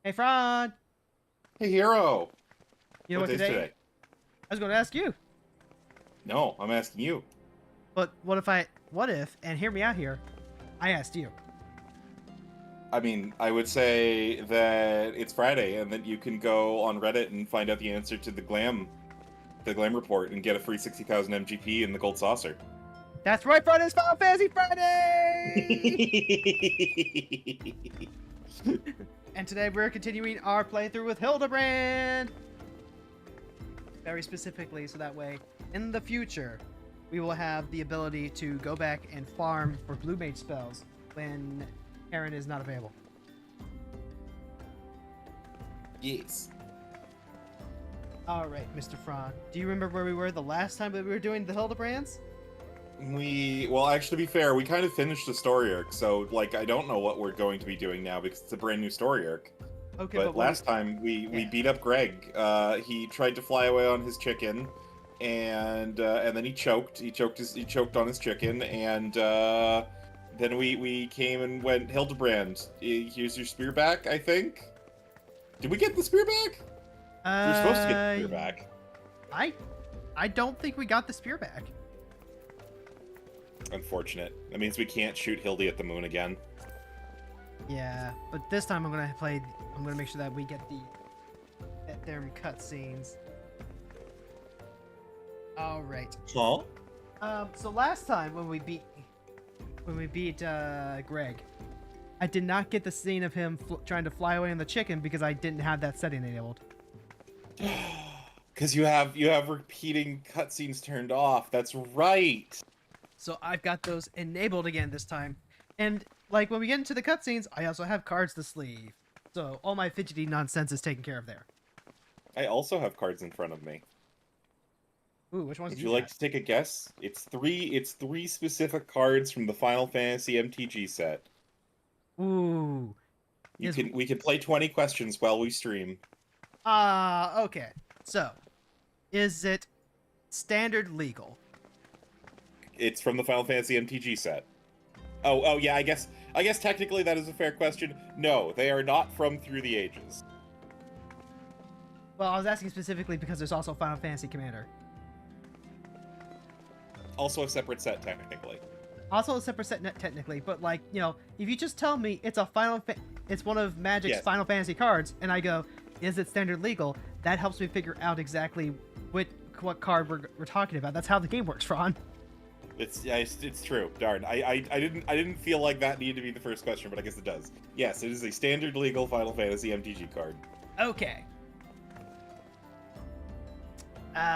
Hey, Fron! Hey, Hero! You know What what day's today? today? I was going to ask you. No, I'm asking you. But what if, and hear me out here, I asked you. I mean, I would say that it's Friday, and that you can go on Reddit and find out the answer to the Glam report, and get a free 60,000 MGP in the Gold Saucer. That's right, Friday's Final Fantasy Friday! And today we're continuing our playthrough with Hildibrand! Very specifically, so that way, in the future, we will have the ability to go back and farm for Blue Mage spells when Aaron is not available. Yes. Alright, Mr. Fron. Do you remember where we were the last time that we were doing the Hildebrands? Well, actually, to be fair, we kind of finished the story arc, so, like, I don't know what we're going to be doing now, because it's a brand new story arc. Okay, But last time, we beat up Greg. He tried to fly away on his chicken, and then he choked. He choked on his chicken, and then we came and went, Hildibrand, here's your spear back, I think? Did we get the spear back? We were supposed to get the spear back. I don't think we got the spear back. Unfortunate. That means we can't shoot Hildy at the moon again. Yeah, but this time I'm gonna make sure that we get them cutscenes. All right. Huh? So last time when we beat Greg, I did not get the scene of him trying to fly away on the chicken because I didn't have that setting enabled. Because you have repeating cutscenes turned off. That's right. So I've got those enabled again this time. And like when we get into the cutscenes, I also have cards to sleeve. So all my fidgety nonsense is taken care of there. I also have cards in front of me. Ooh, which ones Would do you you like to take a guess? It's three specific cards from the Final Fantasy MTG set. Ooh. We can play 20 questions while we stream. Okay. So, is it standard legal? It's from the Final Fantasy MTG set. Oh yeah, I guess technically that is a fair question. No, they are not from Through the Ages. Well, I was asking specifically because there's also Final Fantasy Commander. Also a separate set, technically. Also a separate set technically, but like, you know, if you just tell me it's it's one of Magic's Yes. Final Fantasy cards, and I go, is it standard legal? That helps me figure out exactly what card we're talking about. That's how the game works, Ron. It's true. Darn. I didn't feel like that needed to be the first question, but I guess it does. Yes, it is a standard legal Final Fantasy MTG card. Okay.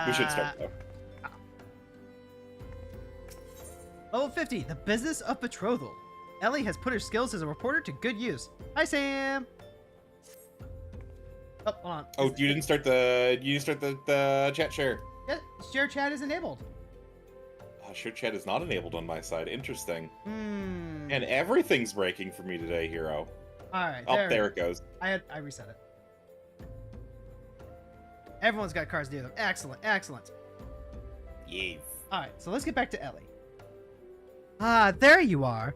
We should start though. Level 50, the business of betrothal. Ellie has put her skills as a reporter to good use. Hi, Sam. Oh, hold on. Oh, you didn't start the chat share. Yeah, share chat is enabled. Share chat is not enabled on my side. Interesting. Hmm. And everything's breaking for me today, Hero. All right. Oh, there it goes. I reset it. Everyone's got cards near them. Excellent, excellent. Yes. All right, so let's get back to Ellie. Ah, there you are.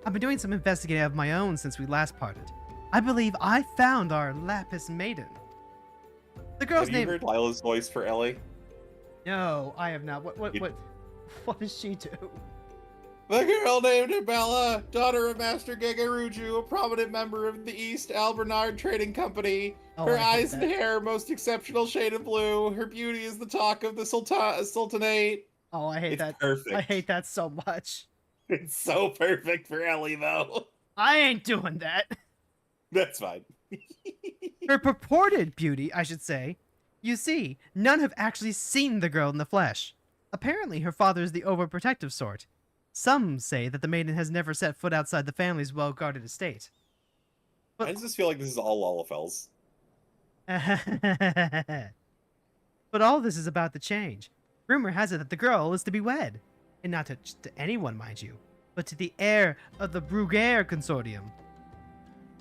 I've been doing some investigating of my own since we last parted. I believe I found our Lapis Maiden. The girl's Have you name. heard Lila's voice for Ellie? No, I have not. What does she do? The girl named Bella, daughter of Master Gegaruju, a prominent member of the East Albernard Trading Company. Oh, Her I hate eyes and that. hair, most exceptional shade of blue. Her beauty is the talk of the Sultanate. Oh, I hate It's that. perfect. I hate that so much. It's so perfect for Ellie, though. I ain't doing that. That's fine. Her purported beauty, I should say. You see, none have actually seen the girl in the flesh. Apparently, her father is the overprotective sort. Some say that the maiden has never set foot outside the family's well-guarded estate. Why does this feel like this is all Lalafels? But all this is about to change. Rumor has it that the girl is to be wed. And not to anyone, mind you, but to the heir of the Bruguiere Consortium.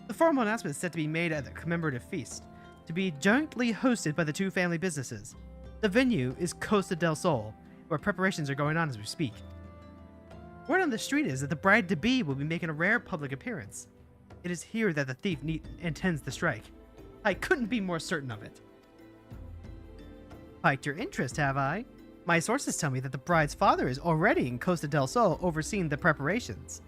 The formal announcement is set to be made at the commemorative feast, to be jointly hosted by the two family businesses. The venue is Costa del Sol, where preparations are going on as we speak. Word on the street is that the bride-to-be will be making a rare public appearance. It is here that the thief intends to strike. I couldn't be more certain of it. Piqued your interest, have I? My sources tell me that the bride's father is already in Costa del Sol overseeing the preparations.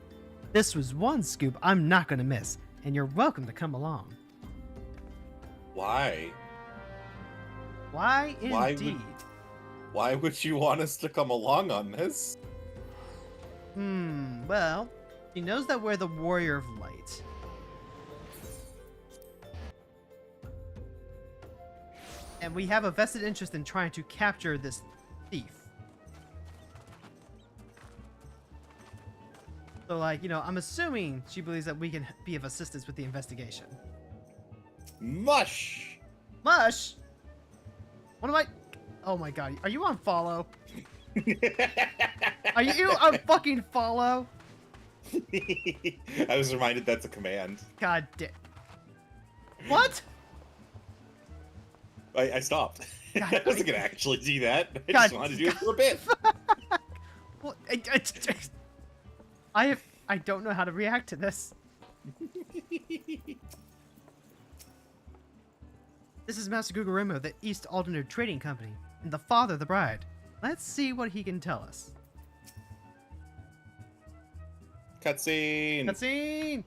This was one scoop I'm not going to miss, and you're welcome to come along. Why? Why indeed? Why would you want us to come along on this? Well, she knows that we're the Warrior of Light. And we have a vested interest in trying to capture this thief. So, like, you know, I'm assuming she believes that we can be of assistance with the investigation. Mush! Mush? What am I... Oh my god, are you on follow? Are you on fucking follow? I was reminded that's a command. God damn. What? I stopped. God, I wasn't gonna actually do that. I God, just wanted to do it for a bit. Well, I don't know how to react to this. This is Master Guguremo, the East Aldener Trading Company, and the father of the bride. Let's see what he can tell us. Cutscene. Cutscene!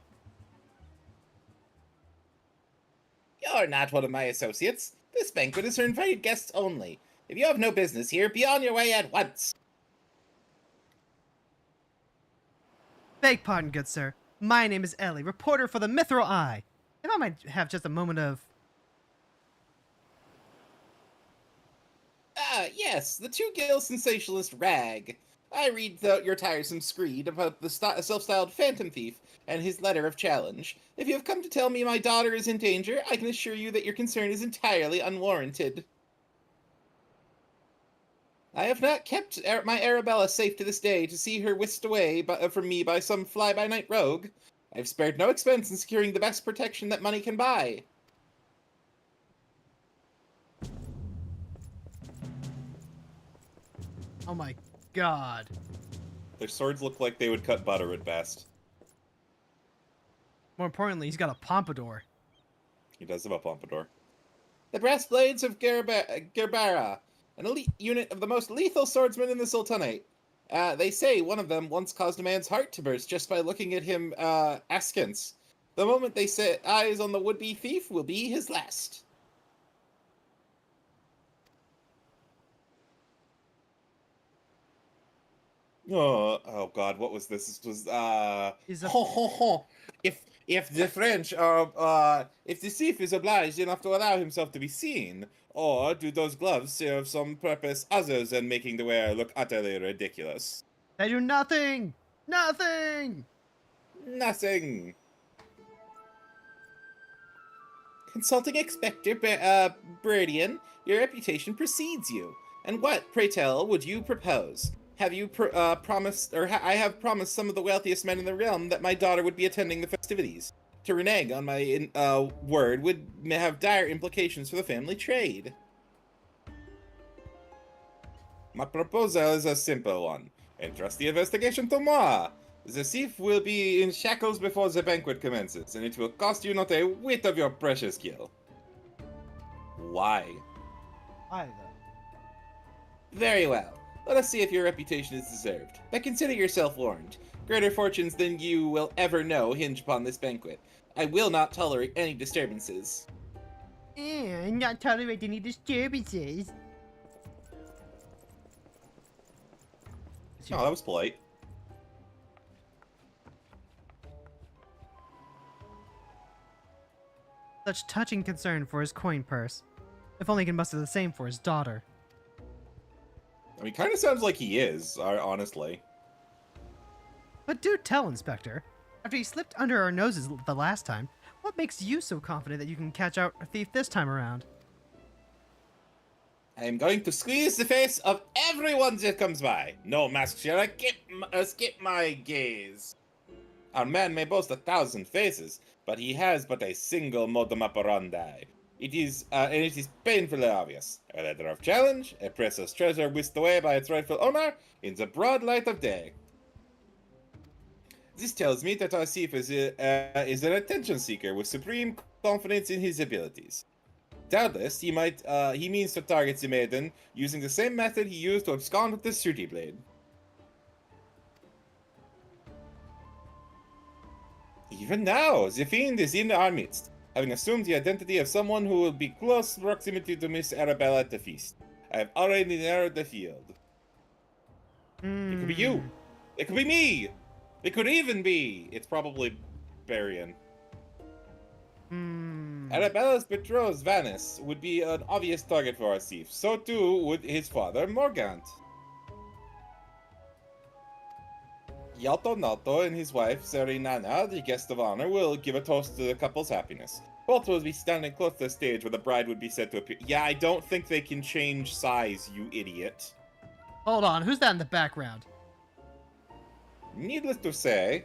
You're not one of my associates. This banquet is for invited guests only. If you have no business here, be on your way at once. Beg pardon, good sir. My name is Ellie, reporter for the Mithril Eye. If I might have just a moment of... Ah, yes, the two-gill sensationalist Rag. I read your tiresome screed about the self-styled Phantom Thief and his letter of challenge. If you have come to tell me my daughter is in danger, I can assure you that your concern is entirely unwarranted. I have not kept my Arabella safe to this day to see her whisked away from me by some fly-by-night rogue. I've spared no expense in securing the best protection that money can buy. Oh my god. Their swords look like they would cut butter at best. More importantly, he's got a pompadour. He does have a pompadour. The brass blades of Gerbera, an elite unit of the most lethal swordsmen in the Sultanate. They say one of them once caused a man's heart to burst just by looking at him askance. The moment they set eyes on the would-be thief will be his last. Oh god, what was this? This was He's a... If the French are if the thief is obliged enough to allow himself to be seen, or do those gloves serve some purpose other than making the wearer look utterly ridiculous? They do nothing! Nothing! Nothing. Consulting Inspector Bradian, your reputation precedes you. And what, pray tell, would you propose? Have you promised, or I have promised some of the wealthiest men in the realm that my daughter would be attending the festivities. To renege on my word would have dire implications for the family trade. My proposal is a simple one. Entrust the investigation to moi. The thief will be in shackles before the banquet commences, and it will cost you not a whit of your precious gil. why? Either. Very well. Let us see if your reputation is deserved. But consider yourself warned. Greater fortunes than you will ever know hinge upon this banquet. I will not tolerate any disturbances. Not tolerate any disturbances. Oh, that was polite. Such touching concern for his coin purse. If only he can muster the same for his daughter. I mean, kind of sounds like he is, honestly. But do tell, Inspector. After he slipped under our noses the last time, what makes you so confident that you can catch out a thief this time around? I am going to squeeze the face of everyone that comes by. No mask shall escape my gaze. Our man may boast 1,000 faces, but he has but a single modus operandi. It is painfully obvious. A letter of challenge, a precious treasure whisked away by its rightful owner, in the broad light of day. This tells me that our thief is an attention seeker with supreme confidence in his abilities. Doubtless, he means to target the maiden using the same method he used to abscond with the shooty blade. Even now, the fiend is in our midst, having assumed the identity of someone who will be close proximity to Miss Arabella at the feast. I have already narrowed the field. It could be you. It could be me. It could even be. It's probably Barian. Arabella's betrothed, Vanis, would be an obvious target for our thief. So too would his father, Morgant. Yalto Nalto and his wife, Serinana, the guest of honor, will give a toast to the couple's happiness. Both will be standing close to the stage where the bride would be said to appear. Yeah, I don't think they can change size, you idiot. Hold on, who's that in the background? Needless to say...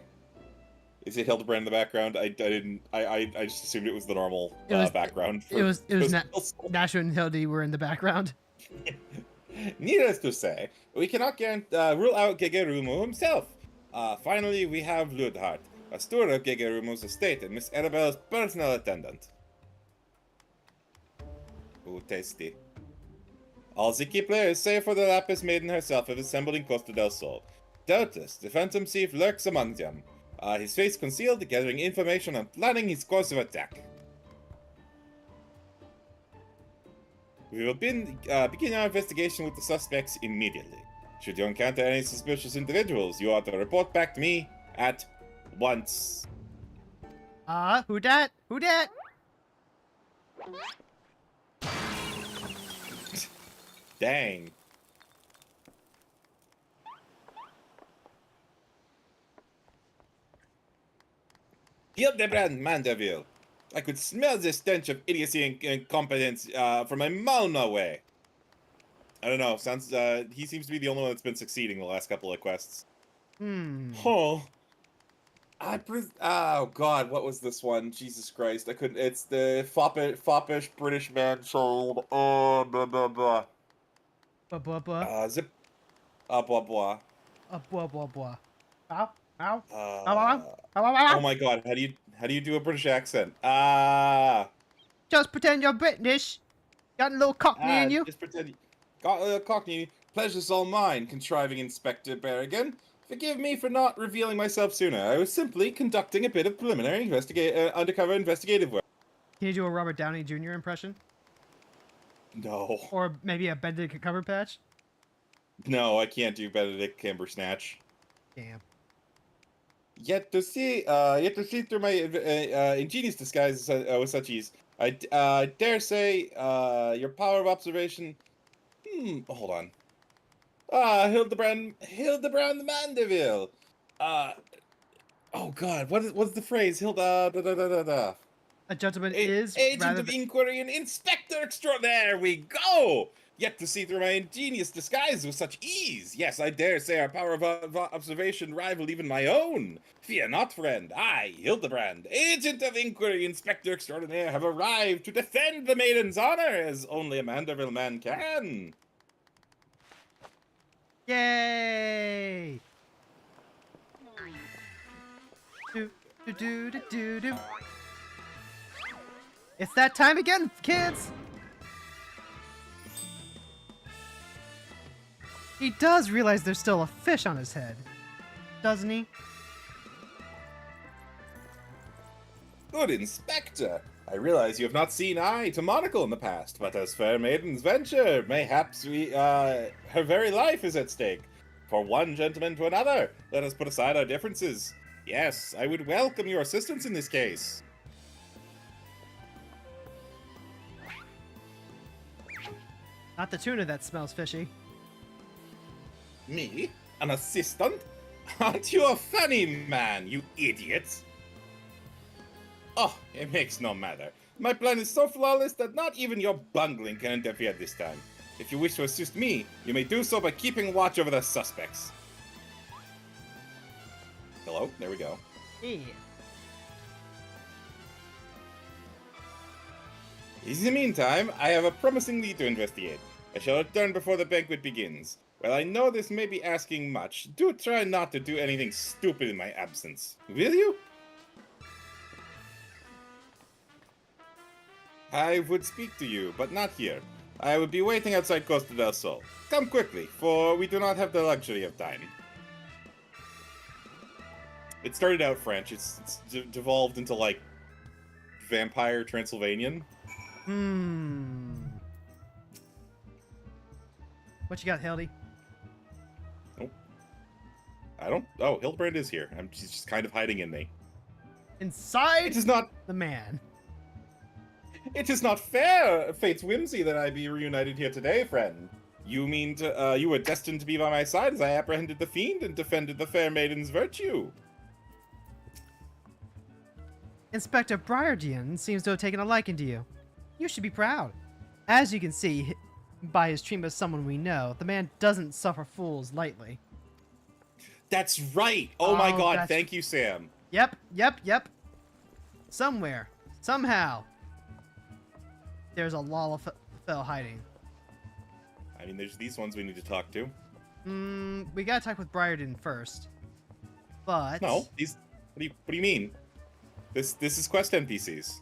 Is it Hildibrand in the background? I just assumed it was the normal background. It was Nashu and Hildy were in the background. Needless to say, we cannot rule out Gegerumu himself. Finally, we have Ludhart, a steward of Gegerumu's estate and Miss Arabella's personal attendant. Ooh, tasty. All the key players, save for the Lapis Maiden herself, have assembled in Costa del Sol. Doubtless, the Phantom Thief lurks among them. His face concealed, gathering information and planning his course of attack. We will begin our investigation with the suspects immediately. Should you encounter any suspicious individuals, you are to report back to me at once. Who dat? Who dat? Dang. Hildibrand Mandeville. I could smell the stench of idiocy and incompetence from a mile away. I don't know. Sounds. He seems to be the only one that's been succeeding the last couple of quests. Oh. Oh God, what was this one? Jesus Christ, I couldn't. It's the foppish British man sold. Oh, blah blah blah. Blah blah blah. Zip. Blah blah. Blah blah blah. Ow. Ow. Oh my God, how do you do a British accent? Just pretend you're British. Got a little Cockney in you. Just pretend. Got a little Cockney. Pleasure's all mine, contriving Inspector Berrigan. Forgive me for not revealing myself sooner. I was simply conducting a bit of preliminary undercover investigative work. Can you do a Robert Downey Jr. impression? No. Or maybe a Benedict Cumberbatch? No, I can't do Benedict Cumbersnatch. Damn. Yet to see through my ingenious disguise with such ease. I dare say your power of observation. Hold on. Hildibrand Mandeville. Oh God, what's the phrase? A gentleman is agent of inquiry and inspector extraordinaire. There we go. Yet to see through my ingenious disguise with such ease. Yes, I dare say our power of observation rivaled even my own. Fear not, friend. I, Hildibrand, agent of inquiry, inspector extraordinaire, have arrived to defend the maiden's honor as only a Manderville man can. Yay! Do. It's that time again, kids! He does realize there's still a fish on his head, doesn't he? Good Inspector. I realize you have not seen eye to monocle in the past, but as fair maidens venture, mayhaps her very life is at stake. For one gentleman to another, let us put aside our differences. Yes, I would welcome your assistance in this case. Not the tuna that smells fishy. Me? An assistant? Aren't you a funny man, you idiot? Oh, it makes no matter. My plan is so flawless that not even your bungling can interfere this time. If you wish to assist me, you may do so by keeping watch over the suspects. Hello? There we go. Yeah. In the meantime, I have a promising lead to investigate. I shall return before the banquet begins. Well, I know this may be asking much. Do try not to do anything stupid in my absence. Will you? I would speak to you, but not here. I would be waiting outside Costa del Sol. Come quickly, for we do not have the luxury of time. It started out French. It's devolved into, like, Vampire Transylvanian. What you got, Hildy? I don't... Oh, Hildibrand is here. She's just kind of hiding in me. Inside It is not... the man. It is not fair, fate's whimsy, that I be reunited here today, friend. You mean to, you were destined to be by my side as I apprehended the fiend and defended the fair maiden's virtue. Inspector Briardian seems to have taken a liking to you. You should be proud. As you can see by his treatment of someone we know, the man doesn't suffer fools lightly. That's right! Oh my god, that's- thank you, Sam. Yep. Somewhere, somehow, there's a Lalafell hiding. I mean, there's these ones we need to talk to. We gotta talk with Briarden first. But... No, these... What do you mean? This is quest NPCs.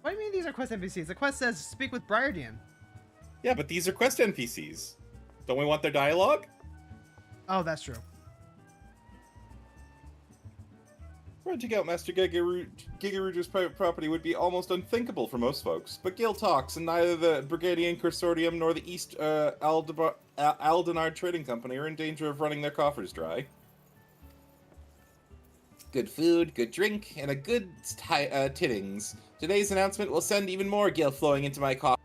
What do you mean these are quest NPCs? The quest says speak with Briardian. Yeah, but these are quest NPCs. Don't we want their dialogue? Oh, that's true. Renting out Master Gigaruger's private property would be almost unthinkable for most folks, but Gil talks, and neither the Brigadian Consortium nor the East Aldenard Trading Company are in danger of running their coffers dry. Good food, good drink, and a good tittings. Today's announcement will send even more Gil flowing into my coffee.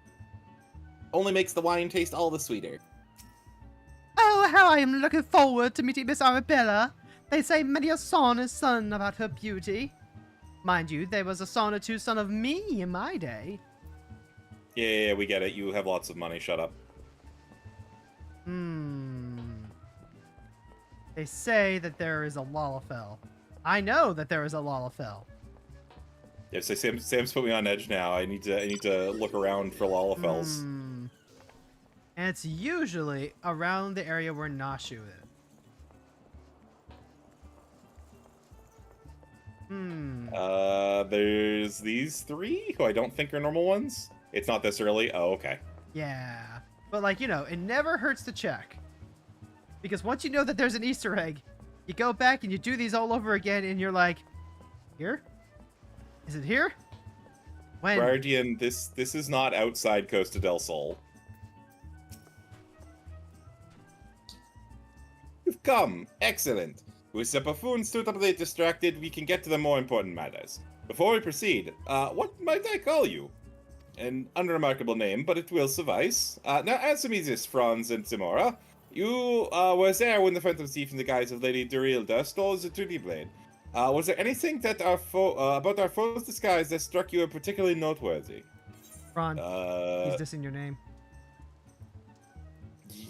Only makes the wine taste all the sweeter. Oh, how I am looking forward to meeting Miss Arabella. They say many a song is sung about her beauty. Mind you, there was a song or two sung of me in my day. Yeah, we get it. You have lots of money. Shut up. They say that there is a Lalafell. I know that there is a Lalafell. Yeah, so Sam's put me on edge now. I need to look around for Lalafells. And it's usually around the area where Nashu is. There's these three who I don't think are normal ones. It's not this early. Oh, okay. Yeah. But, like, you know, it never hurts to check. Because once you know that there's an Easter egg, you go back and you do these all over again, and you're like, here? Is it here? When? Guardian, this is not outside Costa del Sol. You've come. Excellent. With the buffoon suitably distracted, we can get to the more important matters. Before we proceed, what might I call you? An unremarkable name, but it will suffice. Now answer me this, Frons and Themora. You were there when the Phantom Thief in the guise of Lady Durilda stole the 2D blade. Was there anything that about our foe's disguise that struck you as particularly noteworthy? Ron, he's dissing your name.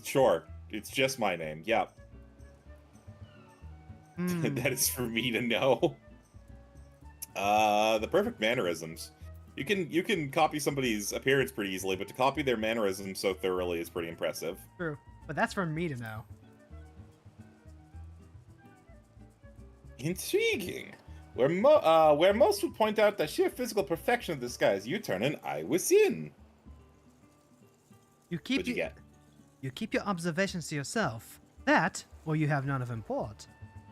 Sure. It's just my name. Yep. That is for me to know. The perfect mannerisms. You can copy somebody's appearance pretty easily, but to copy their mannerisms so thoroughly is pretty impressive. True, but that's for me to know. Intriguing. Where most would point out the sheer physical perfection of disguise, you turn an eye within. What'd you get? You keep your observations to yourself. That, or you have none of import.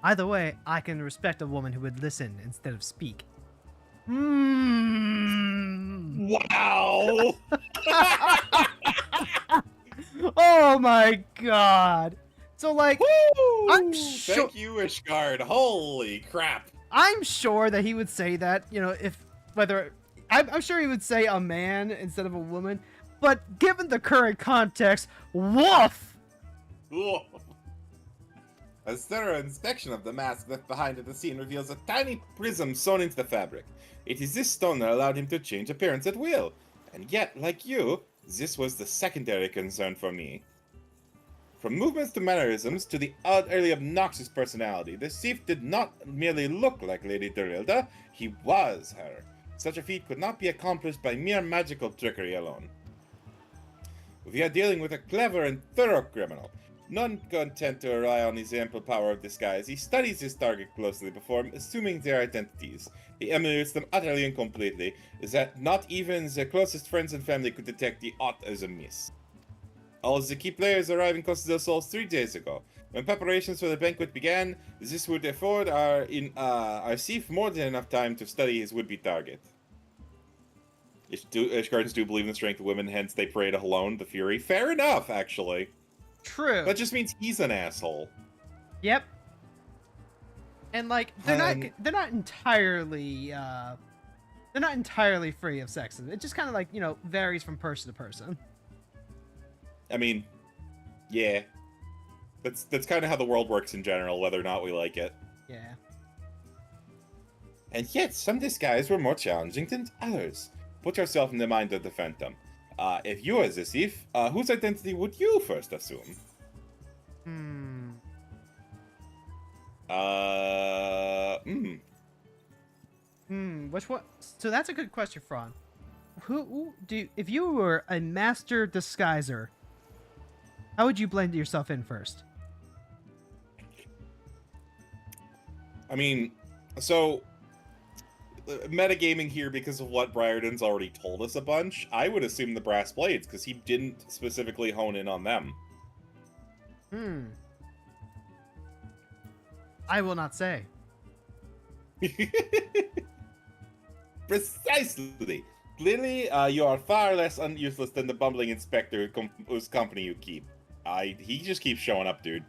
Either way, I can respect a woman who would listen instead of speak. Wow! Oh my god! So, like, Woo! I'm sure. Thank you, Ishgard. Holy crap! I'm sure that he would say that, you know, I'm sure he would say a man instead of a woman, but given the current context, woof! Ooh. A thorough inspection of the mask left behind at the scene reveals a tiny prism sewn into the fabric. It is this stone that allowed him to change appearance at will. And yet, like you, this was the secondary concern for me. From movements to mannerisms to the utterly obnoxious personality, the thief did not merely look like Lady Durilda, he was her. Such a feat could not be accomplished by mere magical trickery alone. We are dealing with a clever and thorough criminal. Not content to rely on his ample power of disguise, he studies his target closely before assuming their identities. He emulates them utterly and completely, is that not even the closest friends and family could detect the aught as amiss. All the key players arrived in Costa del Sol 3 days ago. When preparations for the banquet began, this would afford our thief more than enough time to study his would-be target. Ishgardens do believe in the strength of women, hence they pray to Halone, the Fury. Fair enough, actually. True. That just means he's an asshole. Yep. And like they're not entirely free of sexism. It just kind of like, you know, varies from person to person. I mean, yeah. That's kind of how the world works in general, whether or not we like it. Yeah. And yet, some disguises were more challenging than others. Put yourself in the mind of the Phantom. If you were the thief, whose identity would you first assume? Which one? So that's a good question, Fron. If you were a master disguiser, how would you blend yourself in first? I mean, so metagaming here because of what Briarden's already told us a bunch, I would assume the brass blades, because he didn't specifically hone in on them. I will not say. Precisely. Clearly, you are far less useless than the bumbling inspector whose company you keep. He just keeps showing up, dude.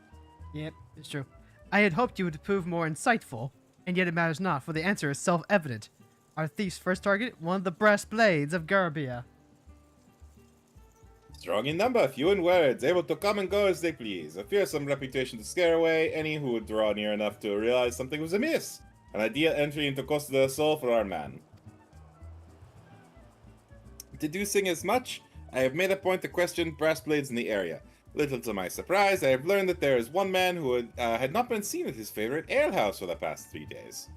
Yep, it's true. I had hoped you would prove more insightful, and yet it matters not, for the answer is self-evident. Our thief's first target, one of the brass blades of Garbia. Strong in number, few in words, able to come and go as they please. A fearsome reputation to scare away any who would draw near enough to realize something was amiss. An ideal entry into Costa del Sol for our man. Deducing as much, I have made a point to question brass blades in the area. Little to my surprise, I have learned that there is one man who had not been seen at his favorite alehouse for the past 3 days.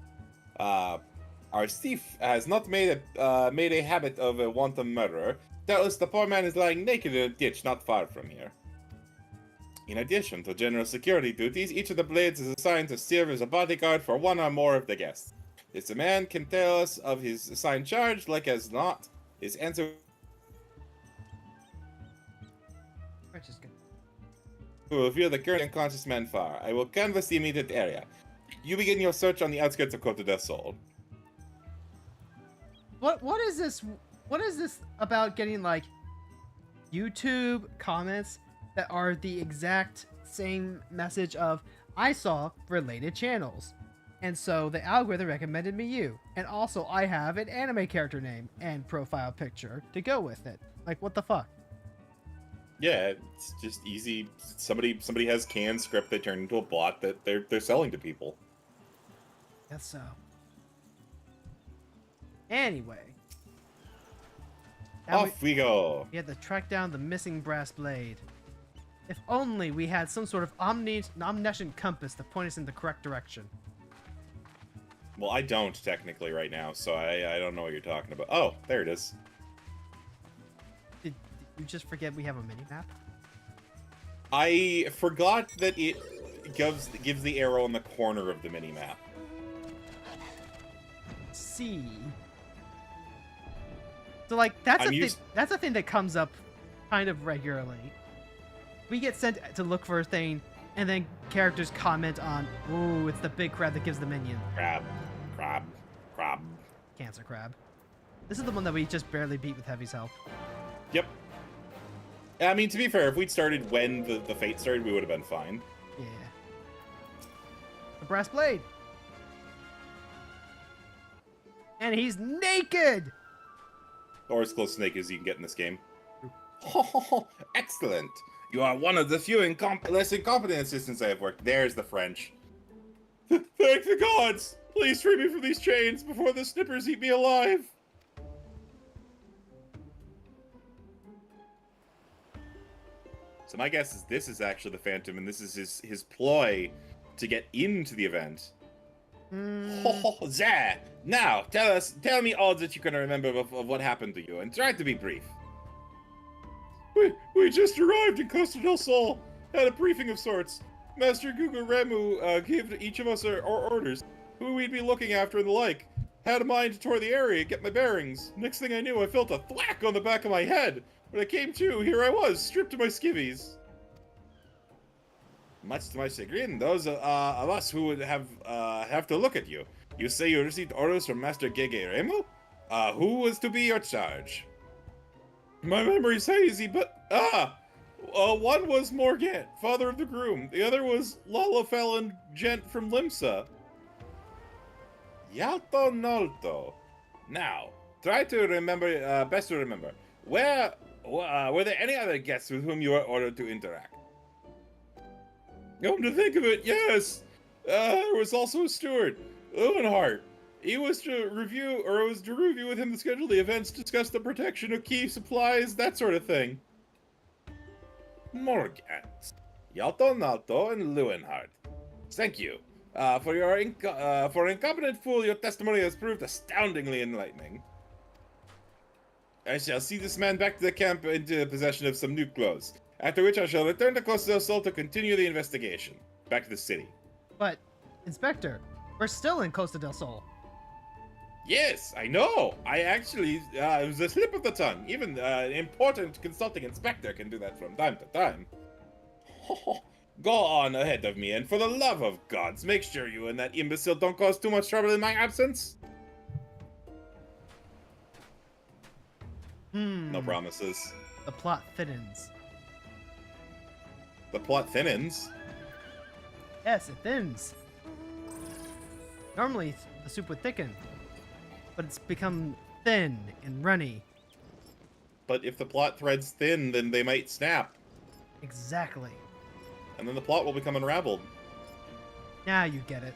Our thief has not made a habit of a wanton murderer. Doubtless the poor man is lying naked in a ditch not far from here. In addition to general security duties, each of the blades is assigned to serve as a bodyguard for one or more of the guests. If the man can tell us of his assigned charge, like as not, his answer will reveal the current unconscious man far. I will canvass the immediate area. You begin your search on the outskirts of Costa del Sol. What is this? What is this about getting like YouTube comments that are the exact same message of I saw related channels, and so the algorithm recommended me you, and also I have an anime character name and profile picture to go with it. Like, what the fuck? Yeah, it's just easy. Somebody has canned script they turn into a bot that they're selling to people. Guess so. Anyway. Off we go. We had to track down the missing brass blade. If only we had some sort of omniscient compass to point us in the correct direction. Well, I don't technically right now, so I don't know what you're talking about. Oh, there it is. Did you just forget we have a mini-map? I forgot that it gives the arrow in the corner of the mini-map. See. So like that's a thing that comes up kind of regularly. We get sent to look for a thing, and then characters comment on, "Ooh, it's the big crab that gives the minion." Crab. Cancer crab. This is the one that we just barely beat with Heavy's help. Yep. I mean, to be fair, if we'd started when the fate started, we would have been fine. Yeah. The brass blade. And he's naked! Or as close to naked as you can get in this game. Excellent! You are one of the few less incompetent assistants I have worked. There's the French. Thank the gods! Please free me from these chains before the snippers eat me alive! So my guess is this is actually the Phantom, and this is his ploy to get into the event. There! Now, tell me all that you can remember of what happened to you, and try to be brief. We just arrived in Costa del Sol. Had a briefing of sorts. Master Gugu Remu gave to each of us our orders, who we'd be looking after and the like. Had a mind to tour the area, get my bearings. Next thing I knew, I felt a thwack on the back of my head. When I came to, here I was, stripped to my skivvies. Much to my chagrin, those of us who would have to look at you. You say you received orders from Master Gege Remu? Who was to be your charge? My memory's hazy, but one was Morgant, father of the groom. The other was Lalafell Gent from Limsa. Yalto Nolto. Now, try to remember, best to remember. Were there any other guests with whom you were ordered to interact? Come to think of it, yes. There was also a steward, Lewenhart. He was to review with him to schedule the events, discuss the protection of key supplies, that sort of thing. Morgant, Yalto Nalto, and Lewenhart. Thank you. For an incompetent fool, your testimony has proved astoundingly enlightening. I shall see this man back to the camp into possession of some new clothes, after which I shall return to Costa del Sol to continue the investigation. Back to the city. But, Inspector, we're still in Costa del Sol. Yes, I know. I actually, it was a slip of the tongue. Even an important consulting inspector can do that from time to time. Go on ahead of me, and for the love of gods, make sure you and that imbecile don't cause too much trouble in my absence. No promises. The plot thinnens. The plot thinnens? Yes, it thins. Normally, the soup would thicken, but it's become thin and runny. But if the plot threads thin, then they might snap. Exactly. And then the plot will become unraveled. Now you get it.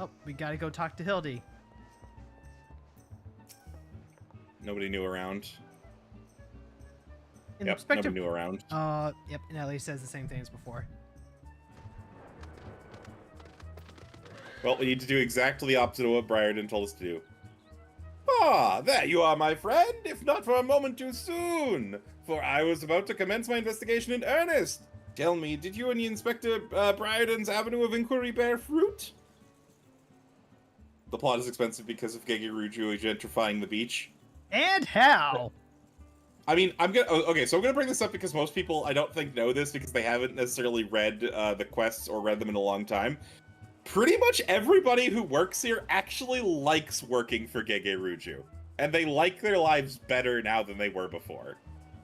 Oh, we gotta go talk to Hildy. Nobody knew around. In Yep, perspective, nobody knew around. Yep, and Ellie says the same thing as before. Well, we need to do exactly the opposite of what Briarden told us to do. Ah, there you are, my friend, if not for a moment too soon, for I was about to commence my investigation in earnest. Tell me, did you and the Inspector Briarden's avenue of inquiry bear fruit? The plot is expensive because of Gegeruju gentrifying the beach. And how? I mean, I'm gonna bring this up because most people, I don't think, know this because they haven't necessarily read the quests or read them in a long time. Pretty much everybody who works here actually likes working for Gegeruju, and they like their lives better now than they were before.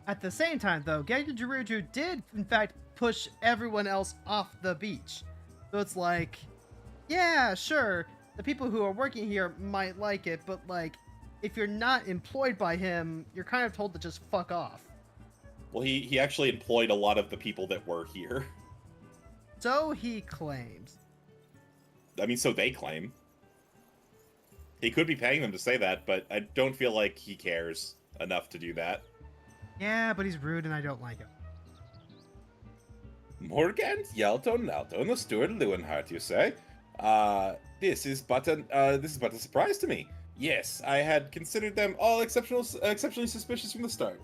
At the same time, though, Gegeruju did, in fact, push everyone else off the beach. So it's like, yeah, sure, the people who are working here might like it, but, like, if you're not employed by him, you're kind of told to just fuck off. Well, he actually employed a lot of the people that were here. So he claims. I mean, so they claim. He could be paying them to say that, but I don't feel like he cares enough to do that. Yeah, but he's rude and I don't like him. Morgant, Yalto, Nalto, and the steward Lewenhart, you say? This is but a surprise to me. Yes, I had considered them all exceptionally suspicious from the start.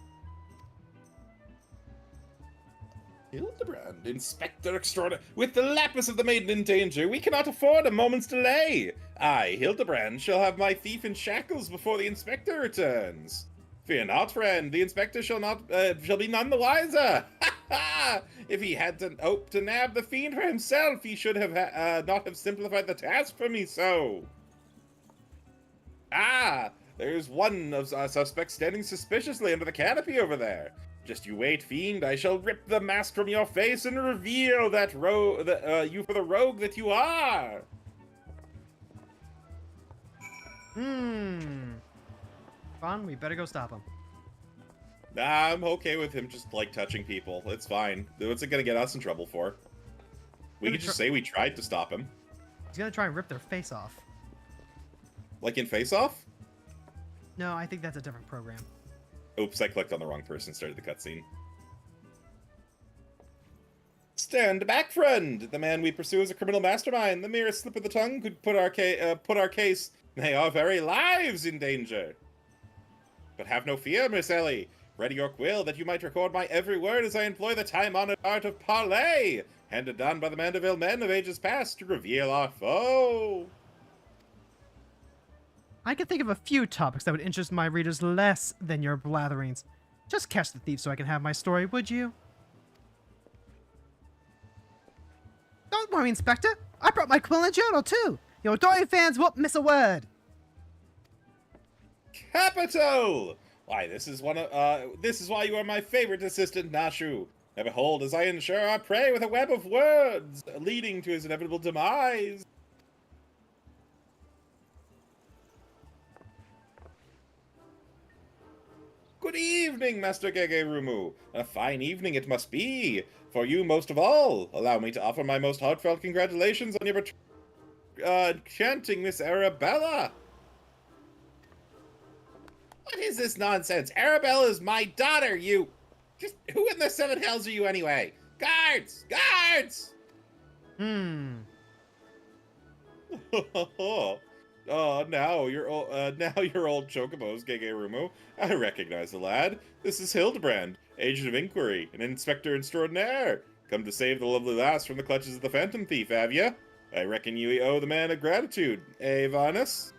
Hildibrand, Inspector Extraordinary. With the lapis of the maiden in danger, we cannot afford a moment's delay. I, Hildibrand, shall have my thief in shackles before the Inspector returns. Fear not, friend. The Inspector shall be none the wiser. Ha ha! If he had to hope to nab the fiend for himself, he should have not have simplified the task for me so. Ah, there's one of our suspects standing suspiciously under the canopy over there. Just you wait, fiend. I shall rip the mask from your face and reveal that you for the rogue that you are. Ron, we better go stop him. Nah, I'm okay with him just, like, touching people. It's fine. What's it gonna get us in trouble for? We could just say we tried to stop him. He's gonna try and rip their face off. Like in Face Off? No, I think that's a different program. Oops, I clicked on the wrong person, started the cutscene. Stand back, friend! The man we pursue is a criminal mastermind. The merest slip of the tongue could put our case May our very lives in danger. But have no fear, Miss Ellie. Ready your quill that you might record my every word as I employ the time-honored art of parley, handed down by the Mandeville men of ages past to reveal our foe. I can think of a few topics that would interest my readers less than your blatherings. Just catch the thief so I can have my story, would you? Don't worry, Inspector. I brought my quill and journal, too. Your Dory fans won't miss a word. Capital! Why, this is why you are my favorite assistant, Nashu. Now behold, as I ensure our prey with a web of words, leading to his inevitable demise. Good evening, Master Gegerumu. A fine evening it must be. For you most of all, allow me to offer my most heartfelt congratulations on your enchanting Miss Arabella. What is this nonsense? Arabella's my daughter, you... Just who in the seven hells are you anyway? Guards! Guards! Now your old chocobos, Gegerumu. I recognize the lad. This is Hildibrand, agent of inquiry, and inspector extraordinaire. Come to save the lovely lass from the clutches of the phantom thief, have ya? I reckon you owe the man a gratitude, eh, Varnus?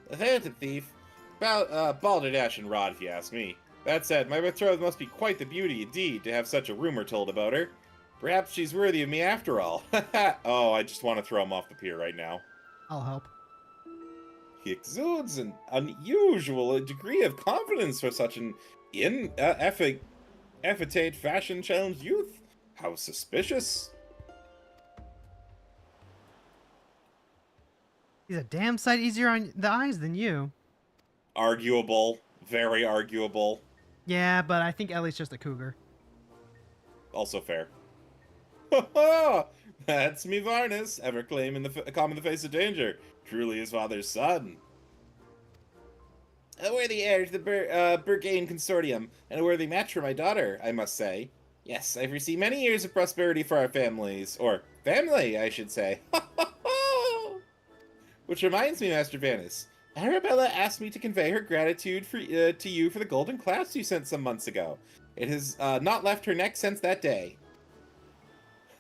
The phantom thief? Balderdash and rod, if you ask me. That said, my betrothed must be quite the beauty indeed to have such a rumor told about her. Perhaps she's worthy of me after all. Oh, I just want to throw him off the pier right now. I'll help. He exudes an unusual degree of confidence for such an effetate fashion-challenged youth. How suspicious. He's a damn sight easier on the eyes than you. Arguable. Very arguable. Yeah, but I think Ellie's just a cougar. Also fair. Ha ha! That's me, Varnus, ever claiming calm in the face of danger. Truly his father's son. A worthy heir to the Burgain Consortium, and a worthy match for my daughter, I must say. Yes, I foresee many years of prosperity for our families. Or, family, I should say. Ha ha ha! Which reminds me, Master Vanus, Arabella asked me to convey her gratitude to you for the golden clasp you sent some months ago. It has not left her neck since that day.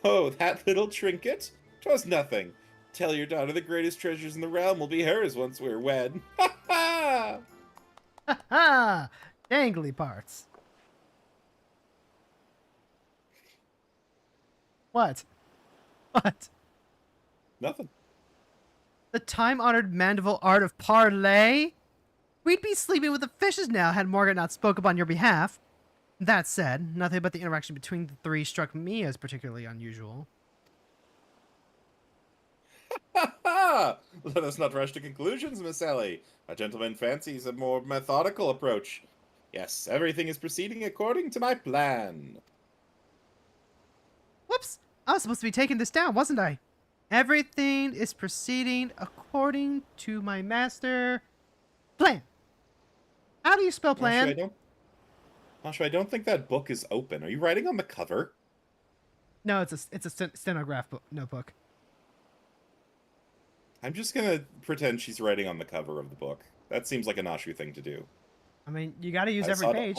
Oh, that little trinket? 'Twas nothing. Tell your daughter the greatest treasures in the realm will be hers once we're wed. Ha ha! Ha ha! Dangly parts. What? What? Nothing. The time-honored Mandeville art of parley? We'd be sleeping with the fishes now had Margaret not spoke up on your behalf. That said, nothing about the interaction between the three struck me as particularly unusual. Ha ha! Let us not rush to conclusions, Miss Ellie. A gentleman fancies a more methodical approach. Yes, everything is proceeding according to my plan. Whoops! I was supposed to be taking this down, wasn't I? Everything is proceeding according to my master plan. How do you spell plan? Masha, I don't think that book is open. Are you writing on the cover? No, it's a stenograph notebook. I'm just gonna pretend she's writing on the cover of the book. That seems like a Nashu thing to do. I mean, you gotta use every page.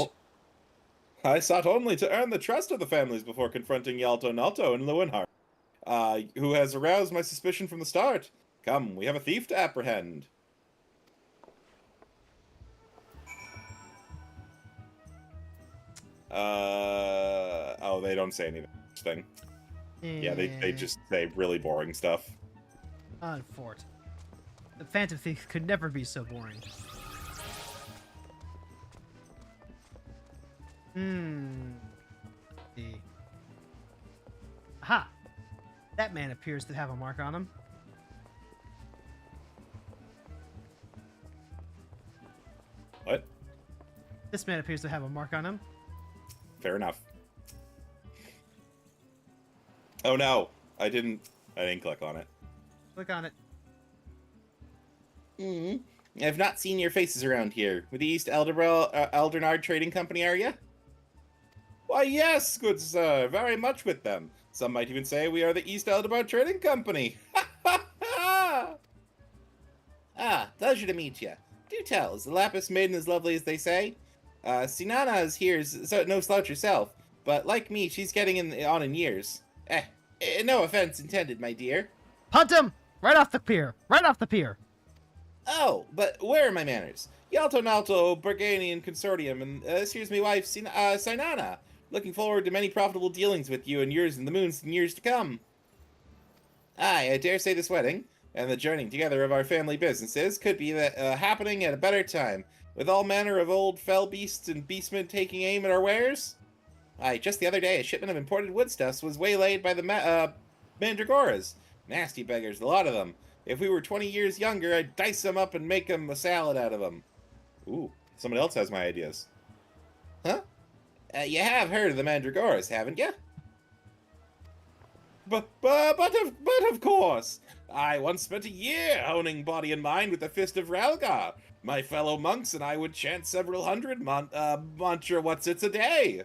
I sought only to earn the trust of the families before confronting Yalto Nalto and Lewinhart, who has aroused my suspicion from the start. Come, we have a thief to apprehend. Oh, they don't say anything. Yeah, they just say really boring stuff. Unfort. The Phantom Thief could never be so boring. Aha! That man appears to have a mark on him. What? This man appears to have a mark on him. Fair enough. Oh no, I didn't click on it. Click on it. I've not seen your faces around here. With the East Eldernard Trading Company, are you? Why, yes, good sir, very much with them. Some might even say we are the East Eldernard Trading Company. Ha ha ha! Ah, pleasure to meet you. Do tell, is the Lapis Maiden as lovely as they say? Sinana is here, so no slouch herself, but like me, she's getting on in years. No offense intended, my dear. Punt him! Right off the pier! Right off the pier! Oh, but where are my manners? Yalto Nalto Burganian Consortium, and this here's my wife, Sinana. Looking forward to many profitable dealings with you and yours in the moons in years to come. Aye, I dare say this wedding, and the joining together of our family businesses could be happening at a better time, with all manner of old fell beasts and beastmen taking aim at our wares. Aye, just the other day, a shipment of imported woodstuffs was waylaid by the Mandragoras. Nasty beggars, a lot of them. If we were 20 years younger, I'd dice them up and make them a salad out of them. Ooh, someone else has my ideas. Huh? You have heard of the Mandragoras, haven't you? But of course! I once spent a year honing body and mind with the Fist of Ralgar. My fellow monks and I would chant several hundred mantra what's-its a day.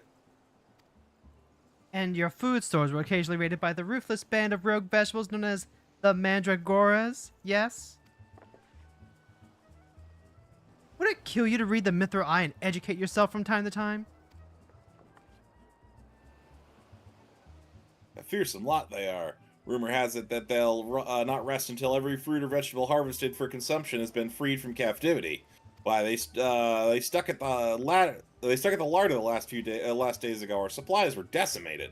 And your food stores were occasionally raided by the ruthless band of rogue vegetables known as the Mandragoras, yes? Would it kill you to read the Mithril Eye and educate yourself from time to time? A fearsome lot they are. Rumor has it that they'll not rest until every fruit or vegetable harvested for consumption has been freed from captivity. Why they stuck at the larder the last days ago. Our supplies were decimated.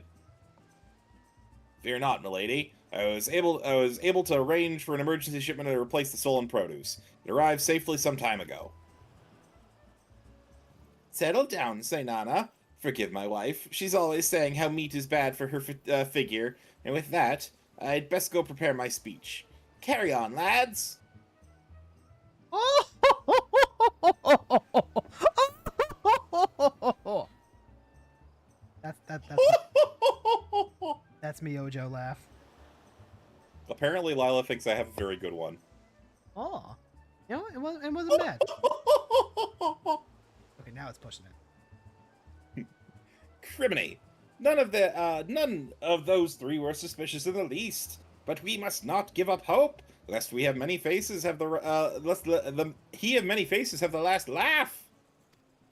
Fear not, milady. I was able to arrange for an emergency shipment to replace the stolen produce. It arrived safely some time ago. Settle down, Sainana. Forgive my wife. She's always saying how meat is bad for her figure, and with that, I'd best go prepare my speech. Carry on, lads. That's me, Ojo laugh. Apparently, Lila thinks I have a very good one. Oh, you know, it wasn't bad. Okay, now it's pushing it. Criminy. None of those three were suspicious in the least. But we must not give up hope, lest we have many faces have he of many faces have the last laugh.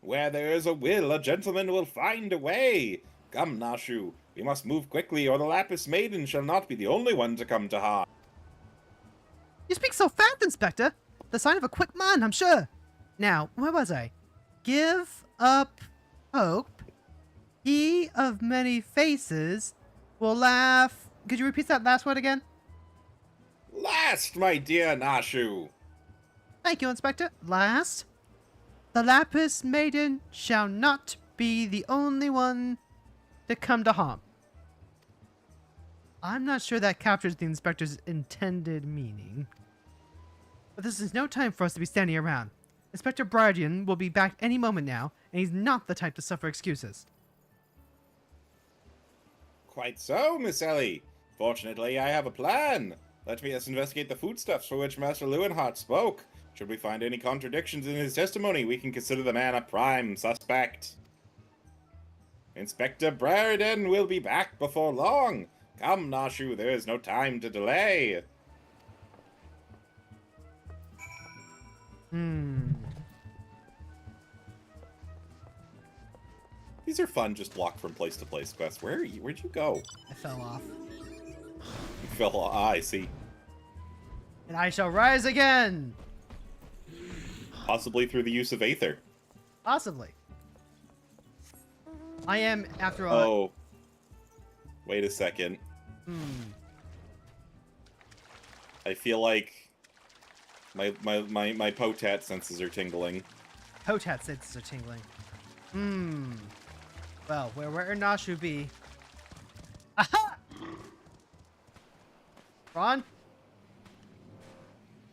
Where there is a will, a gentleman will find a way. Come, Nashu, we must move quickly, or the Lapis Maiden shall not be the only one to come to harm. You speak so fast, Inspector. The sign of a quick man, I'm sure. Now, where was I? Give up hope. He of many faces will laugh. Could you repeat that last word again? Last, my dear Nashu. Thank you, Inspector. Last. The Lapis Maiden shall not be the only one to come to harm. I'm not sure that captures the Inspector's intended meaning. But this is no time for us to be standing around. Inspector Briardian will be back any moment now, and he's not the type to suffer excuses. Quite so, Miss Ellie. Fortunately, I have a plan. Let us investigate the foodstuffs for which Master Lewenhart spoke. Should we find any contradictions in his testimony, we can consider the man a prime suspect. Inspector Briarden will be back before long. Come, Nashu, there is no time to delay. These are fun, just walk from place to place quests. Where'd you go? I fell off. You fell off. Ah, I see. And I shall rise again! Possibly through the use of Aether. Possibly. I am, after all... Oh. Wait a second. I feel like my potat senses are tingling. Potat senses are tingling. Well, where Nashu be? Aha! Ron?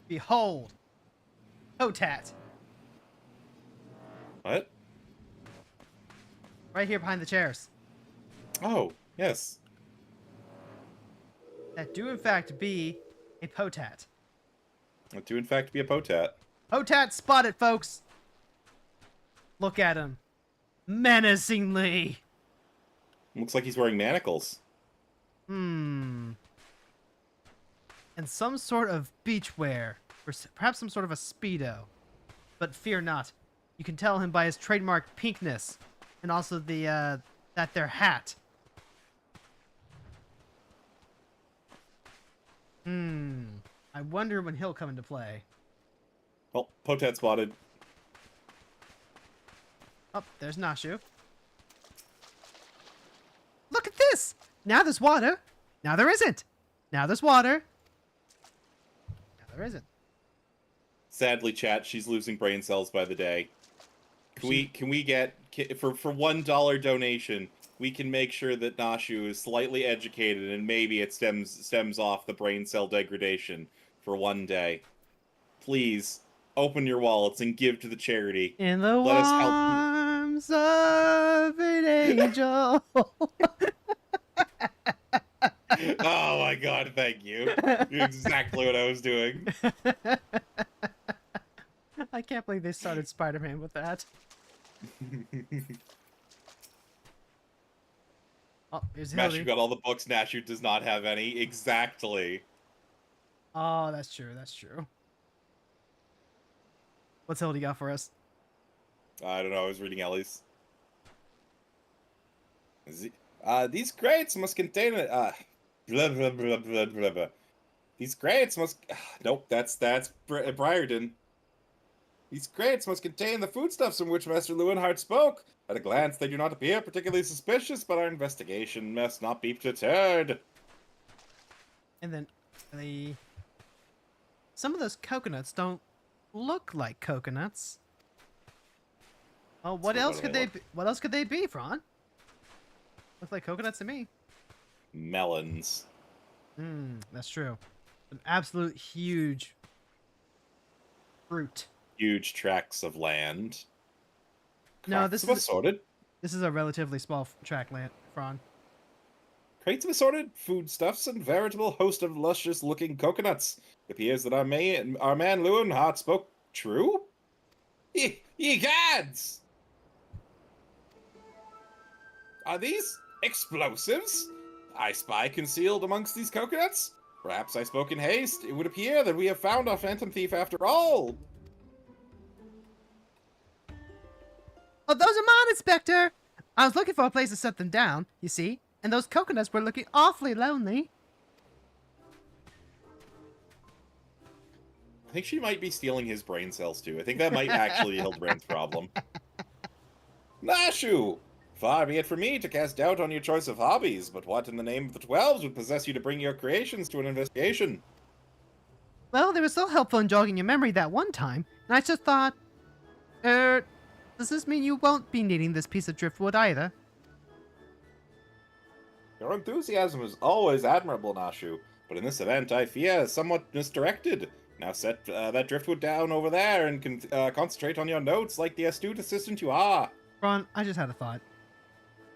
Behold! Potat! What? Right here behind the chairs. Oh, yes. That do in fact be a potat. That do in fact be a potat. Potat spotted, folks! Look at him. Menacingly! Looks like he's wearing manacles. And some sort of beachwear. or perhaps some sort of a Speedo. But fear not. You can tell him by his trademark pinkness. And also the, that their hat. I wonder when he'll come into play. Oh, Potat spotted. Oh, there's Nashu. Look at this! Now there's water. Now there isn't. Now there's water. Now there isn't. Sadly, chat, she's losing brain cells by the day. Can we get for $1 donation? We can make sure that Nashu is slightly educated, and maybe it stems off the brain cell degradation for one day. Please open your wallets and give to the charity. In the Let us help. arms of an angel. Oh my god, thank you. You're exactly what I was doing. I can't believe they started Spider-Man with that. Oh, here's Mashu Hildy. got all the books, Nashu does not have any. Exactly. Oh, that's true. That's true. What's Hildy got for us? I don't know, I was reading Ellie's. These crates must contain it. Blah, blah, blah, blah, blah, blah. These crates must... Nope, that's Briarden. These crates must contain the foodstuffs from which Master Lewinhart spoke. At a glance, they do not appear particularly suspicious, but our investigation must not be deterred. And then some of those coconuts don't look like coconuts. Oh, what So else what could do they they be? What else could they be, Fron? Look like coconuts to me. Melons. That's true. An absolute huge fruit. Huge tracts of land. No, Crafts this of is assorted. this is a relatively small tract land, Fron. Crates of assorted foodstuffs and veritable host of luscious-looking coconuts. It appears that our man Lewinhart spoke true? Ye gads! Are these explosives? I spy concealed amongst these coconuts? Perhaps I spoke in haste. It would appear that we have found our phantom thief after all. Oh, those are mine, Inspector! I was looking for a place to set them down, you see, and those coconuts were looking awfully lonely. I think she might be stealing his brain cells, too. I think that might actually be Hildibrand's problem. Nashu! Far be it from me to cast doubt on your choice of hobbies, but what in the name of the 12s would possess you to bring your creations to an investigation? Well, they were so helpful in jogging your memory that one time, and I just thought, does this mean you won't be needing this piece of driftwood either? Your enthusiasm is always admirable, Nashu, but in this event I fear somewhat misdirected. Now set that driftwood down over there and concentrate on your notes like the astute assistant you are. Ron, I just had a thought.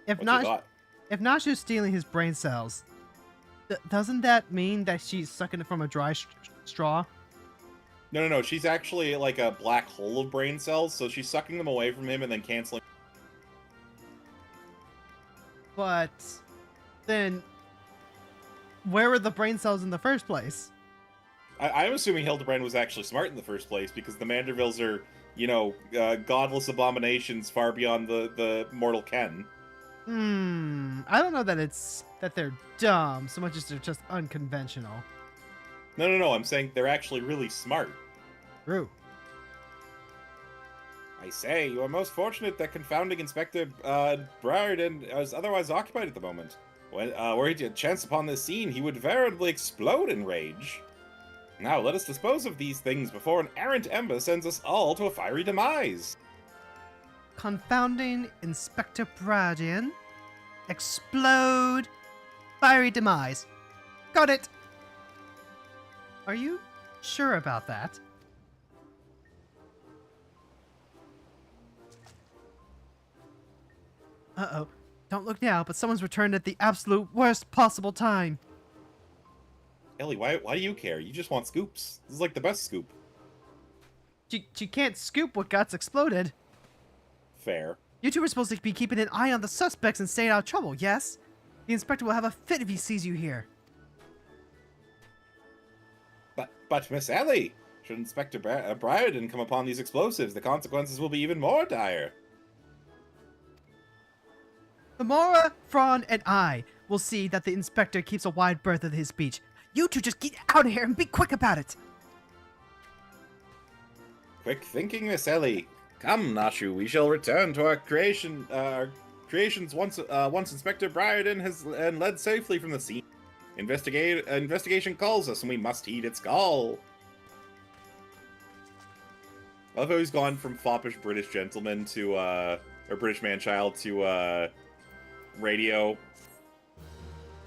If What's your thought? if Nashu's stealing his brain cells, doesn't that mean that she's sucking it from a dry straw? No. She's actually like a black hole of brain cells, so she's sucking them away from him and then canceling. But then, where were the brain cells in the first place? I'm assuming Hildibrand was actually smart in the first place because the Mandervilles are, you know, godless abominations far beyond the mortal ken. I don't know that they're dumb so much as they're just unconventional. No. I'm saying they're actually really smart. True. I say, you are most fortunate that confounding Inspector Briarden is otherwise occupied at the moment. When were he to chance upon this scene, he would veritably explode in rage. Now let us dispose of these things before an errant ember sends us all to a fiery demise. Confounding Inspector Bradian. Explode. Fiery demise. Got it. Are you sure about that? Uh-oh. Don't look now, but someone's returned at the absolute worst possible time. Ellie, why do you care? You just want scoops. This is like the best scoop. She can't scoop what got exploded. Fair. You two are supposed to be keeping an eye on the suspects and staying out of trouble, yes? The inspector will have a fit if he sees you here. But Miss Ellie, Should Inspector Briarden come upon these explosives, the consequences will be even more dire. Themora, Fron, and I will see that the inspector keeps a wide berth of his speech. You two just get out of here and be quick about it. Quick thinking, Miss Ellie. Come, Nashu, we shall return to our creations once Inspector Briarden has led safely from the scene. Investigation calls us, and we must heed its call. I love how he's gone from foppish British gentleman to, or British man-child to, radio.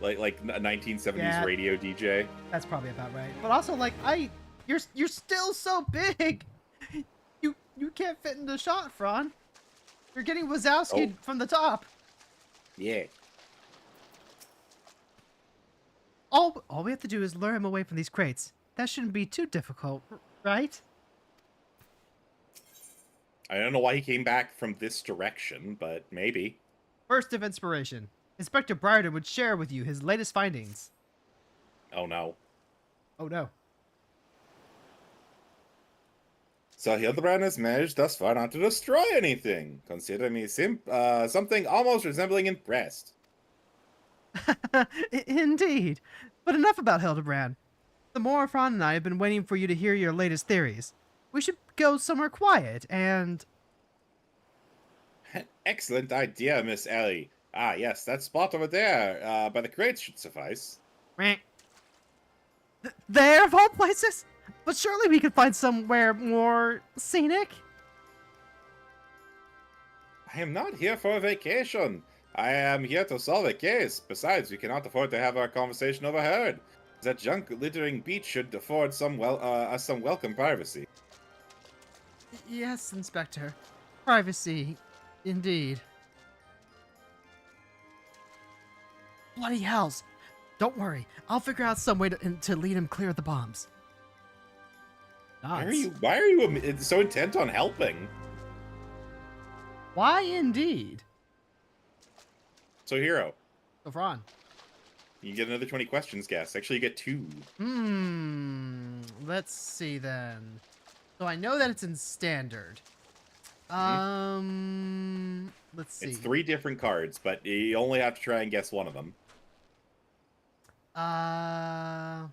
Like a 1970s radio DJ. That's probably about right. But also, like, you're still so big. You can't fit in the shot, Fron. You're getting Wazowski from the top. Yeah. All we have to do is lure him away from these crates. That shouldn't be too difficult, right? I don't know why he came back from this direction, but maybe. Burst of inspiration. Inspector Briarden would share with you his latest findings. Oh no. Oh no. So Hildibrand has managed thus far not to destroy anything. Consider me something almost resembling impressed. Indeed. But enough about Hildibrand. Themora, Fron, and I have been waiting for you to hear your latest theories. We should go somewhere quiet and... Excellent idea, Miss Ellie. Ah, yes, that spot over there, by the crates should suffice. There, of all places? But surely we could find somewhere more scenic? I am not here for a vacation. I am here to solve a case. Besides, we cannot afford to have our conversation overheard. That junk-littering beach should afford us some welcome privacy. Yes, Inspector. Privacy, indeed. Bloody hells. Don't worry. I'll figure out some way to lead him clear of the bombs. Why are you so intent on helping? Why indeed? So, Hero. So, Fron. You get another 20 questions, guess. Actually, you get 2. Let's see then. So I know that it's in standard. Let's see. It's 3 different cards, but you only have to try and guess one of them. Are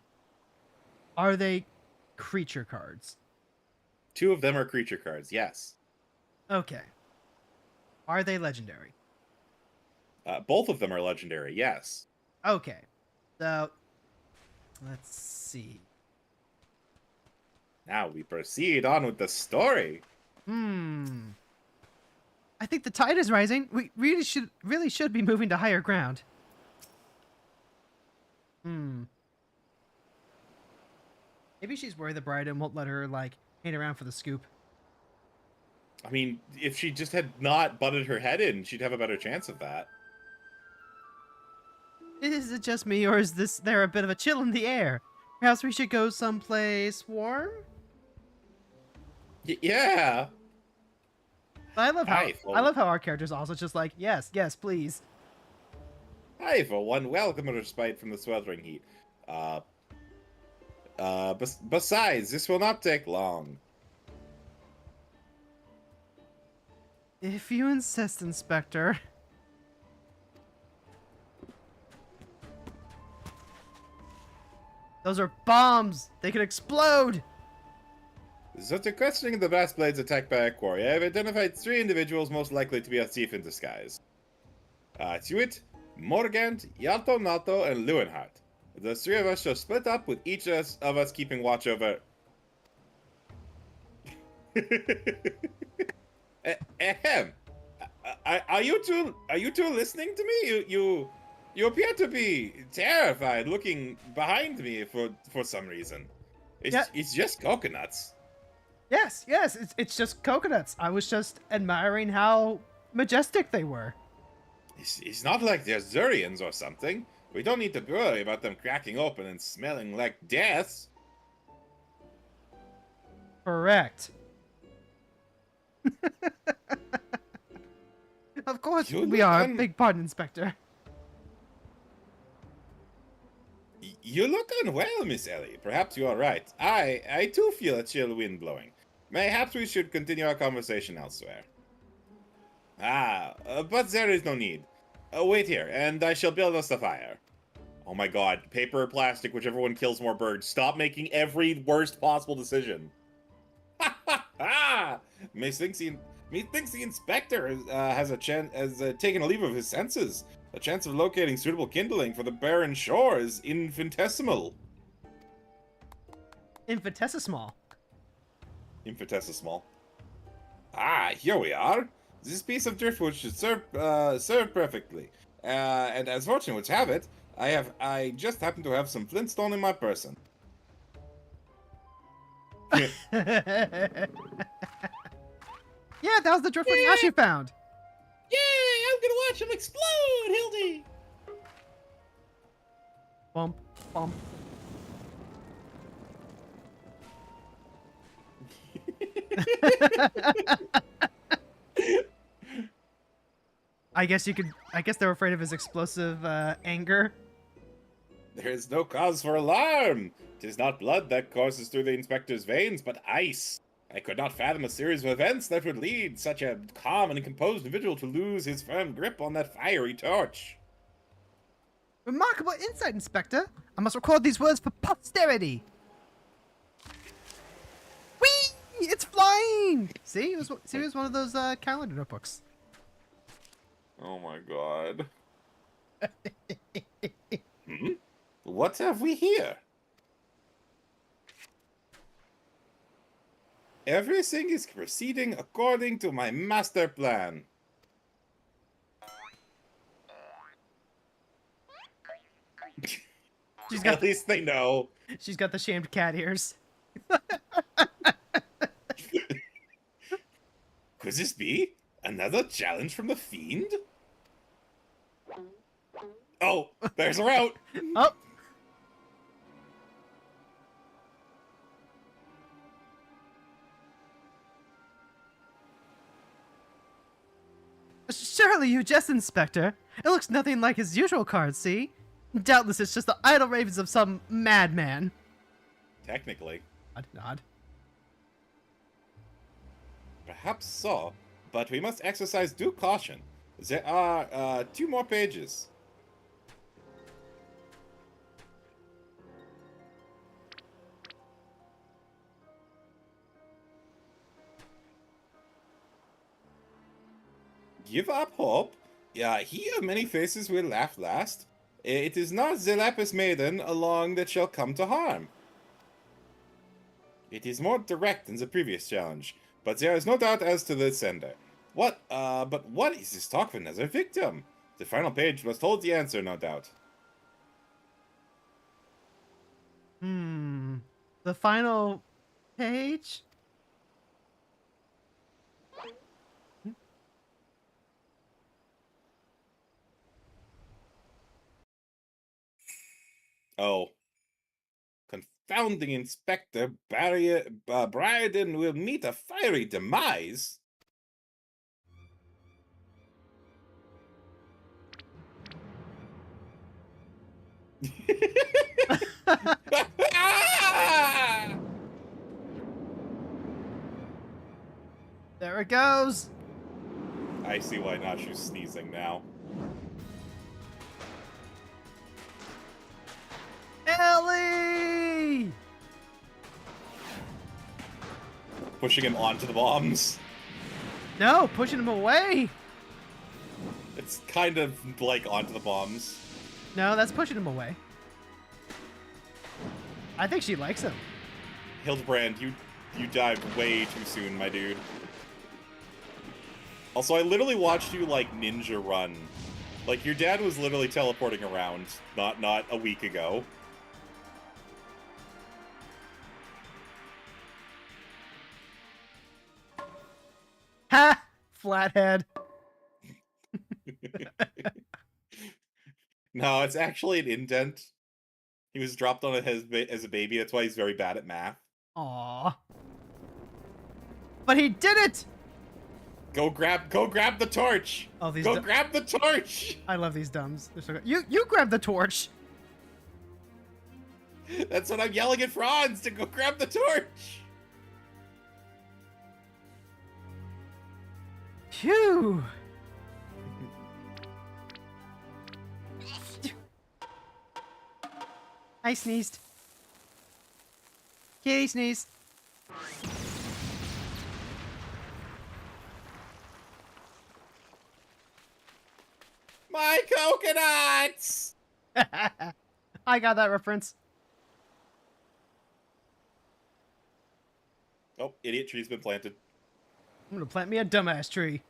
they creature cards? 2 of them are creature cards, yes. Okay. Are they legendary? Both of them are legendary, yes. Okay. So, let's see. Now we proceed on with the story. I think the tide is rising. We really should be moving to higher ground. Maybe she's worried that Briarden won't let her, like, hang around for the scoop. I mean, if she just had not butted her head in, she'd have a better chance of that. Is it just me, or is there a bit of a chill in the air? Perhaps we should go someplace warm? Yeah. I love how our characters also just like, yes, please. I, for one, welcome a respite from the sweltering heat. Besides, this will not take long. If you insist, Inspector. Those are bombs! They could explode! So to questioning the brass blades attacked by a quarry, I have identified 3 individuals most likely to be a thief in disguise. Tuit, Morgant, Yalto Nato, and Lewenhart. The 3 of us shall split up, with each of us keeping watch over... Ahem. Are you two listening to me? You appear to be terrified, looking behind me for some reason. It's just coconuts. Yes, it's just coconuts. I was just admiring how majestic they were. It's not like they're Zurians or something. We don't need to worry about them cracking open and smelling like death. Correct. Of course we are. Big pardon, Inspector. You look unwell, Miss Ellie. Perhaps you are right. I too feel a chill wind blowing. Mayhaps we should continue our conversation elsewhere. But there is no need. Wait here, and I shall build us a fire. Oh my god, paper or plastic, whichever one kills more birds. Stop making every worst possible decision. Ha ha ha! Methinks the inspector has taken a leave of his senses. The chance of locating suitable kindling for the barren shore is infinitesimal. Infinitesimal. Infinitesimal. Here we are. This piece of driftwood should serve perfectly. And as fortune would have it, I just happen to have some flintstone in my person. Yeah, that was the driftwood ash you found. Yay! I'm gonna watch him explode, Hildy! Bump, bump. I guess they're afraid of his explosive anger. There is no cause for alarm. 'Tis not blood that courses through the inspector's veins, but ice. I could not fathom a series of events that would lead such a calm and composed individual to lose his firm grip on that fiery torch. Remarkable insight, Inspector. I must record these words for posterity. Whee! It's flying! See, it was one of those calendar notebooks. Oh my god. What have we here? Everything is proceeding according to my master plan. At least they know. She's got the shamed cat ears. Could this be another challenge from the fiend? Oh, there's a route. Oh. Surely you jest, Inspector. It looks nothing like his usual card, see? Doubtless it's just the idle ravings of some madman. Technically. Nod. Perhaps so, but we must exercise due caution. There are 2 more pages. Give up hope. Yeah, he of many faces will laugh last. It is not the Lapis Maiden along that shall come to harm. It is more direct than the previous challenge, but there is no doubt as to the sender. But what is this talk of another victim? The final page must hold the answer, no doubt. The final page? Oh. Confounding Inspector Bryden will meet a fiery demise. There it goes. I see why Nashu's sneezing now. Ellie! Pushing him onto the bombs. No, pushing him away. It's kind of like onto the bombs. No, that's pushing him away. I think she likes him. Hildibrand, you dived way too soon, my dude. Also, I literally watched you, like, ninja run. Like, your dad was literally teleporting around not a week ago. Ha! Flathead. No, it's actually an indent. He was dropped on it as a baby. That's why he's very bad at math. Aww. But he did it! Go grab the torch! Oh, these Go grab the torch! I love these dumbs. They're so good. You grab the torch. That's what I'm yelling at Frons to go grab the torch. Phew. I sneezed. Kitty sneezed. My coconuts! I got that reference. Oh, idiot tree's been planted. I'm gonna plant me a dumbass tree.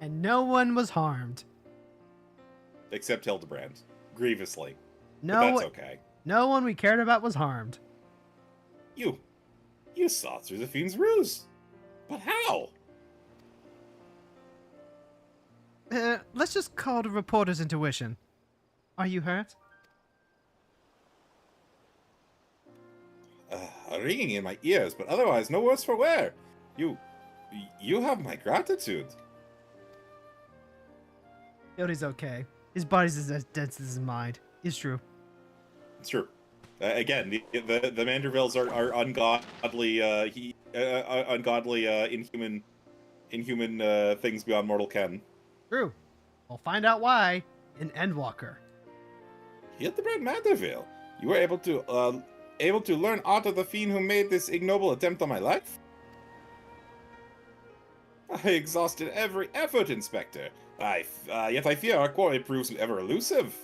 And no one was harmed. Except Hildibrand. Grievously. No, But that's okay. no one we cared about was harmed. You saw through the fiend's ruse. But how? Let's just call the reporter's intuition. Are you hurt? Ringing in my ears, but otherwise no worse for wear. You have my gratitude. Yodi's okay. His body's as dense as his mind. It's true. It's true. Again, the Mandervilles are ungodly, inhuman things beyond mortal ken. True. We'll find out why in Endwalker. Hildibrand Manderville, you were able to learn aught of the fiend who made this ignoble attempt on my life? I exhausted every effort, Inspector. Yet I fear our quarry proves ever elusive.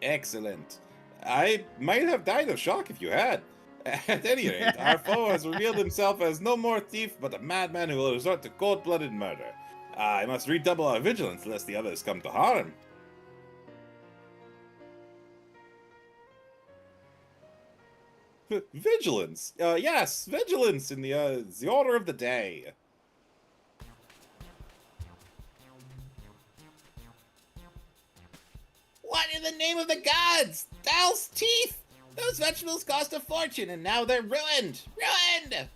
Excellent. I might have died of shock if you had. At any rate, our foe has revealed himself as no more thief, but a madman who will resort to cold-blooded murder. I must redouble our vigilance lest the others come to harm. Vigilance. Yes, vigilance in the order of the day. What in the name of the gods? Dal's teeth! Those vegetables cost a fortune, and now they're ruined! Ruined!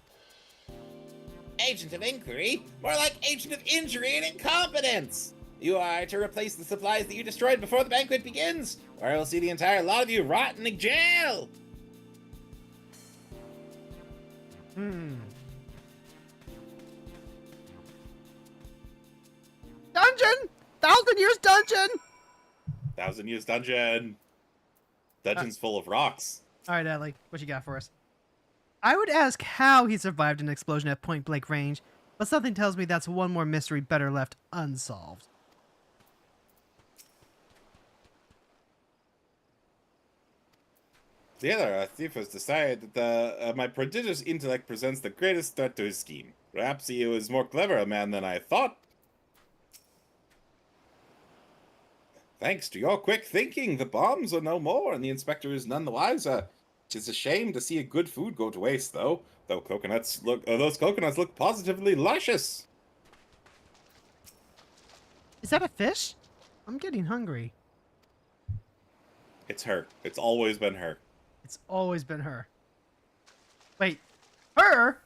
Agent of inquiry? More like agent of injury and incompetence! You are to replace the supplies that you destroyed before the banquet begins, or I will see the entire lot of you rot in the jail! Dungeon! 1,000 years dungeon! 1,000 years dungeon. Dungeon's full of rocks. All right, Adley, what you got for us? I would ask how he survived an explosion at point-blank range, but something tells me that's one more mystery better left unsolved. The other thief has decided that my prodigious intellect presents the greatest threat to his scheme. Perhaps he was more clever a man than I thought. Thanks to your quick thinking, the bombs are no more, and the inspector is none the wiser. It's a shame to see a good food go to waste, though. Those coconuts look positively luscious. Is that a fish? I'm getting hungry. It's her. It's always been her. It's always been her. Wait, her?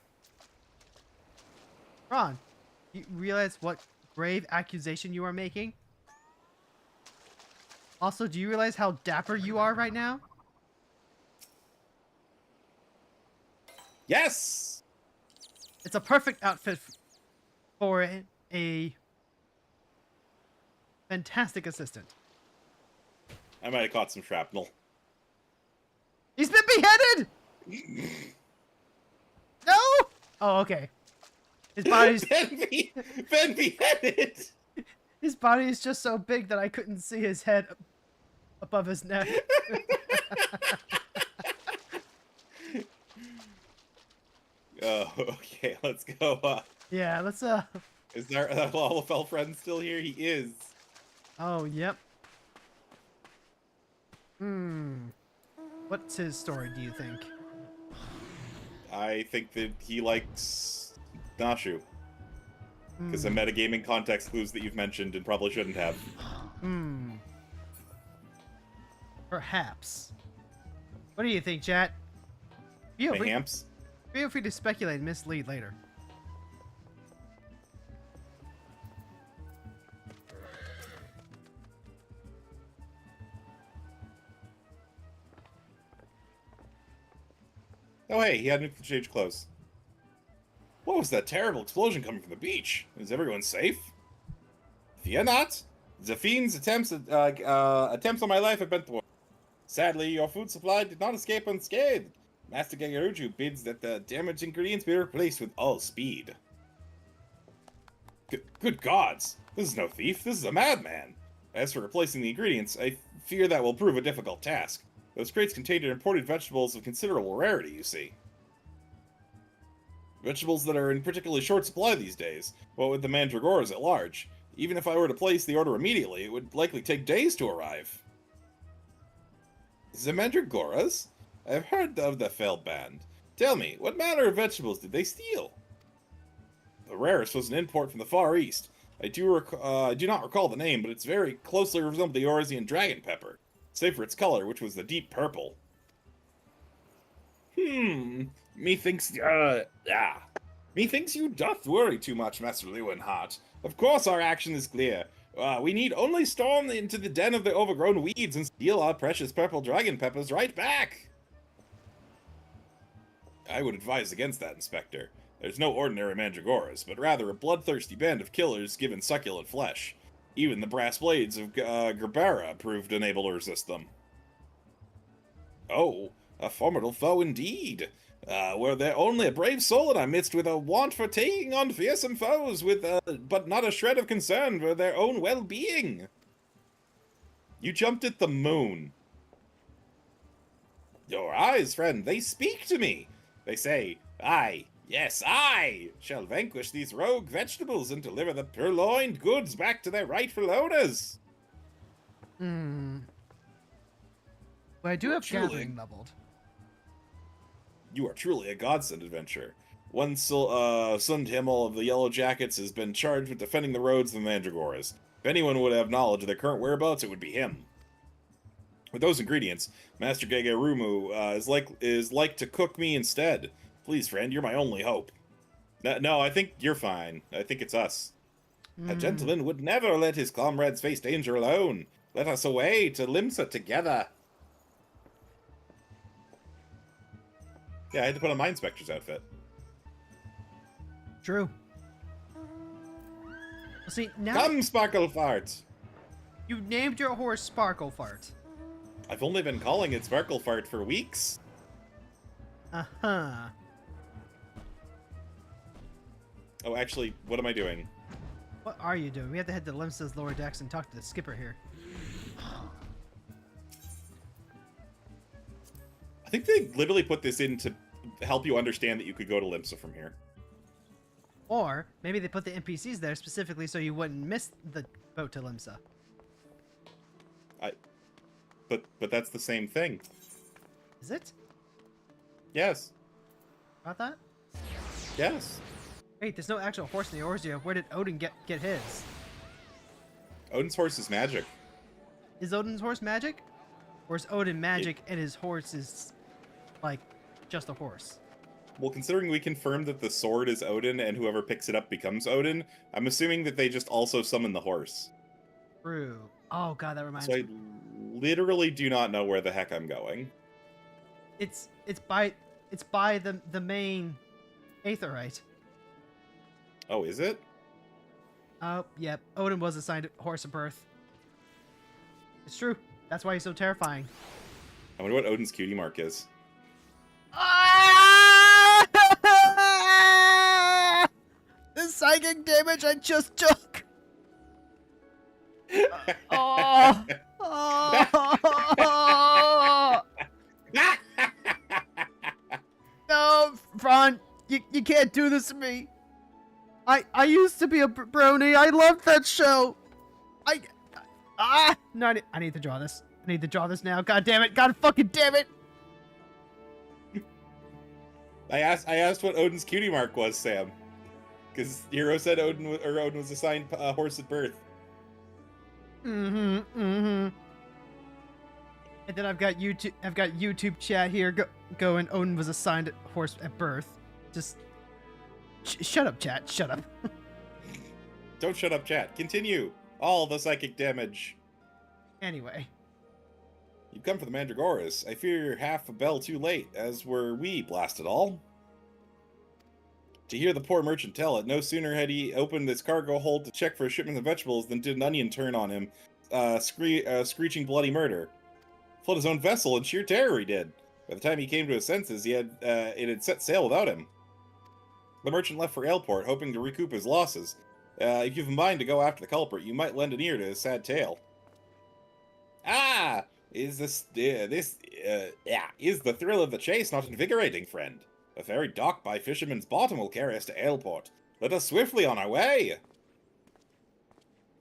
Ron, you realize what grave accusation you are making? Also, do you realize how dapper you are right now? Yes! It's a perfect outfit for a fantastic assistant. I might have caught some shrapnel. He's been beheaded! No! Oh, okay. His body's... been beheaded! His body is just so big that I couldn't see his head above his neck. Oh, okay, let's go. Yeah, let's, Is there Lalafell friend still here? He is. Oh, yep. What's his story, do you think? I think that he likes Nashu. Because the metagaming context clues that you've mentioned and probably shouldn't have. Perhaps. What do you think, chat? Mayhaps? Feel free to speculate and mislead later. Oh hey, he hadn't changed clothes. What was that terrible explosion coming from the beach? Is everyone safe? Fear not. The fiend's attempts on my life have been thwarted. Sadly, your food supply did not escape unscathed. Master Gagaruju bids that the damaged ingredients be replaced with all speed. Good gods! This is no thief, this is a madman! As for replacing the ingredients, I fear that will prove a difficult task. Those crates contained imported vegetables of considerable rarity, you see. Vegetables that are in particularly short supply these days, what with the mandragoras at large. Even if I were to place the order immediately, it would likely take days to arrive. The mandragoras? I've heard of the failed band. Tell me, what manner of vegetables did they steal? The rarest was an import from the Far East. I do not recall the name, but it's very closely resembled the Oresian dragon pepper, save for its color, which was the deep purple. Methinks you doth worry too much, Master Leeuwenhart. Of course our action is clear. We need only storm into the den of the overgrown weeds and steal our precious purple dragon peppers right back. I would advise against that, Inspector. There's no ordinary mandragoras, but rather a bloodthirsty band of killers given succulent flesh. Even the brass blades of Gerbera proved unable to resist them. Oh, a formidable foe indeed. Were there only a brave soul in our midst with a want for taking on fearsome foes, but not a shred of concern for their own well-being. You jumped at the moon. Your eyes, friend, they speak to me. They say, I, yes, I, shall vanquish these rogue vegetables and deliver the purloined goods back to their rightful owners. Well, I do have Truly. gathering leveled. You are truly a godsend adventurer. One Sundhimmel of the Yellow Jackets has been charged with defending the roads of the Mandragoras. If anyone would have knowledge of their current whereabouts, it would be him. With those ingredients, Master Gegarumu is like to cook me instead. Please, friend, you're my only hope. No, I think you're fine. I think it's us. A gentleman would never let his comrades face danger alone. Let us away to Limsa together. Yeah, I had to put on my inspector's outfit. True. Well, see, now Come, Sparklefart! you named your horse Sparklefart. I've only been calling it Sparklefart for weeks. Uh-huh. Oh, actually, what am I doing? What are you doing? We have to head to Limsa's lower decks and talk to the skipper here. I think they literally put this in to help you understand that you could go to Limsa from here. Or maybe they put the NPCs there specifically so you wouldn't miss the boat to Limsa. But that's the same thing. Is it? Yes. About that? Yes. Wait, there's no actual horse in the Orzia. Where did Odin get his? Odin's horse is magic. Is Odin's horse magic? Or is Odin magic and his horse is, like, just a horse? Well, considering we confirmed that the sword is Odin and whoever picks it up becomes Odin, I'm assuming that they just also summon the horse. True. Oh god, that reminds So I me. literally do not know where the heck I'm going. It's by the main Aetherite. Oh, is it? Oh, yep. Odin was assigned a horse of birth. It's true. That's why he's so terrifying. I wonder what Odin's cutie mark is. Ah! The psychic damage I just took. Oh. Oh. No, Fron, you can't do this to me. I used to be a brony. I loved that show. No, I need to draw this. I need to draw this now. God damn it. God fucking damn it. I asked what Odin's cutie mark was, Sam. Because Hero said Odin was assigned a horse at birth. And then I've got YouTube chat here going. Odin was assigned a horse at birth. Just shut up, chat. Shut up. Don't shut up, chat. Continue. All the psychic damage. Anyway. You've come for the Mandragoras. I fear you're half a bell too late, as were we, blast it all. To hear the poor merchant tell it, no sooner had he opened his cargo hold to check for a shipment of vegetables than did an onion turn on him, screeching bloody murder. Fled his own vessel in sheer terror he did. By the time he came to his senses, it had set sail without him. The merchant left for Aleport, hoping to recoup his losses. If you've a mind to go after the culprit, you might lend an ear to his sad tale. Ah! Is the thrill of the chase not invigorating, friend? A ferry docked by Fisherman's Bottom will carry us to Aleport. Let us swiftly on our way!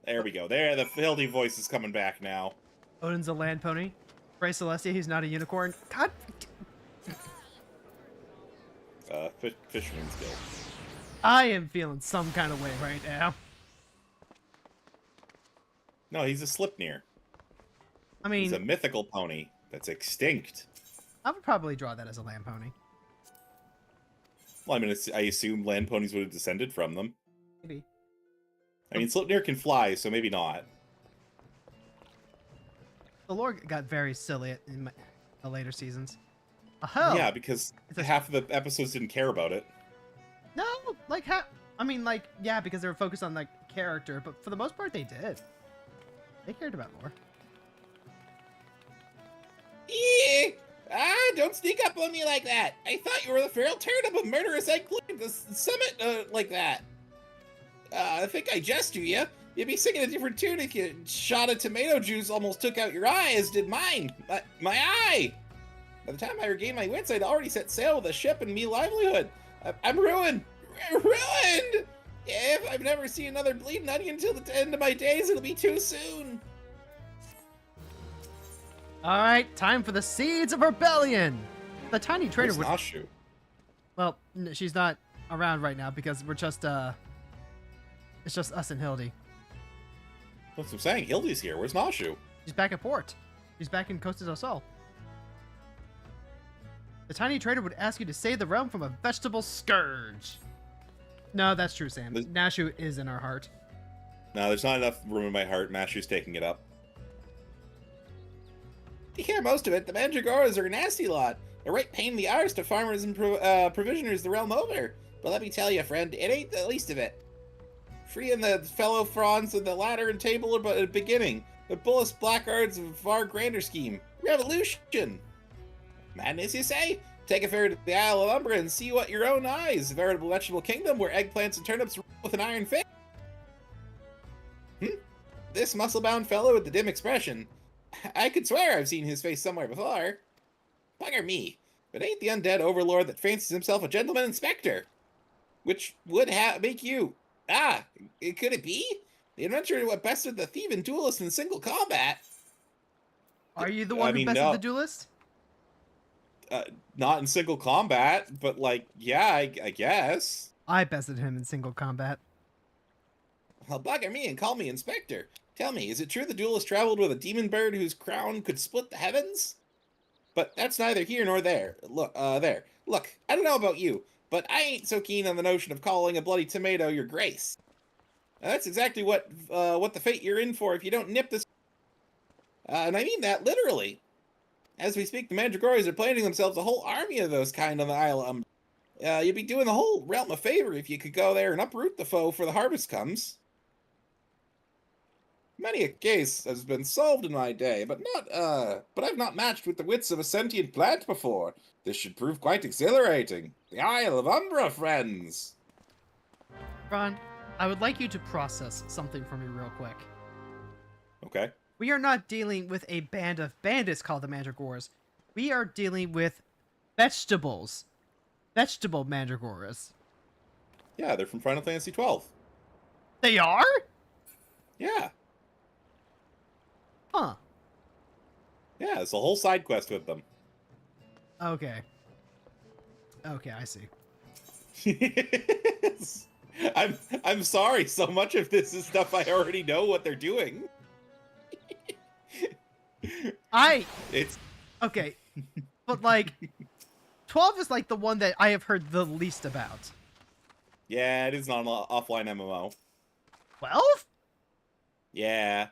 There we go. There, the Hildy voice is coming back now. Odin's a land pony. Bryce Celestia, he's not a unicorn. God. Fisherman's Guild. I am feeling some kind of way right now. No, he's a Slipnir. I mean, He's a mythical pony that's extinct. I would probably draw that as a land pony. Well, I mean, I assume land ponies would have descended from them. Maybe. I mean, Slipnir can fly, so maybe not. The lore got very silly in the later seasons. Oh, Yeah, because half of the episodes didn't care about it. no, like yeah, because they were focused on like character, but for the most part they did. They cared about lore. Don't sneak up on me like that. I thought you were the feral turnip of murderous eggplant to summit like that. I think I jest to you. You'd be singing a different tune if you shot of tomato juice almost took out your eye, as did mine. My eye! By the time I regained my wits, I'd already set sail with a ship and me livelihood. I'm ruined! Ruined! If I've never seen another bleeding onion until the end of my days, it'll be too soon. All right, time for the seeds of rebellion. The tiny trader Where's would. Nashu? Well, she's not around right now because we're just it's just us and Hildy. That's what I'm saying. Hildy's here. Where's Nashu? She's back at port. She's back in Costa del Sol. The tiny trader would ask you to save the realm from a vegetable scourge. No, that's true, Sam. Nashu is in our heart. No, there's not enough room in my heart. Nashu's taking it up. To hear most of it, the Mandragoras are a nasty lot. A right pain in the arse to farmers and provisioners the realm over. But let me tell you, friend, it ain't the least of it. Freeing the fellow Frons of the ladder and table are but a beginning. The bullest blackguards of a far grander scheme. Revolution! Madness, you say? Take a ferry to the Isle of Umbra and see what your own eyes. A veritable vegetable kingdom where eggplants and turnips rule with an iron fist. This muscle-bound fellow with the dim expression. I could swear I've seen his face somewhere before. Bugger me, but ain't the undead overlord that fancies himself a gentleman inspector? Which would make you... could it be? The adventurer what bested the thieving duelist in single combat. Are you the one who bested the duelist? Not in single combat, but like, yeah, I guess. I bested him in single combat. Well, bugger me and call me inspector. Tell me, is it true the duelist traveled with a demon bird whose crown could split the heavens? But that's neither here nor there. Look, there. Look, I don't know about you, but I ain't so keen on the notion of calling a bloody tomato your grace. Now, that's exactly what the fate you're in for if you don't nip this. And I mean that literally. As we speak, the Mandragoras are planning themselves a whole army of those kind on the Isle of Umbra. You'd be doing the whole realm a favor if you could go there and uproot the foe before the harvest comes. Many a case has been solved in my day, but I've not matched with the wits of a sentient plant before. This should prove quite exhilarating. The Isle of Umbra, friends! Ron, I would like you to process something for me real quick. Okay. We are not dealing with a band of bandits called the Mandragoras. We are dealing with vegetables. Vegetable Mandragoras. Yeah, they're from Final Fantasy XII. They are? Yeah. Huh. Yeah, it's a whole side quest with them. Okay. Okay, I see. I'm sorry, so much of this is stuff I already know what they're doing. It's... Okay. But, like, 12 is like the one that I have heard the least about. Yeah, it is not an offline MMO. 12? Yeah.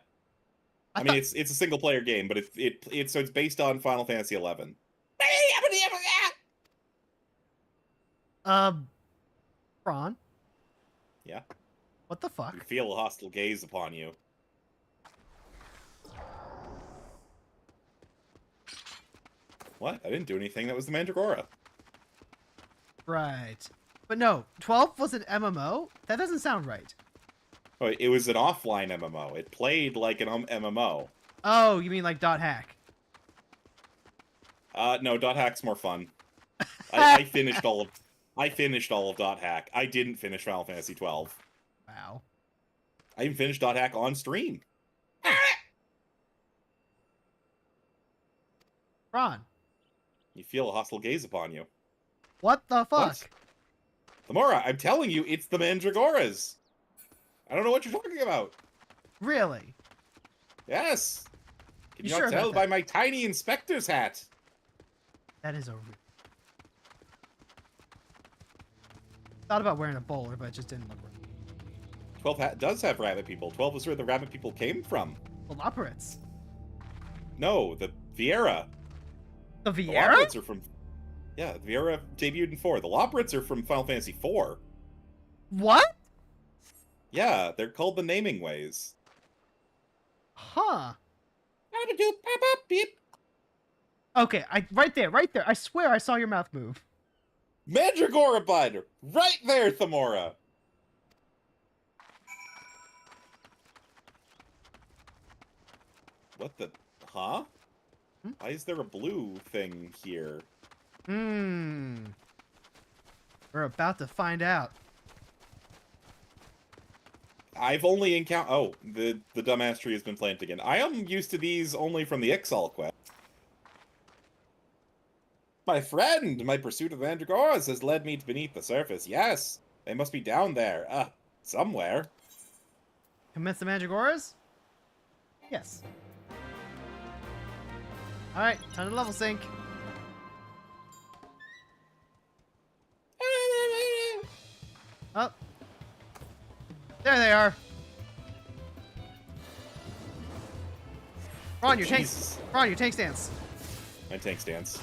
I mean, it's a single player game, but it's so it's based on Final Fantasy 11. Ron, Yeah. what the fuck? You feel a hostile gaze upon you. What? I didn't do anything. That was the Mandragora. Right. But no, 12 was an MMO? That doesn't sound right. Oh, it was an offline MMO. It played like an MMO. Oh, you mean like .hack? No, .hack's more fun. I finished all of .hack. I didn't finish Final Fantasy 12. Wow. I even finished .hack on stream. Ron, You feel a hostile gaze upon you. what the fuck? What? Themora, I'm telling you, it's the Mandragoras. I don't know what you're talking about. Really? Yes. Can You you sure not tell about by that? my tiny inspector's hat? That is a... Thought about wearing a bowler, but it just didn't look right. 12 does have rabbit people. 12 is where the rabbit people came from. The Loperates. No, the Viera. The The Viera? Loperates are from... Yeah, the Viera debuted in 4. The Loperates are from Final Fantasy 4. What? Yeah, they're called the Naming Ways. Huh. Okay, right there. I swear I saw your mouth move. Mandragora Binder! Right there, Themora! What the... Huh? Hmm? Why is there a blue thing here? Hmm. We're about to find out. I've only encountered... Oh, the dumbass tree has been planted again. I am used to these only from the XIV quest. My friend, my pursuit of the Mandragoras has led me to beneath the surface. Yes, they must be down there. Somewhere. Commence the Mandragoras? Yes. Alright, time to level sync. Oh. There they are. Ron, your tank. Jesus. Ron, your tank stance. My tank stance.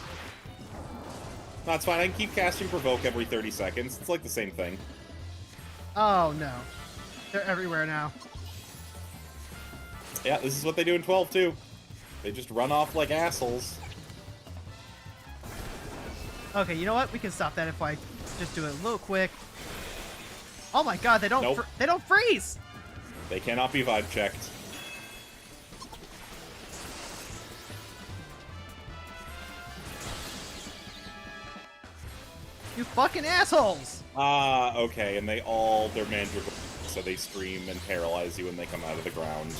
No, it's fine. I can keep casting Provoke every 30 seconds. It's like the same thing. Oh no. They're everywhere now. Yeah, this is what they do in 12 too. They just run off like assholes. Okay, you know what? We can stop that if I just do it a little quick. Oh my god, they don't Nope. they don't freeze! They cannot be vibe checked. You fucking assholes! Okay, and they're Mandragora, so they scream and paralyze you when they come out of the ground.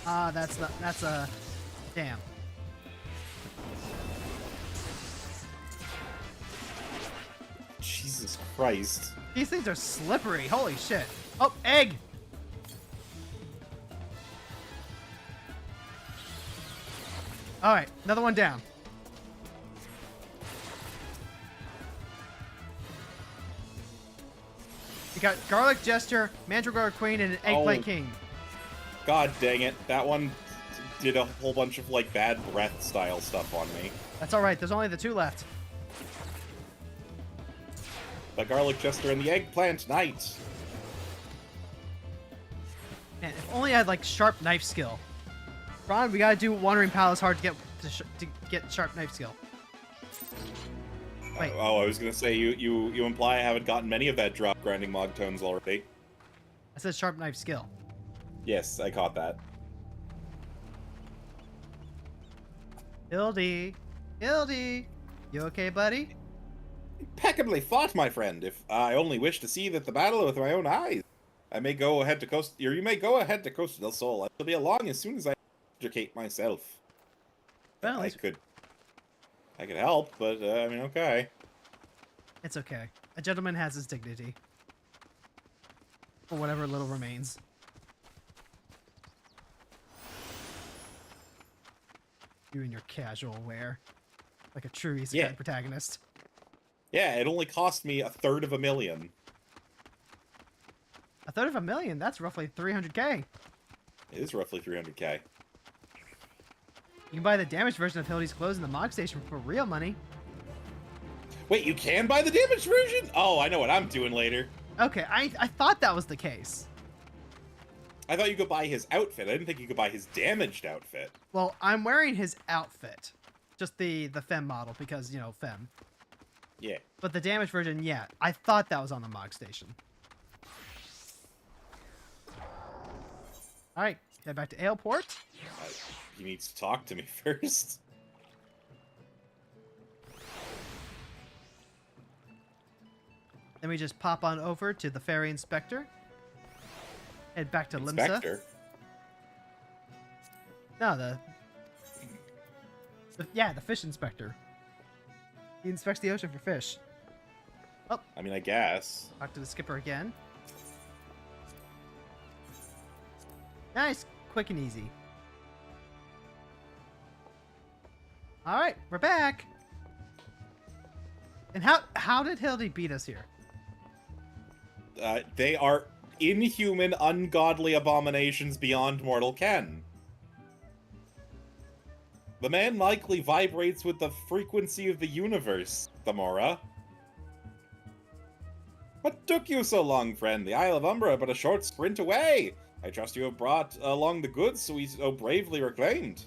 That's a... Damn. Jesus Christ. These things are slippery, holy shit. Oh, egg! Alright, another one down. You got Garlic Jester, Mandragora Queen, and an Eggplant Oh. King. God dang it. That one did a whole bunch of, like, bad breath style stuff on me. That's alright, there's only the two left. The Garlic Jester and the Eggplant Knight. Man, if only I had, like, sharp knife skill. Ron, we gotta do Wandering Palace hard to get sharp knife skill. Wait. I was gonna say, you imply I haven't gotten many of that drop grinding mod tones already. I said sharp knife skill. Yes, I caught that. Hildy. Hildy. You okay, buddy? Impeccably fought, my friend. If I only wish to see that the battle with my own eyes, I may go ahead to Coast... Or you may go ahead to Costa del Sol. I will be along as soon as I educate myself. Well, at I least- could help, but, I mean, okay. It's okay. A gentleman has his dignity. For whatever little remains. You and your casual wear. Like a true isekai Yeah. protagonist. Yeah, it only cost me 1/3 of a million. 1/3 of a million? That's roughly 300k. It is roughly 300k. You can buy the damaged version of Hildy's clothes in the Mog Station for real money. Wait, you can buy the damaged version? Oh, I know what I'm doing later. Okay, I thought that was the case. I thought you could buy his outfit. I didn't think you could buy his damaged outfit. Well, I'm wearing his outfit. Just the Fem model, because, you know, Fem. Yeah. But the damaged version, yeah. I thought that was on the Mog Station. Alright, head back to Aleport. He needs to talk to me first. Then we just pop on over to the Ferry Inspector. Head back to Limsa. Inspector? No, the Fish Inspector. He inspects the ocean for fish. Oh, I mean, I guess. talk to the skipper again. Nice, quick and easy. All right, we're back. And how did Hildy beat us here? They are inhuman, ungodly abominations beyond mortal ken. The man likely vibrates with the frequency of the universe, Themora. What took you so long, friend? The Isle of Umbra but a short sprint away. I trust you have brought along the goods we so bravely reclaimed.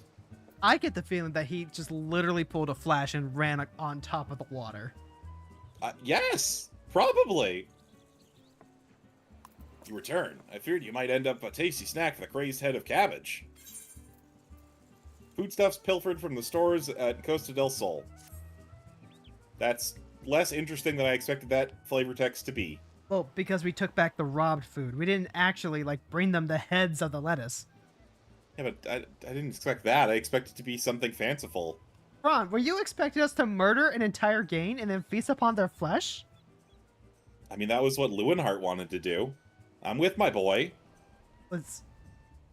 I get the feeling that he just literally pulled a flash and ran on top of the water. Yes, probably. You return. I feared you might end up a tasty snack for the crazed head of cabbage. Foodstuffs pilfered from the stores at Costa del Sol. That's less interesting than I expected that flavor text to be. Well, because we took back the robbed food. We didn't actually, like, bring them the heads of the lettuce. Yeah, but I didn't expect that. I expected it to be something fanciful. Ron, were you expecting us to murder an entire gang and then feast upon their flesh? I mean, that was what Lewinhart wanted to do. I'm with my boy. Was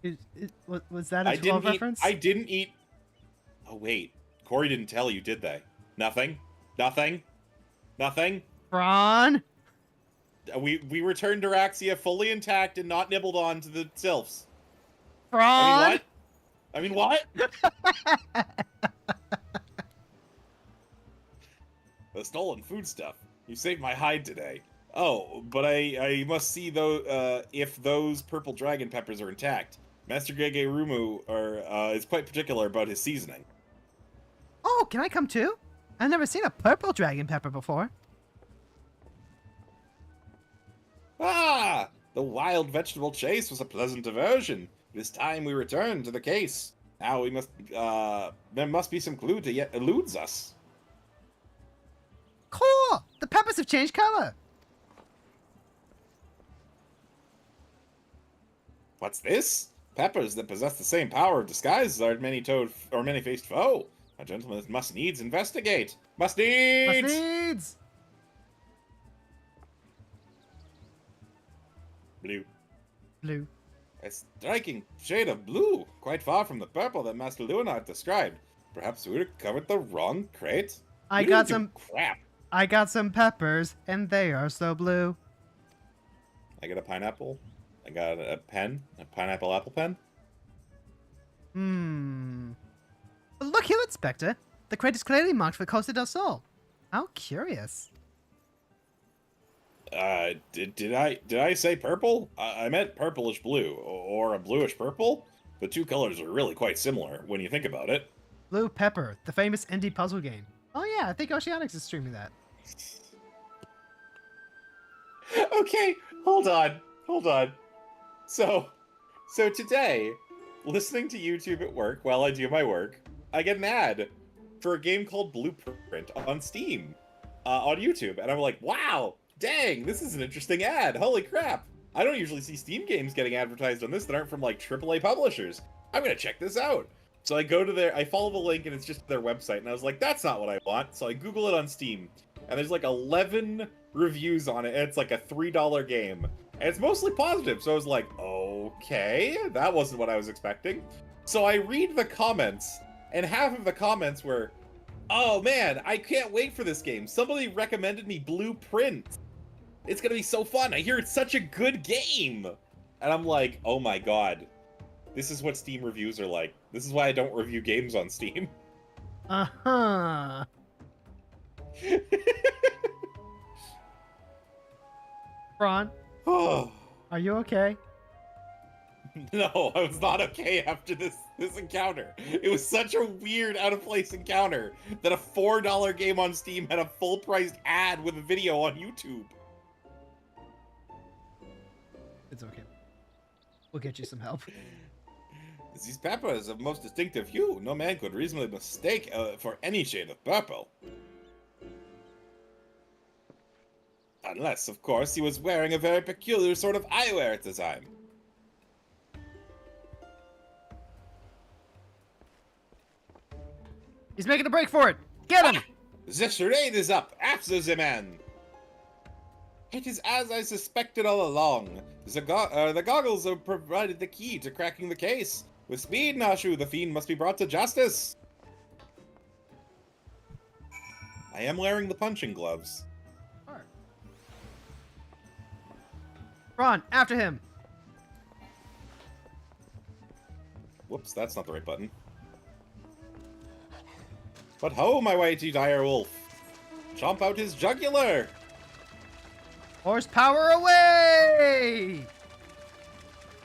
that a 12 reference? I didn't eat... Oh, wait. Corey didn't tell you, did they? Nothing? Nothing? Nothing? Ron? We returned to Raxia fully intact and not nibbled on to the sylphs. Ron? I mean, what? The stolen food stuff. You saved my hide today. Oh, but I must see though if those purple dragon peppers are intact. Master Gege Rumu is quite particular about his seasoning. Oh, can I come too? I've never seen a purple dragon pepper before. Ah! The wild vegetable chase was a pleasant diversion. This time we return to the case. Now we must, there must be some clue to yet eludes us. Cool! The peppers have changed color. What's this? Peppers that possess the same power of disguise as our many-toed or many-faced foe. A gentleman must needs investigate. Must needs! Must needs! Blue. Blue. A striking shade of blue, quite far from the purple that Master Leonard described. Perhaps we recovered the wrong crate? I We got didn't do some... crap. I got some peppers, and they are so blue. I got a pineapple. I got a pen. A pineapple apple pen. Look here, Inspector. The crate is clearly marked for Costa del Sol. How curious. Did I say purple? I meant purplish blue, or a bluish purple. The two colors are really quite similar when you think about it. Blue Pepper, the famous indie puzzle game. Oh yeah, I think Oceanics is streaming that. Okay, hold on. So today, listening to YouTube at work while I do my work, I get an ad for a game called Blueprint on Steam, on YouTube, and I'm like, wow, dang, this is an interesting ad. Holy crap. I don't usually see Steam games getting advertised on this that aren't from like AAA publishers. I'm gonna check this out. So I go to I follow the link and it's just their website, and I was like, that's not what I want. So I Google it on Steam, and there's like 11 reviews on it, and it's like a $3 game. And it's mostly positive, so I was like, okay, that wasn't what I was expecting. So I read the comments, and half of the comments were, Oh man, I can't wait for this game. Somebody recommended me Blueprint. It's gonna be so fun. I hear it's such a good game. And I'm like, oh my god. This is what Steam reviews are like. This is why I don't review games on Steam. Uh-huh. Ron, Oh. are you okay? No, I was not okay after this encounter. It was such a weird, out-of-place encounter that a $4 game on Steam had a full-priced ad with a video on YouTube. It's okay. We'll get you some help. This pepper is of most distinctive hue. No man could reasonably mistake for any shade of purple. Unless, of course, he was wearing a very peculiar sort of eyewear at the time. He's making a break for it. Get him! The charade is up, after the man. It is as I suspected all along. The goggles have provided the key to cracking the case. With speed, Nashu, the fiend must be brought to justice. I am wearing the punching gloves. Alright. Ron, after him. Whoops, that's not the right button. But ho, my whitey dire wolf! Chomp out his jugular! Horsepower away!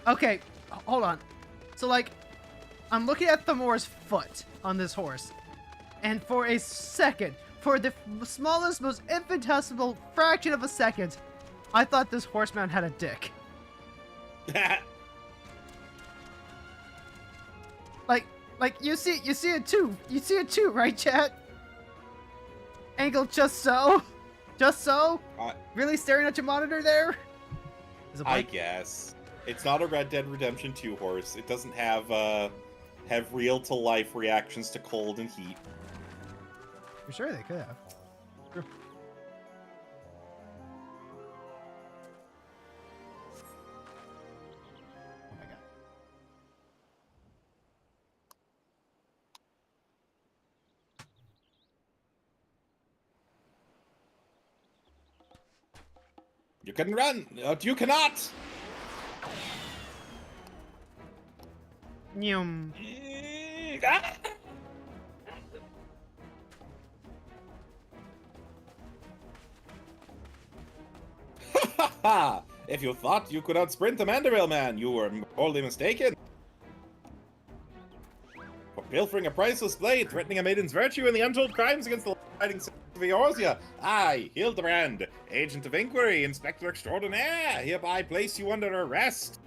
Okay, hold on. So, like, I'm looking at Themora's foot on this horse. And for a second, for the smallest, most infinitesimal fraction of a second, I thought this horseman had a dick. Like, you see it too. You see it too, right, chat? Angle just so? Just so? Really staring at your monitor there? I guess. It's not a Red Dead Redemption 2 horse. It doesn't have real-to-life reactions to cold and heat. For sure they could have. True. Oh my god. You can run, but you cannot! Nyum. If you thought you could outsprint the Mandeville man, you were wholly mistaken. For pilfering a priceless blade, threatening a maiden's virtue, and the untold crimes against the fighting citizens of Eorzea, I, Hildibrand, agent of inquiry, inspector extraordinaire, hereby place you under arrest.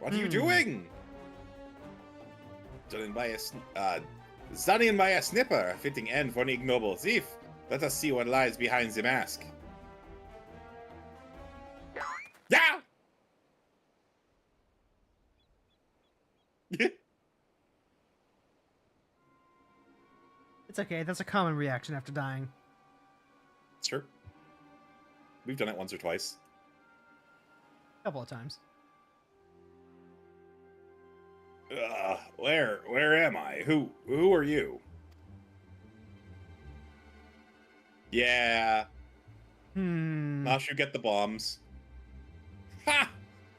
What are you doing? Stunning by a snipper, a fitting end for an ignoble thief. Let us see what lies behind the mask. Yeah! It's okay, that's a common reaction after dying. Sure. We've done it once or twice. A couple of times. Where am I? Who are you? Yeah. Nashu, get the bombs. Ha!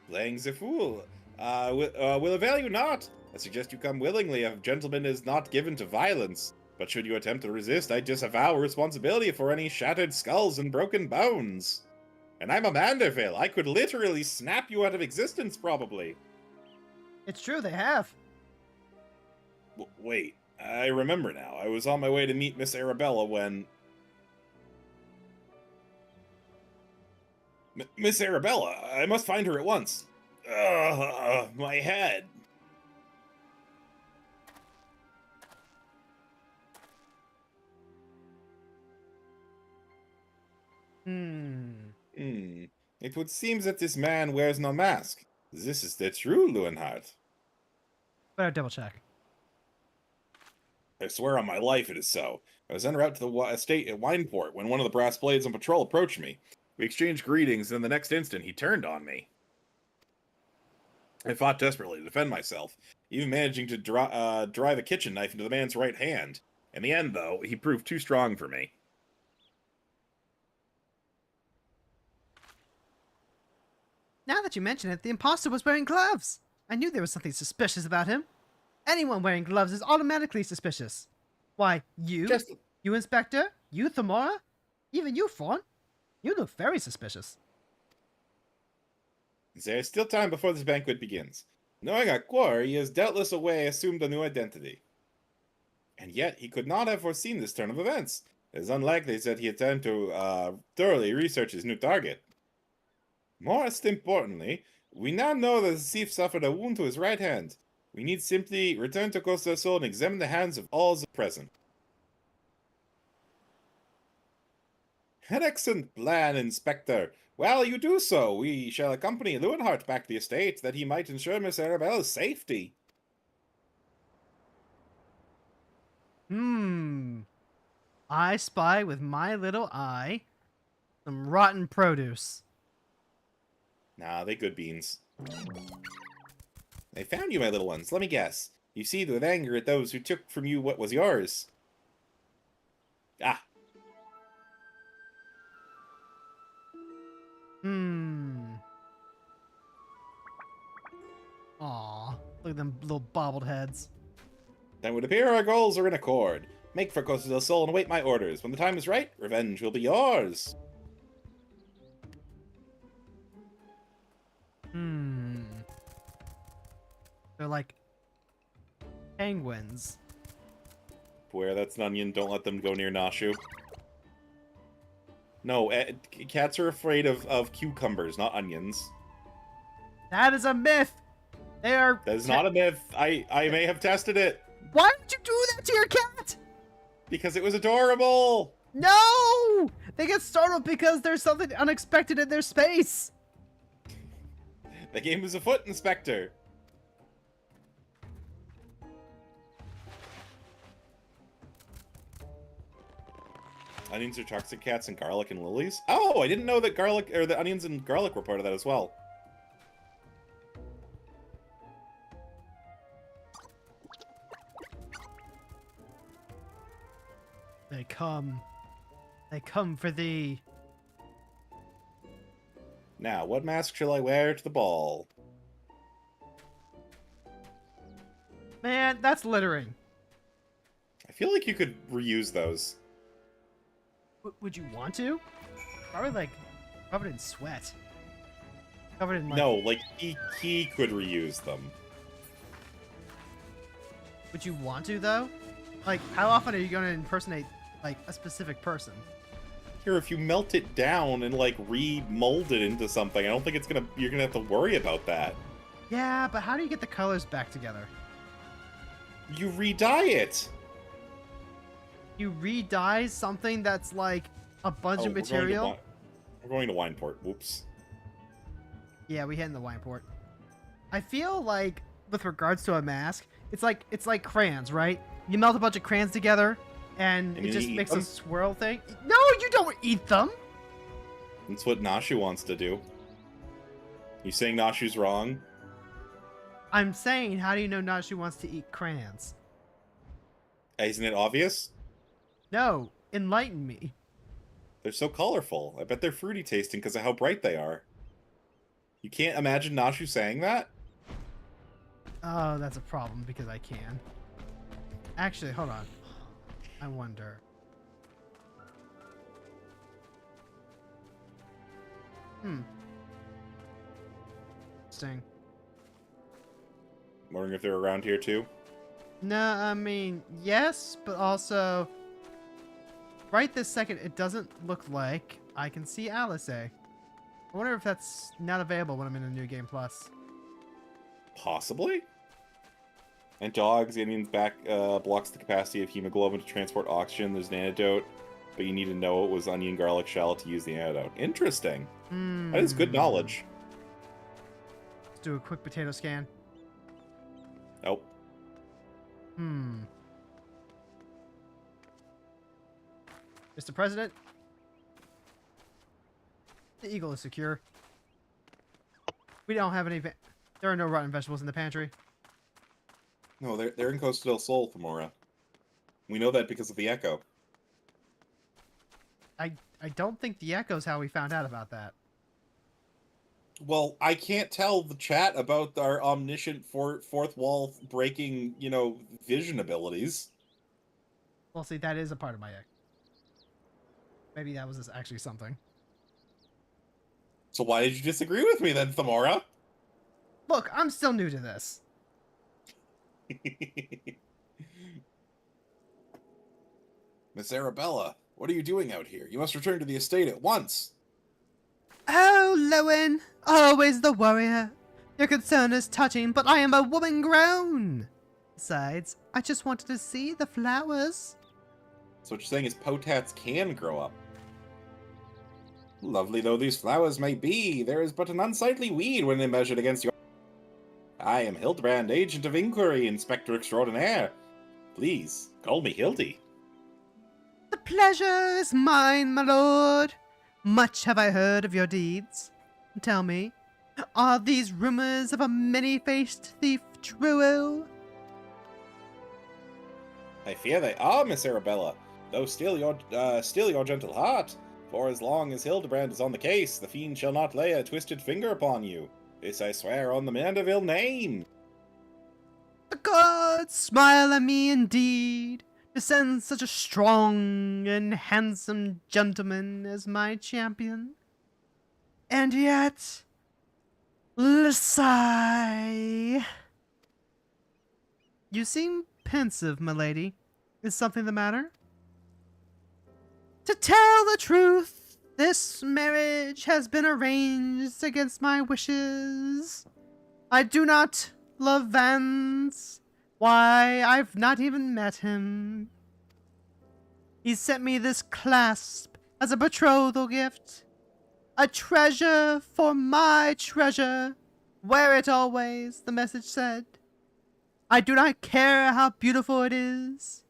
Playing the fool. Will avail you not. I suggest you come willingly. A gentleman is not given to violence. But should you attempt to resist, I disavow responsibility for any shattered skulls and broken bones. And I'm a Mandeville. I could literally snap you out of existence, probably. It's true, they have. Wait, I remember now. I was on my way to meet Miss Arabella when... Miss Arabella, I must find her at once. My head. It would seem that this man wears no mask. This is the true Leonhardt. Better double check. I swear on my life it is so. I was en route to the estate at Wineport when one of the brass blades on patrol approached me. We exchanged greetings, and the next instant he turned on me. I fought desperately to defend myself. even managing to drive a kitchen knife into the man's right hand. In the end, though, he proved too strong for me. Now that you mention it, the imposter was wearing gloves. I knew there was something suspicious about him. Anyone wearing gloves is automatically suspicious. Why, you, Inspector, you, Themora, even you, Fawn, you look very suspicious. There is still time before this banquet begins. Knowing our quarry, he has doubtless away assumed a new identity. And yet, he could not have foreseen this turn of events. It is unlikely that he attempted to thoroughly research his new target. Most importantly, we now know that the thief suffered a wound to his right hand. We need simply return to Costa del Sol and examine the hands of all the present. An excellent plan, Inspector. While you do so, we shall accompany Lewenhart back to the estate that he might ensure Miss Arabella's safety. I spy with my little eye some rotten produce. Nah, they good beans. I found you, my little ones. Let me guess. You seethe with anger at those who took from you what was yours. Ah. Aw, look at them little bobbled heads. Then it would appear our goals are in accord. Make for Costa del Sol and await my orders. When the time is right, revenge will be yours. They're like penguins. Beware, that's an onion. Don't let them go near Nashu. No, cats are afraid of cucumbers, not onions. That is a myth. They are. That is not a myth. I may have tested it. Why would you do that to your cat? Because it was adorable. No! They get startled because there's something unexpected in their space. The game is afoot, Inspector. Onions are toxic cats and garlic and lilies? Oh, I didn't know that garlic, or the onions and garlic were part of that as well. They come for thee. Now, what mask shall I wear to the ball? Man, that's littering. I feel like you could reuse those. Would you want to? Probably like covered in sweat. Covered in like... No, like he could reuse them. Would you want to though? Like, how often are you going to impersonate like a specific person? Here, if you melt it down and like remold it into something, I don't think you're gonna have to worry about that. Yeah, but how do you get the colors back together? You re-dye it. You re-dye something that's like a bunch of material. We're going to Wineport. Whoops. Yeah, we hit in the Wineport. I feel like with regards to a mask, it's like crayons, right? You melt a bunch of crayons together, and it just makes a swirl thing. No, you don't eat them. That's what Nashu wants to do. You saying Nashu's wrong? I'm saying, how do you know Nashu wants to eat crayons? Isn't it obvious? No, enlighten me. They're so colorful. I bet they're fruity tasting because of how bright they are. You can't imagine Nashu saying that? Oh, that's a problem because I can. Actually, hold on. I wonder. Interesting. I'm wondering if they're around here too. No, I mean, yes, but also... Right this second, it doesn't look like I can see Alice. I wonder if that's not available when I'm in a New Game Plus. Possibly? And dogs, the Indian's back blocks the capacity of hemoglobin to transport oxygen. There's an antidote, but you need to know it was onion garlic shell to use the antidote. Interesting. That is good knowledge. Let's do a quick potato scan. Nope. Mr. President, the eagle is secure. We don't have any... There are no rotten vegetables in the pantry. No, they're in Costa del Sol, Themora. We know that because of the echo. I don't think the echo's how we found out about that. Well, I can't tell the chat about our omniscient fourth wall breaking, vision abilities. Well, see, that is a part of my echo. Maybe that was actually something. So why did you disagree with me then, Themora? Look, I'm still new to this. Miss Arabella, what are you doing out here? You must return to the estate at once. Oh, Lowen, always the warrior. Your concern is touching, but I am a woman grown. Besides, I just wanted to see the flowers. So what you're saying is potats can grow up. Lovely though these flowers may be, there is but an unsightly weed when they measured against your... I am Hildibrand, Agent of Inquiry, Inspector Extraordinaire. Please, call me Hildy. The pleasure is mine, my lord. Much have I heard of your deeds. Tell me, are these rumors of a many-faced thief true? I fear they are, Miss Arabella, though still your gentle heart. For as long as Hildibrand is on the case, the fiend shall not lay a twisted finger upon you. This I swear on the Mandeville name. The gods smile at me indeed, to send such a strong and handsome gentleman as my champion. And yet, sigh. You seem pensive, milady. Is something the matter? To tell the truth, this marriage has been arranged against my wishes. I do not love Vance. Why, I've not even met him. He sent me this clasp as a betrothal gift. A treasure for my treasure. Wear it always, the message said. I do not care how beautiful it is.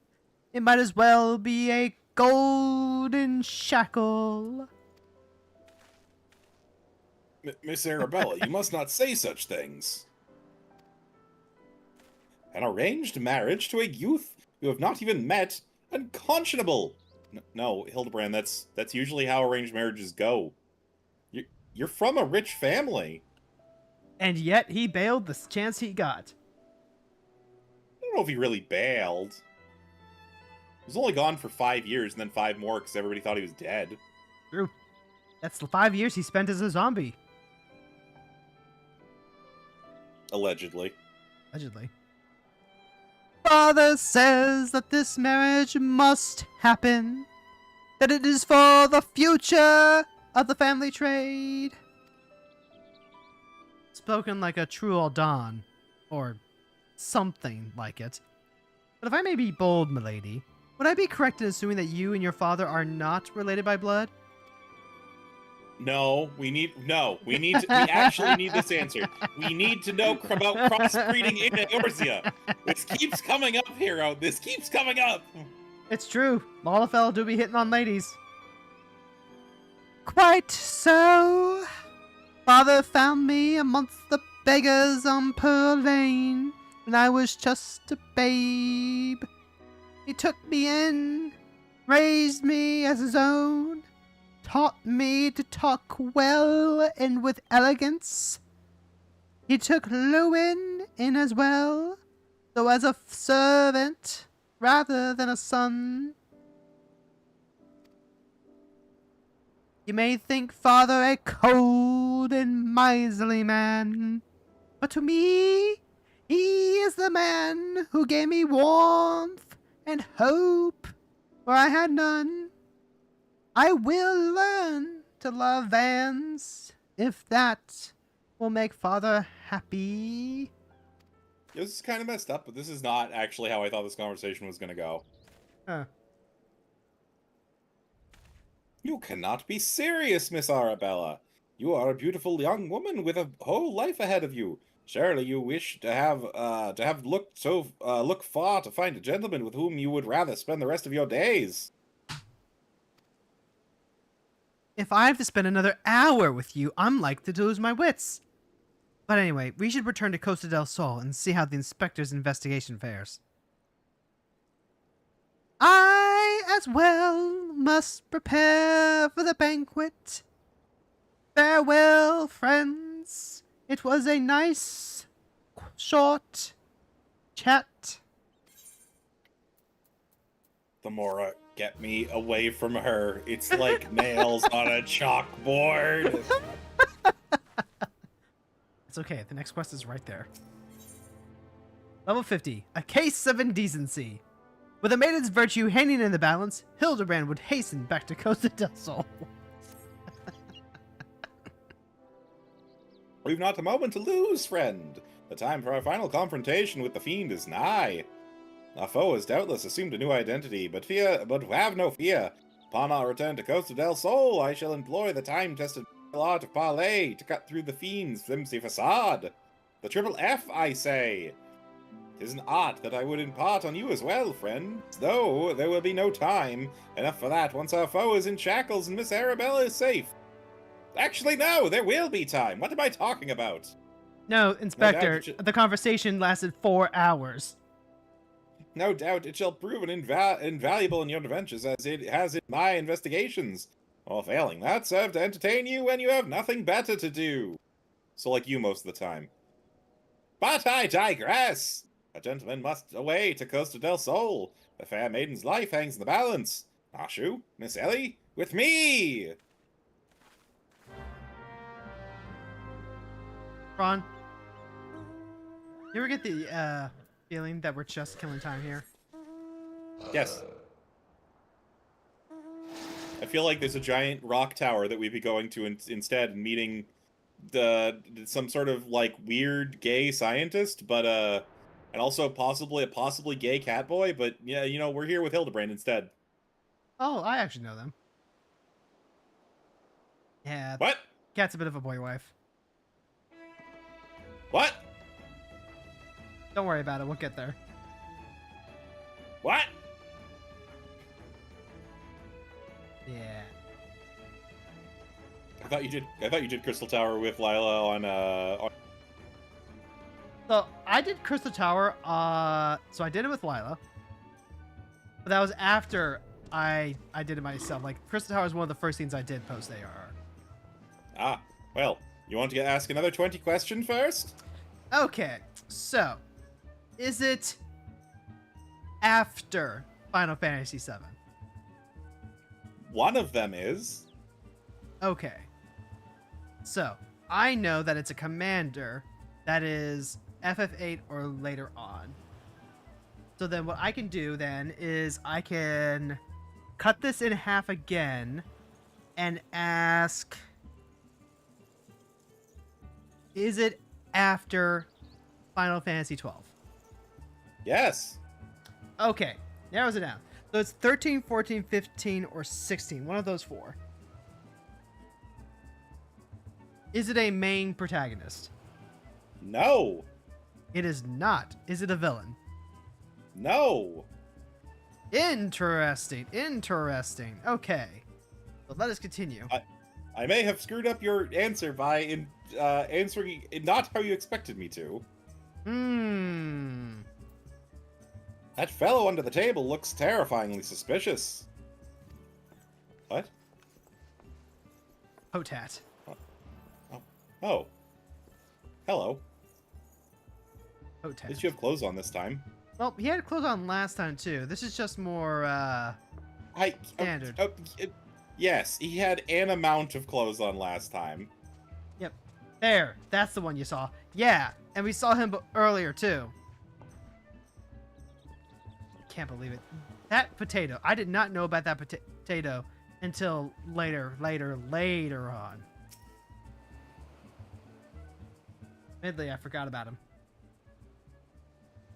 It might as well be a golden shackle. Miss Arabella, you must not say such things. An arranged marriage to a youth you have not even met? Unconscionable! No, Hildibrand, that's usually how arranged marriages go. You're from a rich family. And yet he bailed the chance he got. I don't know if he really bailed. He was only gone for 5 years and then 5 more because everybody thought he was dead. True. That's the 5 years he spent as a zombie. Allegedly. Allegedly. Father says that this marriage must happen. That it is for the future of the family trade. Spoken like a true Aldan. Or something like it. But if I may be bold, milady, would I be correct in assuming that you and your father are not related by blood? We actually need this answered. We need to know about crossbreeding in Eorzea. This keeps coming up, hero. This keeps coming up. It's true. Lalafell do be hitting on ladies. Quite so. Father found me amongst the beggars on Pearl Lane when I was just a babe. He took me in, raised me as his own, taught me to talk well and with elegance. He took Lewin in as well, though as a servant rather than a son. You may think father a cold and miserly man, but to me, he is the man who gave me warmth and hope where I had none. I will learn to love Vance, if that will make father happy. This is kind of messed up, but this is not actually how I thought this conversation was going to go. Huh. You cannot be serious, Miss Arabella. You are a beautiful young woman with a whole life ahead of you. Surely you wish to have look far to find a gentleman with whom you would rather spend the rest of your days. If I have to spend another hour with you, I'm like to lose my wits. But anyway, we should return to Costa del Sol and see how the inspector's investigation fares. I, as well, must prepare for the banquet. Farewell, friends. It was a nice, short chat. Themora, get me away from her. It's like nails on a chalkboard. It's okay, the next quest is right there. Level 50, a case of indecency. With a maiden's virtue hanging in the balance, Hildibrand would hasten back to Costa del Sol. We've not a moment to lose, friend. The time for our final confrontation with the fiend is nigh. Our foe has doubtless assumed a new identity, but have no fear. Upon our return to Costa del Sol, I shall employ the time-tested art of parley to cut through the fiend's flimsy facade. The triple F, I say. 'Tis an art that I would impart on you as well, friend, though there will be no time enough for that once our foe is in shackles and Miss Arabella is safe. Actually, no, there will be time. What am I talking about? No, Inspector, doubt the conversation lasted 4 hours. No doubt it shall prove invaluable in your adventures as it has in my investigations. Or failing that, serve to entertain you when you have nothing better to do. So like you most of the time. But I digress! A gentleman must away to Costa del Sol. The fair maiden's life hangs in the balance. Ashu, Miss Ellie, with me! Ron, you ever get the feeling that we're just killing time here? Yes. I feel like there's a giant rock tower that we'd be going to instead and meeting some sort of like weird gay scientist, but and also possibly gay cat boy, but yeah, you know, we're here with Hildibrand instead. Oh, I actually know them. Yeah. What? Cat's a bit of a boy wife. What? Don't worry about it, we'll get there. What? Yeah. I thought you did Crystal Tower with Lila on So I did Crystal Tower, so I did it with Lila. But that was after I did it myself. Like, Crystal Tower is one of the first things I did post ARR. Ah, well, you want to ask another 20 question first? Okay, so is it after Final Fantasy VII? One of them is. Okay. So, I know that it's a commander that is FF8 or later on. So then what I can do then is I can cut this in half again and ask, is it after Final Fantasy 12? Yes. Okay, narrows it down. So it's 13, 14, 15, or 16. One of those four. Is it a main protagonist? No. It is not. Is it a villain? No. Interesting. Interesting. Okay. So let us continue. I may have screwed up your answer by answering not how you expected me to. That fellow under the table looks terrifyingly suspicious. What? Hotat. Oh. Hello. Hotat. At least you have clothes on this time. Well, he had clothes on last time too. This is just more standard. Yes, he had an amount of clothes on last time. Yep. There. That's the one you saw. Yeah. And we saw him earlier too. Can't believe it. That potato. I did not know about that potato until later on. Admittedly, I forgot about him.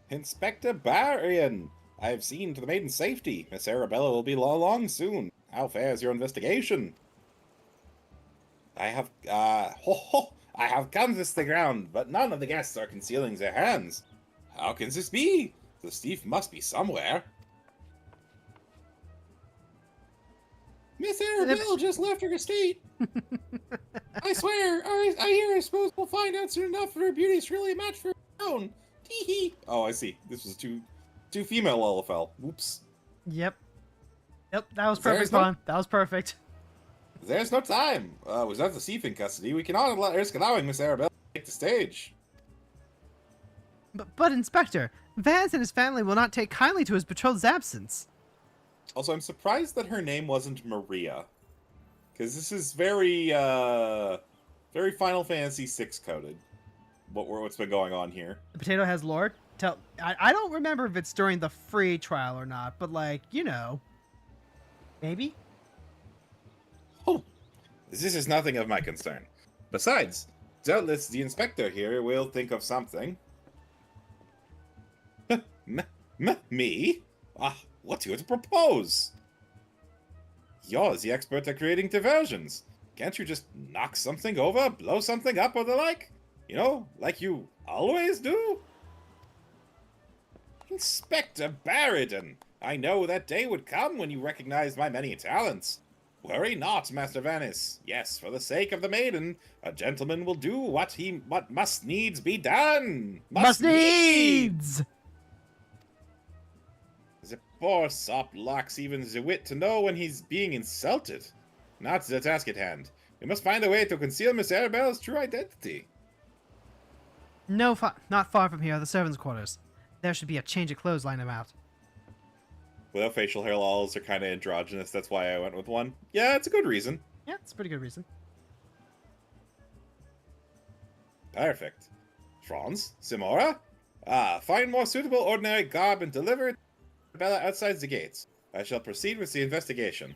Inspector Barrion, I have seen to the maiden's safety. Miss Arabella will be along soon. How fares your investigation? I have canvassed the ground, but none of the guests are concealing their hands. How can this be? The thief must be somewhere. Miss Arabella just left her estate. I swear, I hear I suppose we'll find out soon enough if her beauty is really a match for her own. Tee-hee. Oh, I see. This was two female LFL. Whoops. Yep. Yep, that was There's perfect, no- Vaughn. That was perfect. There's no time. With the thief in custody, we cannot risk allowing Miss Arabella to take the stage. But Inspector, Vance and his family will not take kindly to his betrothed's absence. Also, I'm surprised that her name wasn't Maria. Because this is very, very Final Fantasy VI coded. What's been going on here. The potato has lore. I don't remember if it's during the free trial or not, but like, you know. Maybe? Oh, this is nothing of my concern. Besides, doubtless the inspector here will think of something. Me? What's here to propose? You're the expert at creating diversions. Can't you just knock something over, blow something up, or the like? You know, like you always do? Inspector Barradon, I know that day would come when you recognize my many talents. Worry not, Master Vanis. Yes, for the sake of the maiden, a gentleman will do what must needs be done. Must needs! The poor sop lacks even the wit to know when he's being insulted. Not the task at hand. We must find a way to conceal Miss Arabella's true identity. No, not far from here are the servants' quarters. There should be a change of clothes lined about. Without facial hair, lolls are kind of androgynous. That's why I went with one. Yeah, it's a good reason. Yeah, it's a pretty good reason. Perfect. Frons? Themora? Find more suitable ordinary garb and deliver it to Bella outside the gates. I shall proceed with the investigation.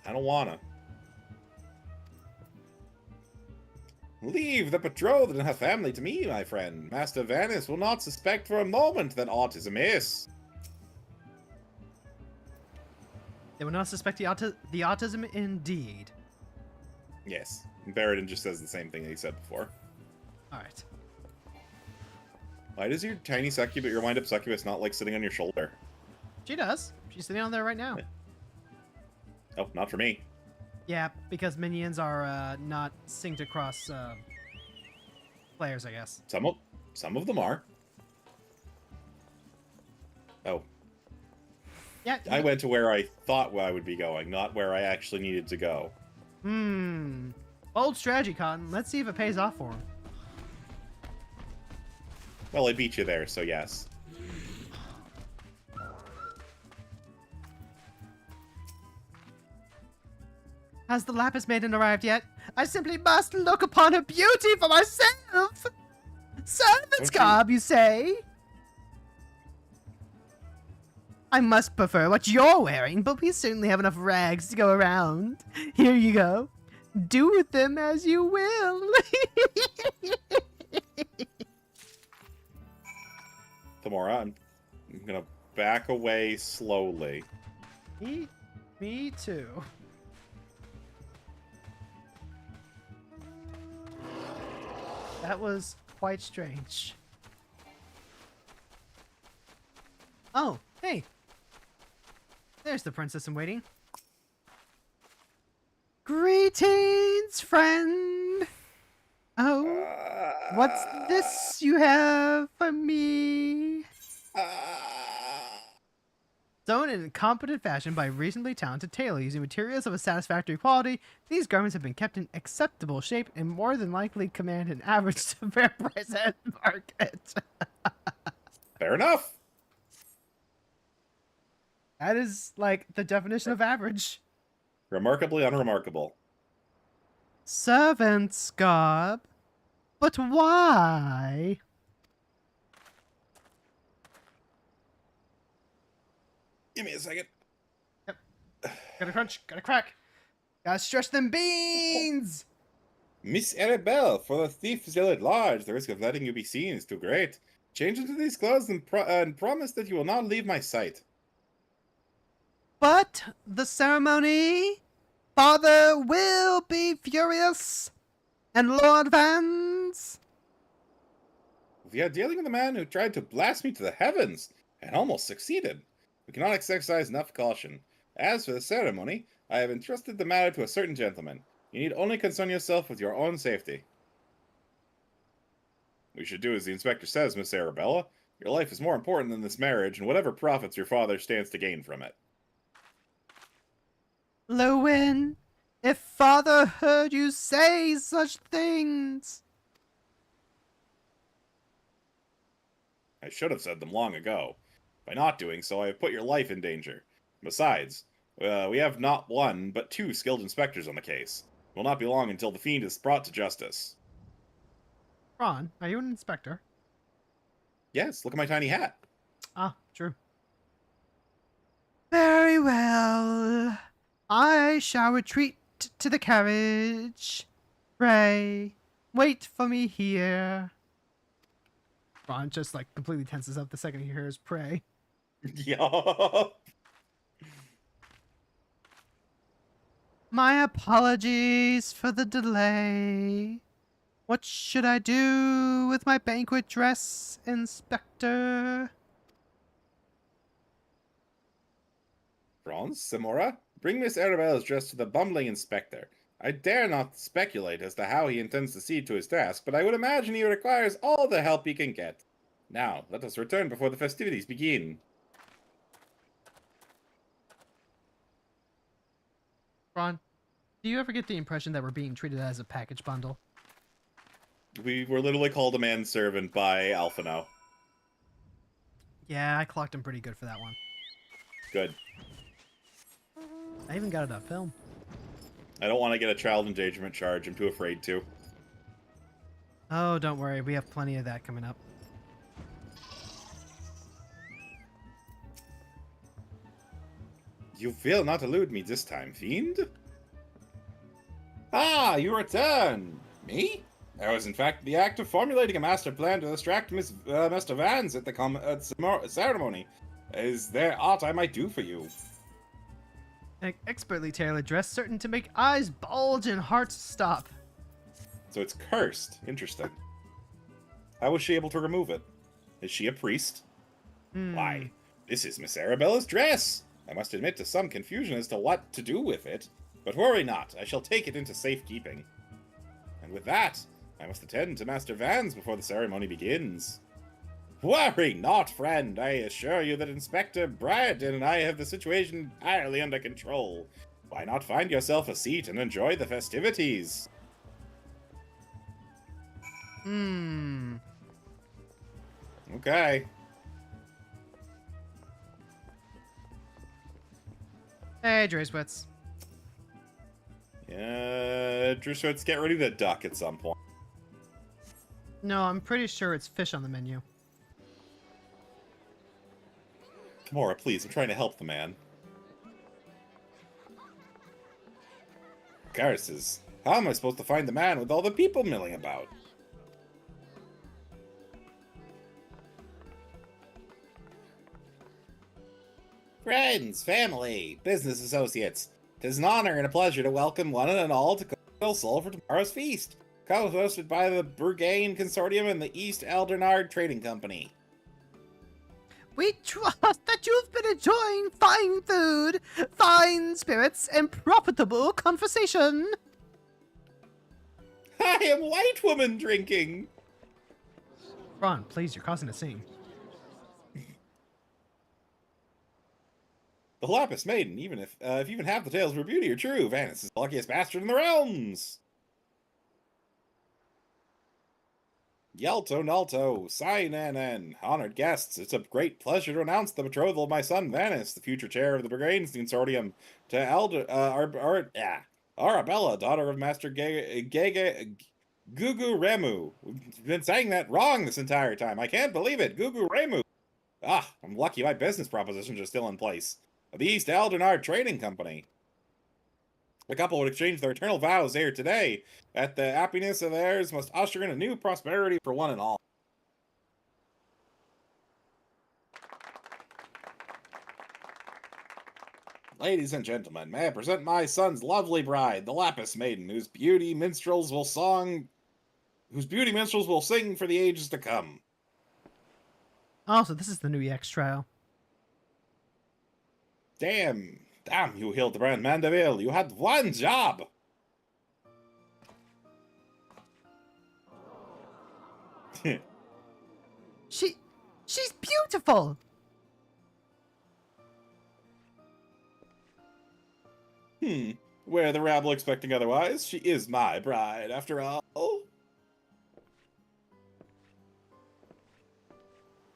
I don't wanna. Leave the betrothed and her family to me, my friend. Master Vanis will not suspect for a moment that aught is amiss. They will not suspect the autism indeed. Yes. Barradon just says the same thing that he said before. Alright. Why does your tiny succubus, your wind-up succubus, not like sitting on your shoulder? She does. She's sitting on there right now. Oh, not for me. Yeah, because minions are not synced across players, I guess. Some of them are. Oh. Yeah. I went to where I thought I would be going, not where I actually needed to go. Bold strategy, Cotton. Let's see if it pays off for him. Well, I beat you there, so yes. Has the Lapis Maiden arrived yet? I simply must look upon her beauty for myself! Servant's garb, you say? I must prefer what you're wearing, but we certainly have enough rags to go around. Here you go. Do with them as you will. Themora, I'm gonna back away slowly. Me too. That was quite strange. Oh, hey. There's the princess in waiting. Greetings, friend. Oh, what's this you have for me? Sewn in incompetent fashion by a reasonably talented tailor using materials of a satisfactory quality, these garments have been kept in acceptable shape and more than likely command an average to fair price at market. Fair enough. That is, like, the definition of average. Remarkably unremarkable. Servant's garb? But why? Give me a second. Yep. Gotta crunch, gotta crack. Gotta stretch them beans! Miss Arabelle, for the thief still at large, the risk of letting you be seen is too great. Change into these clothes and promise that you will not leave my sight. But the ceremony? Father will be furious. And Lord Vance? We are dealing with a man who tried to blast me to the heavens, and almost succeeded. We cannot exercise enough caution. As for the ceremony, I have entrusted the matter to a certain gentleman. You need only concern yourself with your own safety. We should do as the inspector says, Miss Arabella. Your life is more important than this marriage, and whatever profits your father stands to gain from it. Lewin, if father heard you say such things. I should have said them long ago. By not doing so, I have put your life in danger. Besides, we have not one, but 2 skilled inspectors on the case. It will not be long until the fiend is brought to justice. Ron, are you an inspector? Yes, look at my tiny hat. Ah, true. Very well. I shall retreat to the carriage. Pray, wait for me here. Ron just like completely tenses up the second he hears pray. Yup. My apologies for the delay. What should I do with my banquet dress, Inspector? Frons, Themora, bring Miss Arabella's dress to the bumbling inspector. I dare not speculate as to how he intends to see to his task, but I would imagine he requires all the help he can get. Now, let us return before the festivities begin. Ron, do you ever get the impression that we're being treated as a package bundle? We were literally called a manservant by Alphino. Yeah, I clocked him pretty good for that one. Good. I even got it on film. I don't want to get a child endangerment charge. I'm too afraid to. Oh, don't worry. We have plenty of that coming up. You will not elude me this time, fiend? Ah, you return! Me? I was in fact in the act of formulating a master plan to distract Mr. Vans at the ceremony. Is there aught I might do for you? An expertly tailored dress certain to make eyes bulge and hearts stop. So it's cursed. Interesting. How was she able to remove it? Is she a priest? Why, this is Miss Arabella's dress! I must admit to some confusion as to what to do with it. But worry not, I shall take it into safekeeping. And with that, I must attend to Master Vans before the ceremony begins. Worry not, friend. I assure you that Inspector Briarton and I have the situation entirely under control. Why not find yourself a seat and enjoy the festivities? Okay. Hey, Drayswitz. Yeah, Drishwitz, get ready to duck at some point. No, I'm pretty sure it's fish on the menu. Themora, please, I'm trying to help the man. Curses. How am I supposed to find the man with all the people milling about? Friends, family, business associates, 'tis an honor and a pleasure to welcome one and all to Coastal Soul for tomorrow's feast, co-hosted by the Brugane Consortium and the East Eldernard Trading Company. We trust that you've been enjoying fine food, fine spirits, and profitable conversation. I am white woman drinking! Ron, please, you're causing a scene. The Lapis Maiden, even if even half the tales of her beauty are true, Vanis is the luckiest bastard in the realms! Yelto Nalto, Sinanen, honored guests, it's a great pleasure to announce the betrothal of my son Vanis, the future chair of the Brigades Consortium, to Arabella, daughter of Master Gugu Remu. We've been saying that wrong this entire time. I can't believe it. Gugu Remu. Ah, I'm lucky my business propositions are still in place. The East Eldernard Trading Company. The couple would exchange their eternal vows here today, that the happiness of theirs must usher in a new prosperity for one and all. Ladies and gentlemen, may I present my son's lovely bride, the Lapis Maiden, whose beauty minstrels will sing for the ages to come. Oh, so this is the new EX trial. Damn, Damn you, Hildibrand Mandeville, you had one job! She's beautiful. Were the rabble expecting otherwise? She is my bride, after all.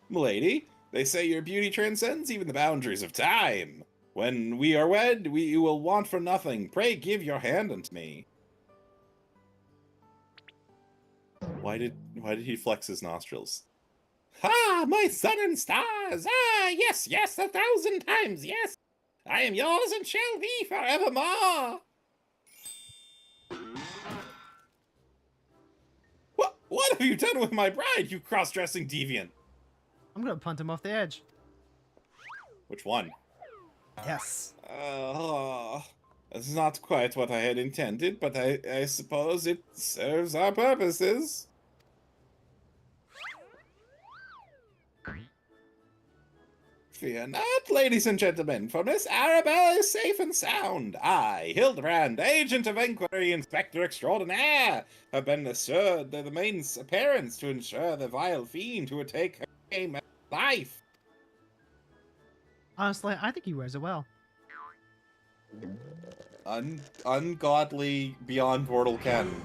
Milady, they say your beauty transcends even the boundaries of time. When we are wed, we will want for nothing. Pray give your hand unto me. Why did he flex his nostrils? Ha! My sun and stars! Ah, yes, 1,000 times, yes! I am yours and shall be forevermore! What have you done with my bride, you cross-dressing deviant? I'm gonna punt him off the edge. Which one? Yes. This is not quite what I had intended, but I suppose it serves our purposes. Fear not, ladies and gentlemen, for Miss Arabella is safe and sound. I, Hildibrand, agent of inquiry, inspector extraordinaire, have been assured that the main appearance to ensure the vile fiend who would take her aim at life. Honestly, I think he wears it well. Ungodly beyond mortal ken.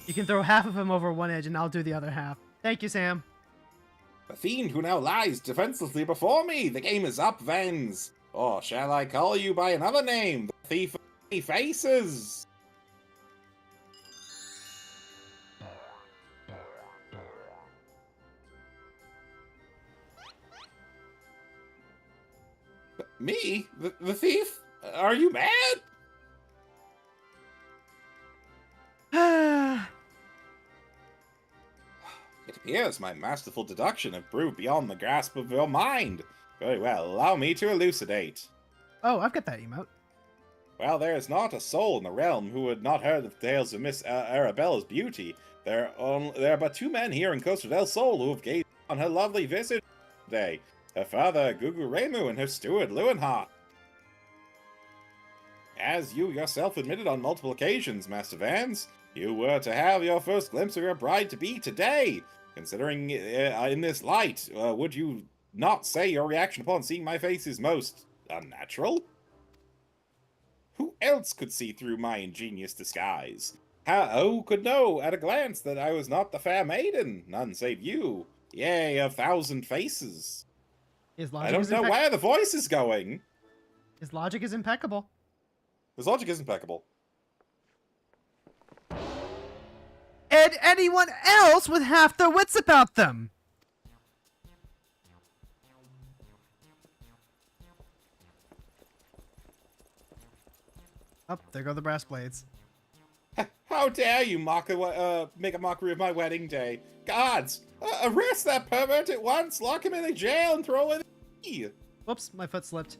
You can throw half of him over one edge and I'll do the other half. Thank you, Sam. The fiend who now lies defenselessly before me. The game is up, Vens. Or shall I call you by another name? The thief of many faces. Me? The thief? Are you mad? It appears my masterful deduction have proved beyond the grasp of your mind. Very well, allow me to elucidate. Oh, I've got that emote. Well, there is not a soul in the realm who had not heard the tales of Miss Arabella's beauty. There are but 2 men here in Costa del Sol who have gazed on her lovely visage today. Her father, Gugu Remu, and her steward, Lewenhart. As you yourself admitted on multiple occasions, Master Vans, you were to have your first glimpse of your bride-to-be today. Considering in this light, would you not say your reaction upon seeing my face is most unnatural? Who else could see through my ingenious disguise? Who could know at a glance that I was not the fair maiden? None save you. Yea, 1,000 faces. I don't know where the voice is going. His logic is impeccable. His logic is impeccable. And anyone else with half their wits about them. Oh, there go the brass blades. How dare you make a mockery of my wedding day? Gods, arrest that pervert at once, lock him in a jail, and throw in the key. Whoops, my foot slipped.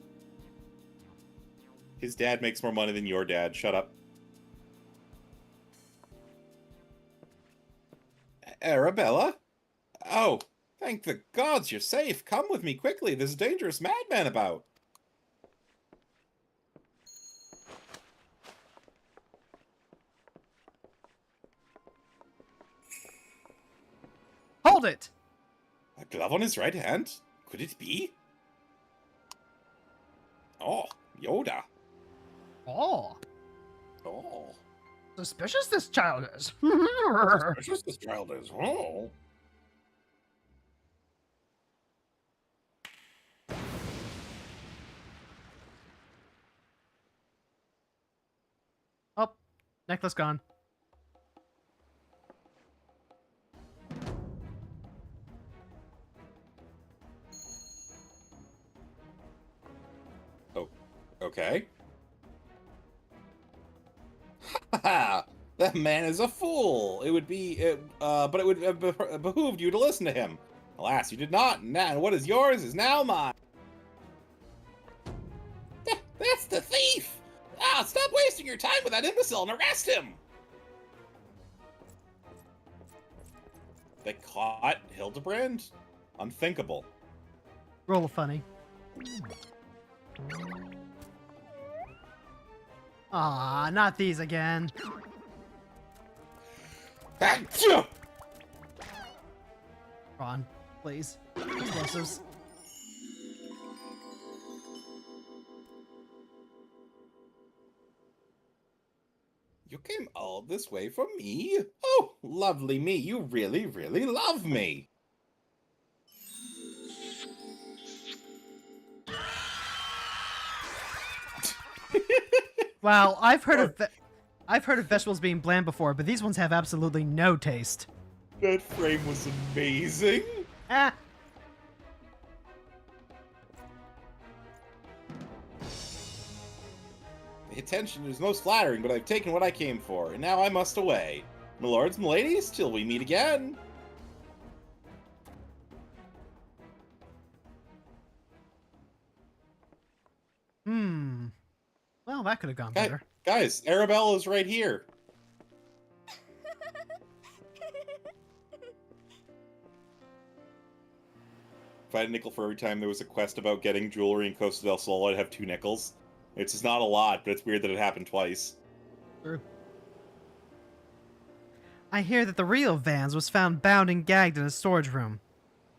His dad makes more money than your dad. Shut up. Arabella? Oh, thank the gods you're safe. Come with me quickly. There's a dangerous madman about. Hold it! A glove on his right hand? Could it be? Oh, Yoda. Oh. Oh. Suspicious this child is. Suspicious this child is. Oh. Oh, necklace gone. Oh, okay. Haha! That man is a fool. It would be, but it would have behooved you to listen to him. Alas, you did not, and what is yours is now mine. That's the thief! Ah, stop wasting your time with that imbecile and arrest him! They caught Hildibrand? Unthinkable. Roll a funny. Aw, not these again. Ron, please. Explosives. You came all this way for me? Oh, lovely me. You really, really love me. Wow, I've heard of vegetables being bland before, but these ones have absolutely no taste. That frame was amazing. Ah. The attention is most flattering, but I've taken what I came for, and now I must away. My lords and ladies, till we meet again. Well, that could have gone better. Guys, Arabella's right here. If I had a nickel for every time there was a quest about getting jewelry in Costa del Sol, I'd have 2 nickels. It's just not a lot, but it's weird that it happened twice. True. I hear that the real Vans was found bound and gagged in a storage room.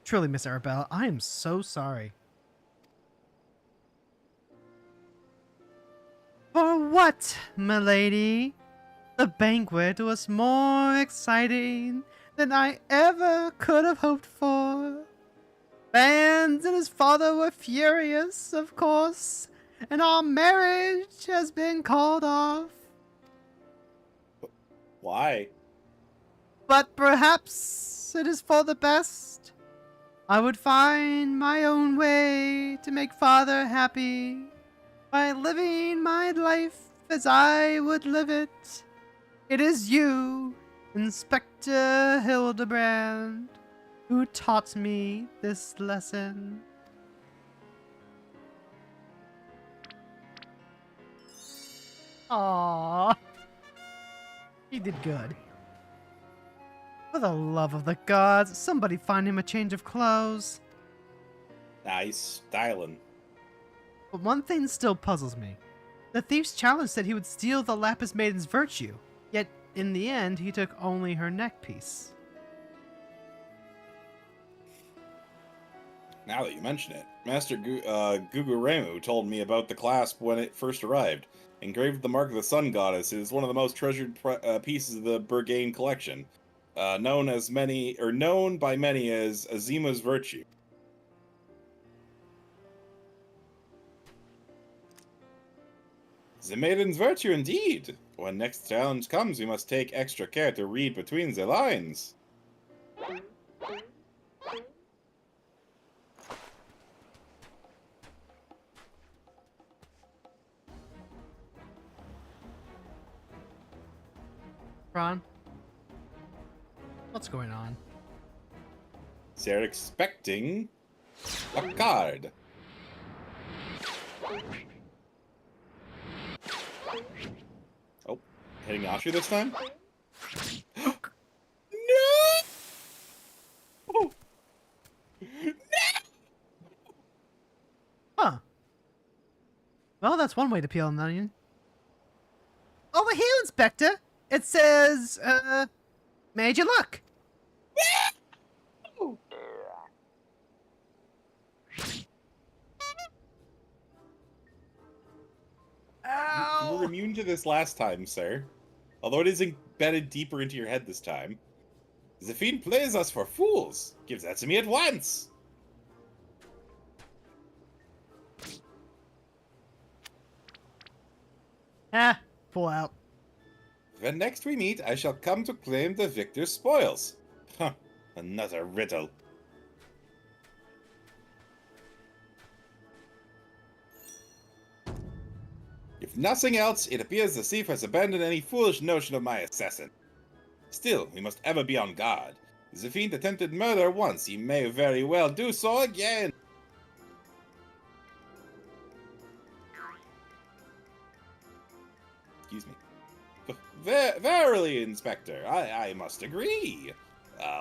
Truly, Miss Arabella, I am so sorry. For what, milady? The banquet was more exciting than I ever could have hoped for. Vans and his father were furious, of course, and our marriage has been called off. Why? But perhaps it is for the best. I would find my own way to make father happy by living my life as I would live it. It is you, Inspector Hildibrand, who taught me this lesson. Aww. He did good. For the love of the gods, somebody find him a change of clothes. Nice styling. But one thing still puzzles me. The thief's challenge said he would steal the Lapis Maiden's virtue, yet in the end he took only her neck piece. Now that you mention it, Master Guguremu told me about the clasp when it first arrived. Engraved with the mark of the Sun Goddess, it is one of the most treasured pieces of the Burgain collection, known by many as Azima's virtue. The maiden's virtue, indeed. When next challenge comes, we must take extra care to read between the lines. Ron? What's going on? They're expecting a card. Oh, hitting Ashu this time? No! Oh. No! Huh. Well, that's one way to peel an onion. Over here, Inspector! It says, made you look. You were immune to this last time, sir. Although it is embedded deeper into your head this time. The fiend plays us for fools. Give that to me at once. Ah, pull out. When next we meet, I shall come to claim the victor's spoils. Huh, another riddle. If nothing else, it appears the thief has abandoned any foolish notion of my assassin. Still, we must ever be on guard. If the fiend attempted murder once, he may very well do so again. Excuse me. Verily, Inspector, I must agree.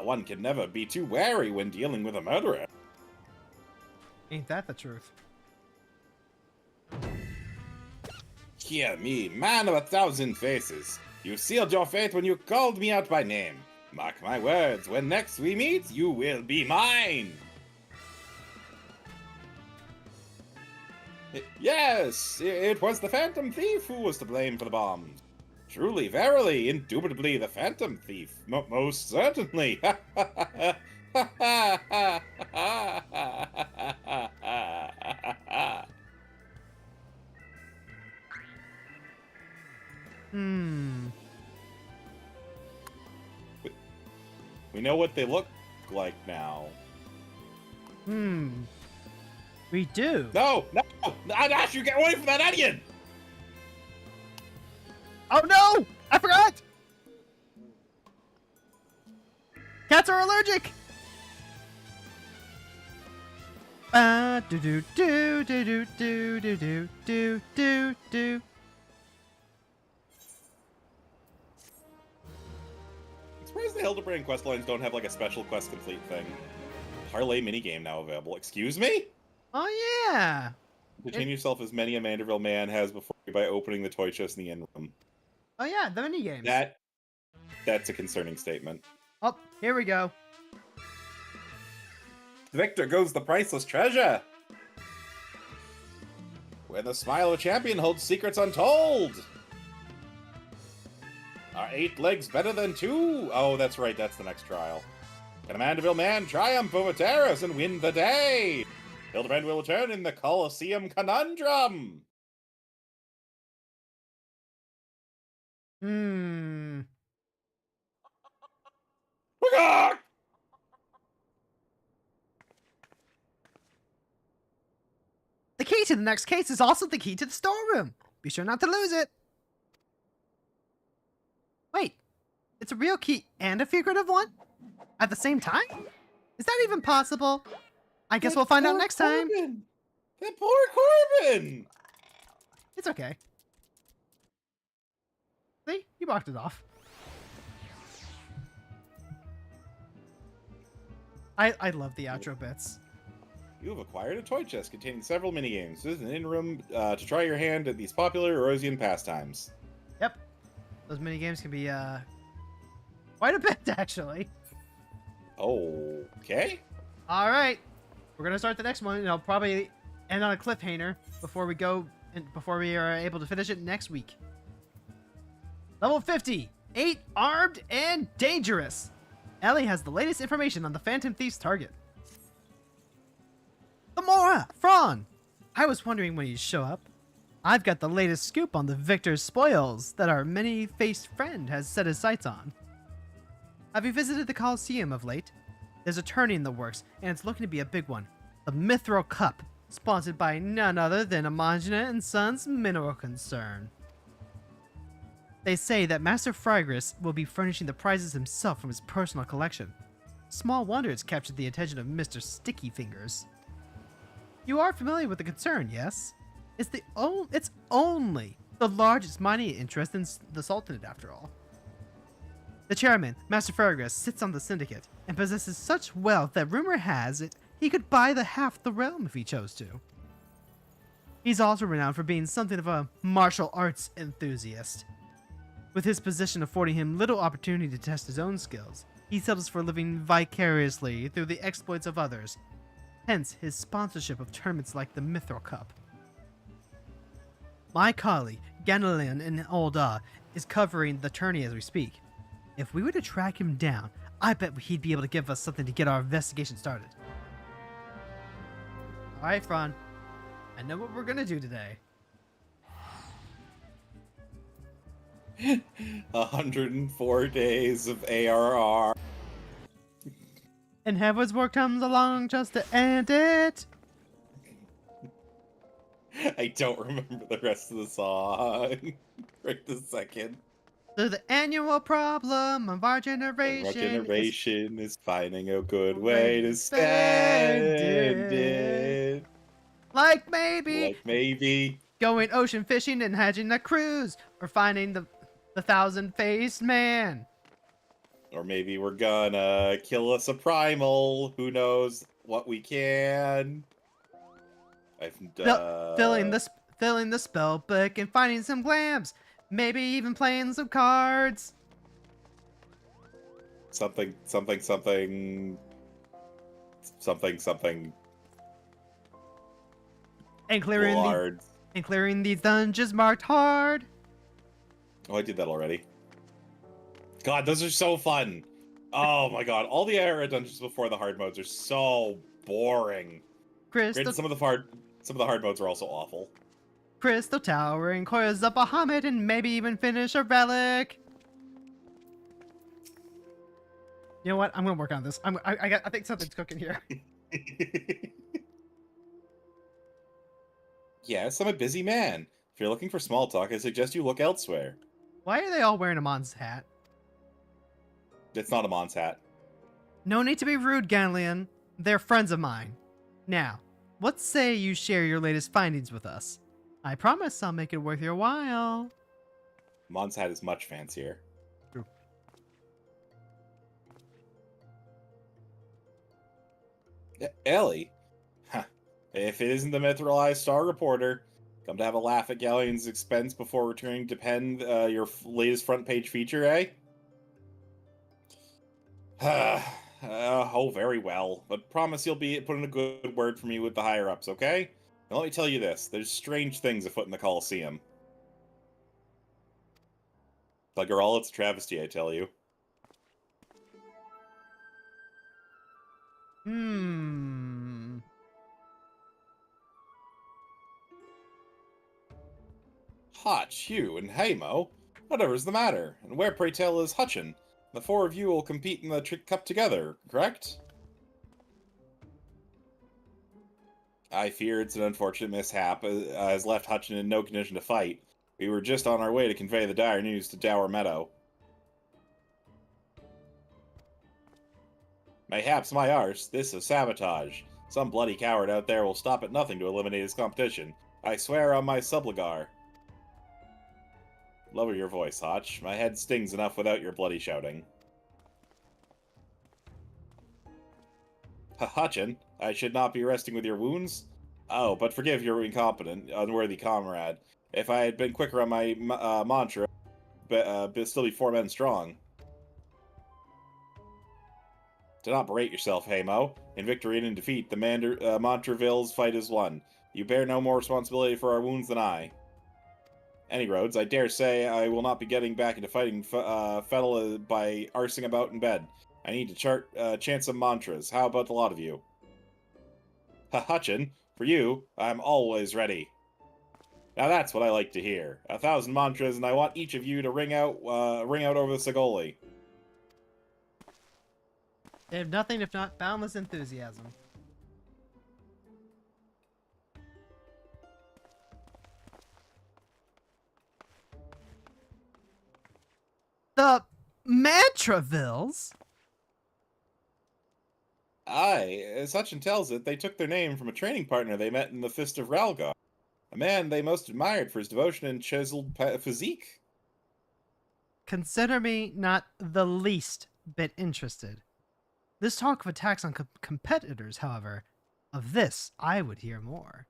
One can never be too wary when dealing with a murderer. Ain't that the truth? Hear me, man of 1,000 faces. You sealed your fate when you called me out by name. Mark my words, when next we meet, you will be mine. Yes, it was the Phantom Thief who was to blame for the bombs. Truly, verily, indubitably the Phantom Thief. Most certainly. We know what they look like now. We do. No! Ash, you get away from that onion! Oh no! I forgot! Cats are allergic! Do do do do do do do do do do do. I'm surprised the Hildibrand quest lines don't have like a special quest complete thing. Parlay minigame now available. Excuse me? Oh yeah! Retain yourself as many a Manderville man has before you by opening the toy chest in the end room. Oh yeah, the mini games. That's a concerning statement. Oh, here we go. Victor goes the priceless treasure! When the smile of a champion holds secrets untold! Are 8 legs better than 2? Oh, that's right, that's the next trial. Can a Manderville man triumph over Terrace and win the day? Hildibrand will return in the Colosseum Conundrum! The key to the next case is also the key to the storeroom. Be sure not to lose it. Wait, it's a real key and a figurative one? At the same time? Is that even possible? I guess we'll find out next time. That poor Corbin! It's okay. See? He blocked it off. I love the outro bits. You have acquired a toy chest containing several minigames. This is an in-room to try your hand at these popular Erosian pastimes. Yep. Those minigames can be quite a bit, actually. Okay. Alright. We're gonna start the next one, and I'll probably end on a cliffhanger before we go and before we are able to finish it next week. Level 50. 8 armed and dangerous. Ellie has the latest information on the Phantom Thief's target. Themora! Frons! I was wondering when you'd show up. I've got the latest scoop on the Victor's spoils that our many-faced friend has set his sights on. Have you visited the Colosseum of late? There's a tourney in the works, and it's looking to be a big one. The Mithril Cup, sponsored by none other than Imagina and Sons Mineral Concern. They say that Master Frygris will be furnishing the prizes himself from his personal collection. Small wonder it's captured the attention of Mr. Sticky Fingers. You are familiar with the concern, yes? It's only the largest mining interest in the Sultanate, after all. The chairman, Master Frygris, sits on the syndicate and possesses such wealth that rumor has it he could buy the half the realm if he chose to. He's also renowned for being something of a martial arts enthusiast. With his position affording him little opportunity to test his own skills, he settles for living vicariously through the exploits of others, hence his sponsorship of tournaments like the Mithril Cup. My colleague, Ganelin in Olda, is covering the tourney as we speak. If we were to track him down, I bet he'd be able to give us something to get our investigation started. Alright, Frons. I know what we're gonna do today. 104 days of ARR. And Heaven's Work comes along just to end it. I don't remember the rest of the song right this second. So the annual problem of our generation, Our generation is finding a good way to spend it. Like maybe going going ocean fishing and hatching a cruise, or finding the thousand-faced man. Or maybe we're gonna kill us a primal. Who knows what we can? filling the spell book and finding some glams. Maybe even playing some cards. Something, something, something, something, something. And clearing these dungeons marked hard. Oh, I did that already. God, those are so fun. Oh my god, all the area dungeons before the hard modes are so boring. Crystal, Granted, some of the hard modes are also awful. Crystal Tower and coils up a Bahamut and maybe even finish a relic. You know what? I'm gonna work on this. I think something's cooking here. Yes, I'm a busy man. If you're looking for small talk, I suggest you look elsewhere. Why are they all wearing a Mon's hat? It's not a Mon's hat. No need to be rude, Ganlion. They're friends of mine. Now, what say you share your latest findings with us? I promise I'll make it worth your while. Mon's hat is much fancier. True. Ellie? Huh. If it isn't the Mithril Star Reporter, come to have a laugh at Galleon's expense before returning to pen your latest front page feature, eh? Oh, very well. But promise you'll be put in a good word for me with the higher-ups, okay? Now let me tell you this. There's strange things afoot in the Colosseum. Like girl, it's a travesty, I tell you. Hotch, you, and Haymo? Whatever's the matter? And where, pray tell, is Hutchin? The four of you will compete in the Trick Cup together, correct? I fear it's an unfortunate mishap, has left Hutchin in no condition to fight. We were just on our way to convey the dire news to Dower Meadow. Mayhaps my arse, this is sabotage. Some bloody coward out there will stop at nothing to eliminate his competition. I swear on my subligar. Lower your voice, Hotch. My head stings enough without your bloody shouting. Hutchin, I should not be resting with your wounds? Oh, but forgive your incompetent, unworthy comrade. If I had been quicker on my mantra, still be 4 men strong. Do not berate yourself, Haymo. In victory and in defeat, the Montrevilles fight is won. You bear no more responsibility for our wounds than I. Any roads, I dare say I will not be getting back into fighting Fettle by arsing about in bed. I need to chant some mantras. How about the lot of you? Hutchin, for you, I'm always ready. Now that's what I like to hear. 1,000 mantras, and I want each of you to ring out over the Sagoli. They have nothing if not boundless enthusiasm. The Mantravilles? Aye, as Hutchin tells it, they took their name from a training partner they met in the Fist of Ralgar. A man they most admired for his devotion and chiseled physique. Consider me not the least bit interested. This talk of attacks on competitors, however, of this I would hear more.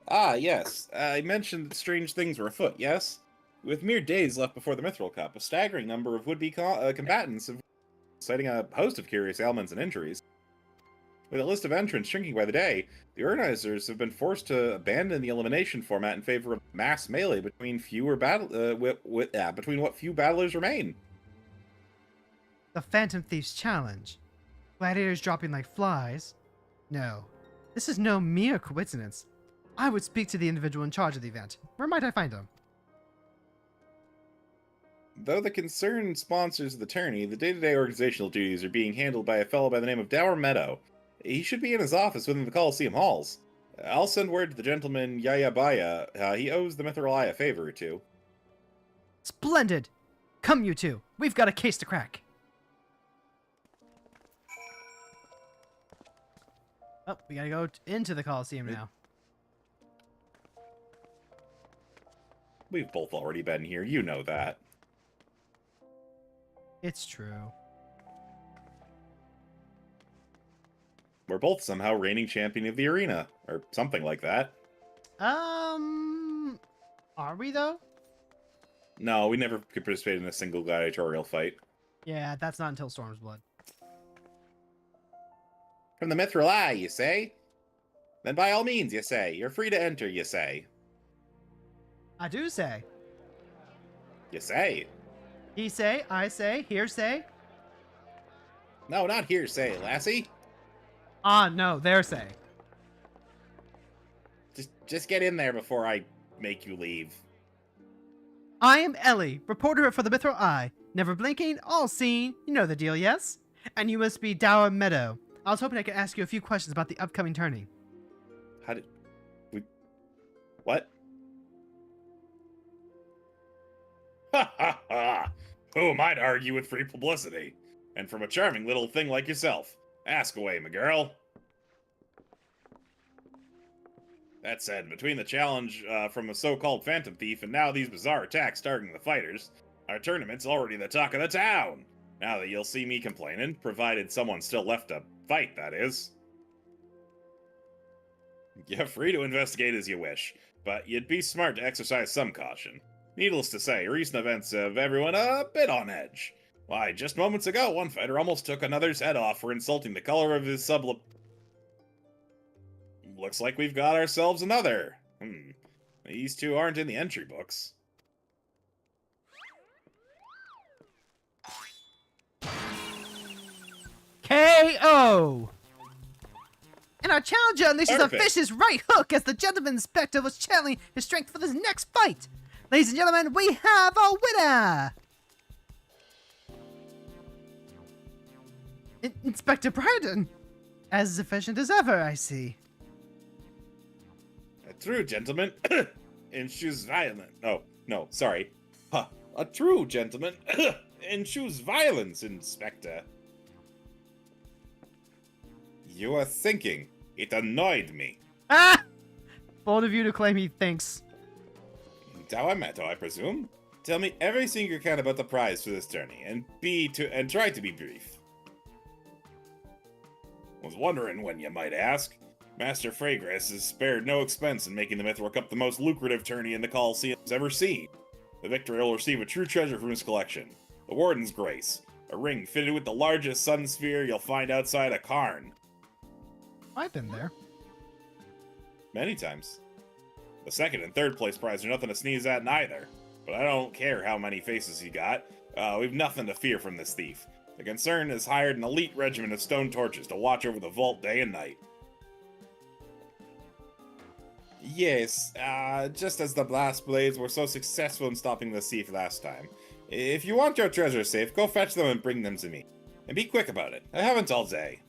Ah, yes. I mentioned that strange things were afoot, yes? With mere days left before the Mithril Cup, a staggering number of would-be combatants have citing a host of curious ailments and injuries. With a list of entrants shrinking by the day, the organizers have been forced to abandon the elimination format in favor of mass melee between between what few battlers remain. The Phantom Thieves Challenge. Gladiators dropping like flies. No, this is no mere coincidence. I would speak to the individual in charge of the event. Where might I find him? Though the concerned sponsors of the tourney, the day-to-day organizational duties are being handled by a fellow by the name of Dower Meadow. He should be in his office within the Colosseum halls. I'll send word to the gentleman Yayabaya. He owes the Mithril a favor or two. Splendid! Come, you two. We've got a case to crack. Oh, we gotta go into the Colosseum now. We've both already been here, you know that. It's true. We're both somehow reigning champion of the arena, or something like that. Are we though? No, we never participated in a single gladiatorial fight. Yeah, that's not until Storm's Blood. From the Mithril Eye, you say? Then by all means, you say. You're free to enter, you say. I do say. You say. He say, I say, hearsay. No, not here, say, lassie. Ah, no, there say. Just get in there before I make you leave. I am Ellie, reporter for the Mithril Eye. Never blinking, all seen. You know the deal, yes? And you must be Dower Meadow. I was hoping I could ask you a few questions about the upcoming tourney. How did... What? Ha ha ha! Who am I to argue with free publicity? And from a charming little thing like yourself. Ask away, my girl. That said, between the challenge from a so-called phantom thief and now these bizarre attacks targeting the fighters, our tournament's already the talk of the town. Now that you'll see me complaining, provided someone's still left to fight, that is. You're free to investigate as you wish, but you'd be smart to exercise some caution. Needless to say, recent events have everyone a bit on edge. Why, just moments ago, one fighter almost took another's head off for insulting the color of his sublip... Looks like we've got ourselves another. These two aren't in the entry books. KO! And our challenger unleashes a Perfect. vicious right hook as the gentleman inspector was channeling his strength for this next fight. Ladies and gentlemen, we have a winner! Inspector Bryden! As efficient as ever, I see. A true gentleman eschews violence. Oh, no, sorry. Huh. A true gentleman eschews violence, Inspector. You were thinking. It annoyed me. Ah! Bold of you to claim he thinks. Tawameto, I presume? Tell me everything you can about the prize for this tourney, and try to be brief. Was wondering when, you might ask. Master Fragrance has spared no expense in making the Mithril Cup the most lucrative tourney in the Coliseum's ever seen. The victor will receive a true treasure from his collection, the Warden's Grace, a ring fitted with the largest sun sphere you'll find outside a cairn. I've been there. Many times. The second and third place prize are nothing to sneeze at neither, but I don't care how many faces he got. We've nothing to fear from this thief. The concern has hired an elite regiment of stone torches to watch over the vault day and night. Yes, just as the blast blades were so successful in stopping the thief last time. If you want your treasure safe, go fetch them and bring them to me. And be quick about it. I haven't all day.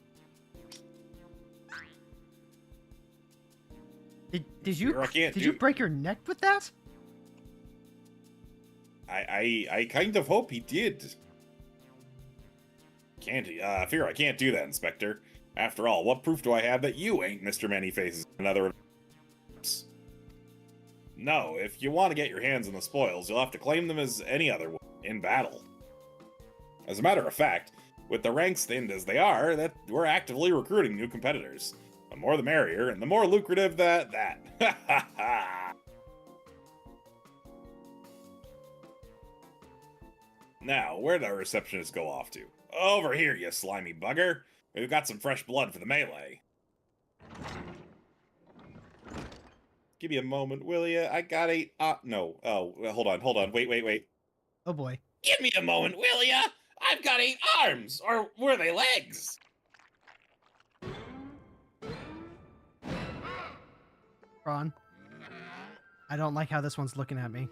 Did you Sure, I can't did do- you break your neck with that? I kind of hope he did. Fear I can't do that, Inspector. After all, what proof do I have that you ain't Mr. Many-Faces and another... No, if you want to get your hands on the spoils, you'll have to claim them as any other one in battle. As a matter of fact, with the ranks thinned as they are, that we're actively recruiting new competitors. The more the merrier, and the more lucrative that. Ha ha ha! Now, where'd our receptionist go off to? Over here, you slimy bugger. We've got some fresh blood for the melee. Give me a moment, will ya? I got a... no. Oh, hold on. Wait. Oh boy. Give me a moment, will ya? I've got 8 arms! Or were they legs? Ron. I don't like how this one's looking at me.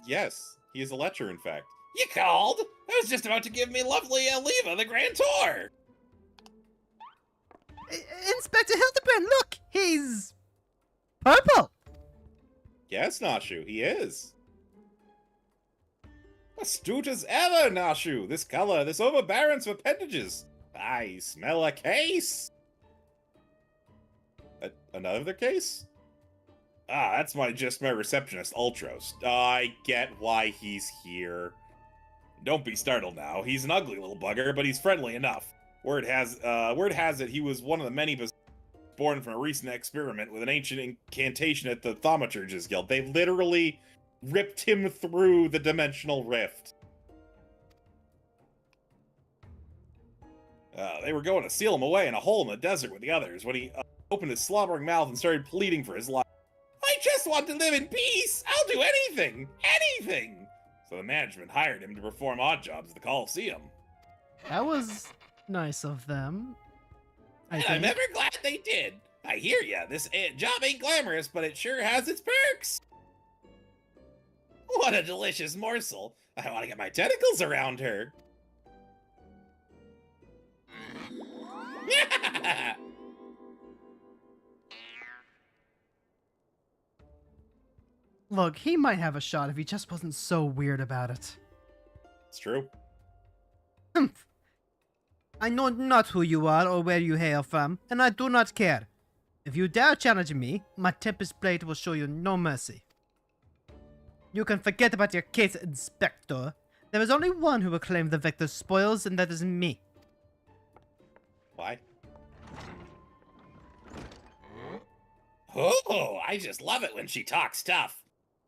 Yes, he is a lecher, in fact. You called? I was just about to give me lovely Leva the Grand Tour! Inspector Hildibrand, look! He's... purple! Yes, Nashu, he is. Astute as ever, Nashu! This color, this overbearance of appendages! I smell a case! Another case? That's my receptionist, Ultros. I get why he's here. Don't be startled now. He's an ugly little bugger, but he's friendly enough. Word has it he was one of the many born from a recent experiment with an ancient incantation at the Thaumaturge's Guild. They literally ripped him through the dimensional rift. They were going to seal him away in a hole in the desert with the others when he opened his slobbering mouth and started pleading for his life. I just want to live in peace! I'll do anything! Anything! So the management hired him to perform odd jobs at the Coliseum. That was nice of them. I'm ever glad they did. I hear ya, this job ain't glamorous, but it sure has its perks. What a delicious morsel. I want to get my tentacles around her. Look, he might have a shot if he just wasn't so weird about it. It's true. I know not who you are or where you hail from, and I do not care. If you dare challenge me, my Tempest Blade will show you no mercy. You can forget about your case, Inspector. There is only one who will claim the victor's spoils, and that is me. Why? Oh, I just love it when she talks tough.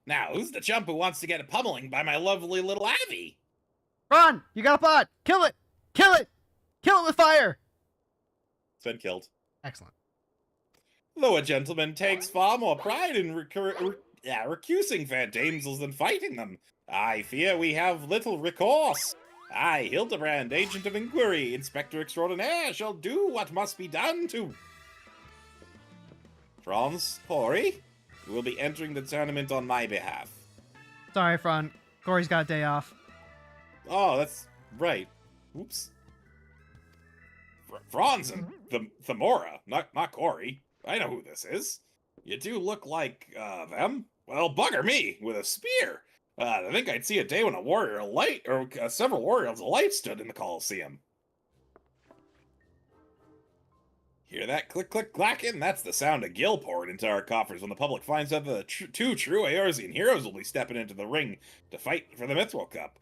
Now, who's the chump who wants to get a pummeling by my lovely little Abby? Run! You got a bot! Kill it! Kill it! Kill it with fire! It's been killed. Excellent. Though a gentleman takes far more pride in recusing fair damsels than fighting them, I fear we have little recourse. I, Hildibrand, agent of inquiry, inspector extraordinaire, shall do what must be done to... Frons, Corey, you will be entering the tournament on my behalf. Sorry, Fron. Corey's got a day off. Oh, that's right. Oops. Frons and Themora, not Corey. I know who this is. You do look like, them. Well, bugger me, with a spear. I think I'd see a day when a warrior of light, or several warriors of light stood in the Coliseum. Hear that click clacking? That's the sound of gil poured into our coffers when the public finds out that the two true Eorzean heroes will be stepping into the ring to fight for the Mithril Cup.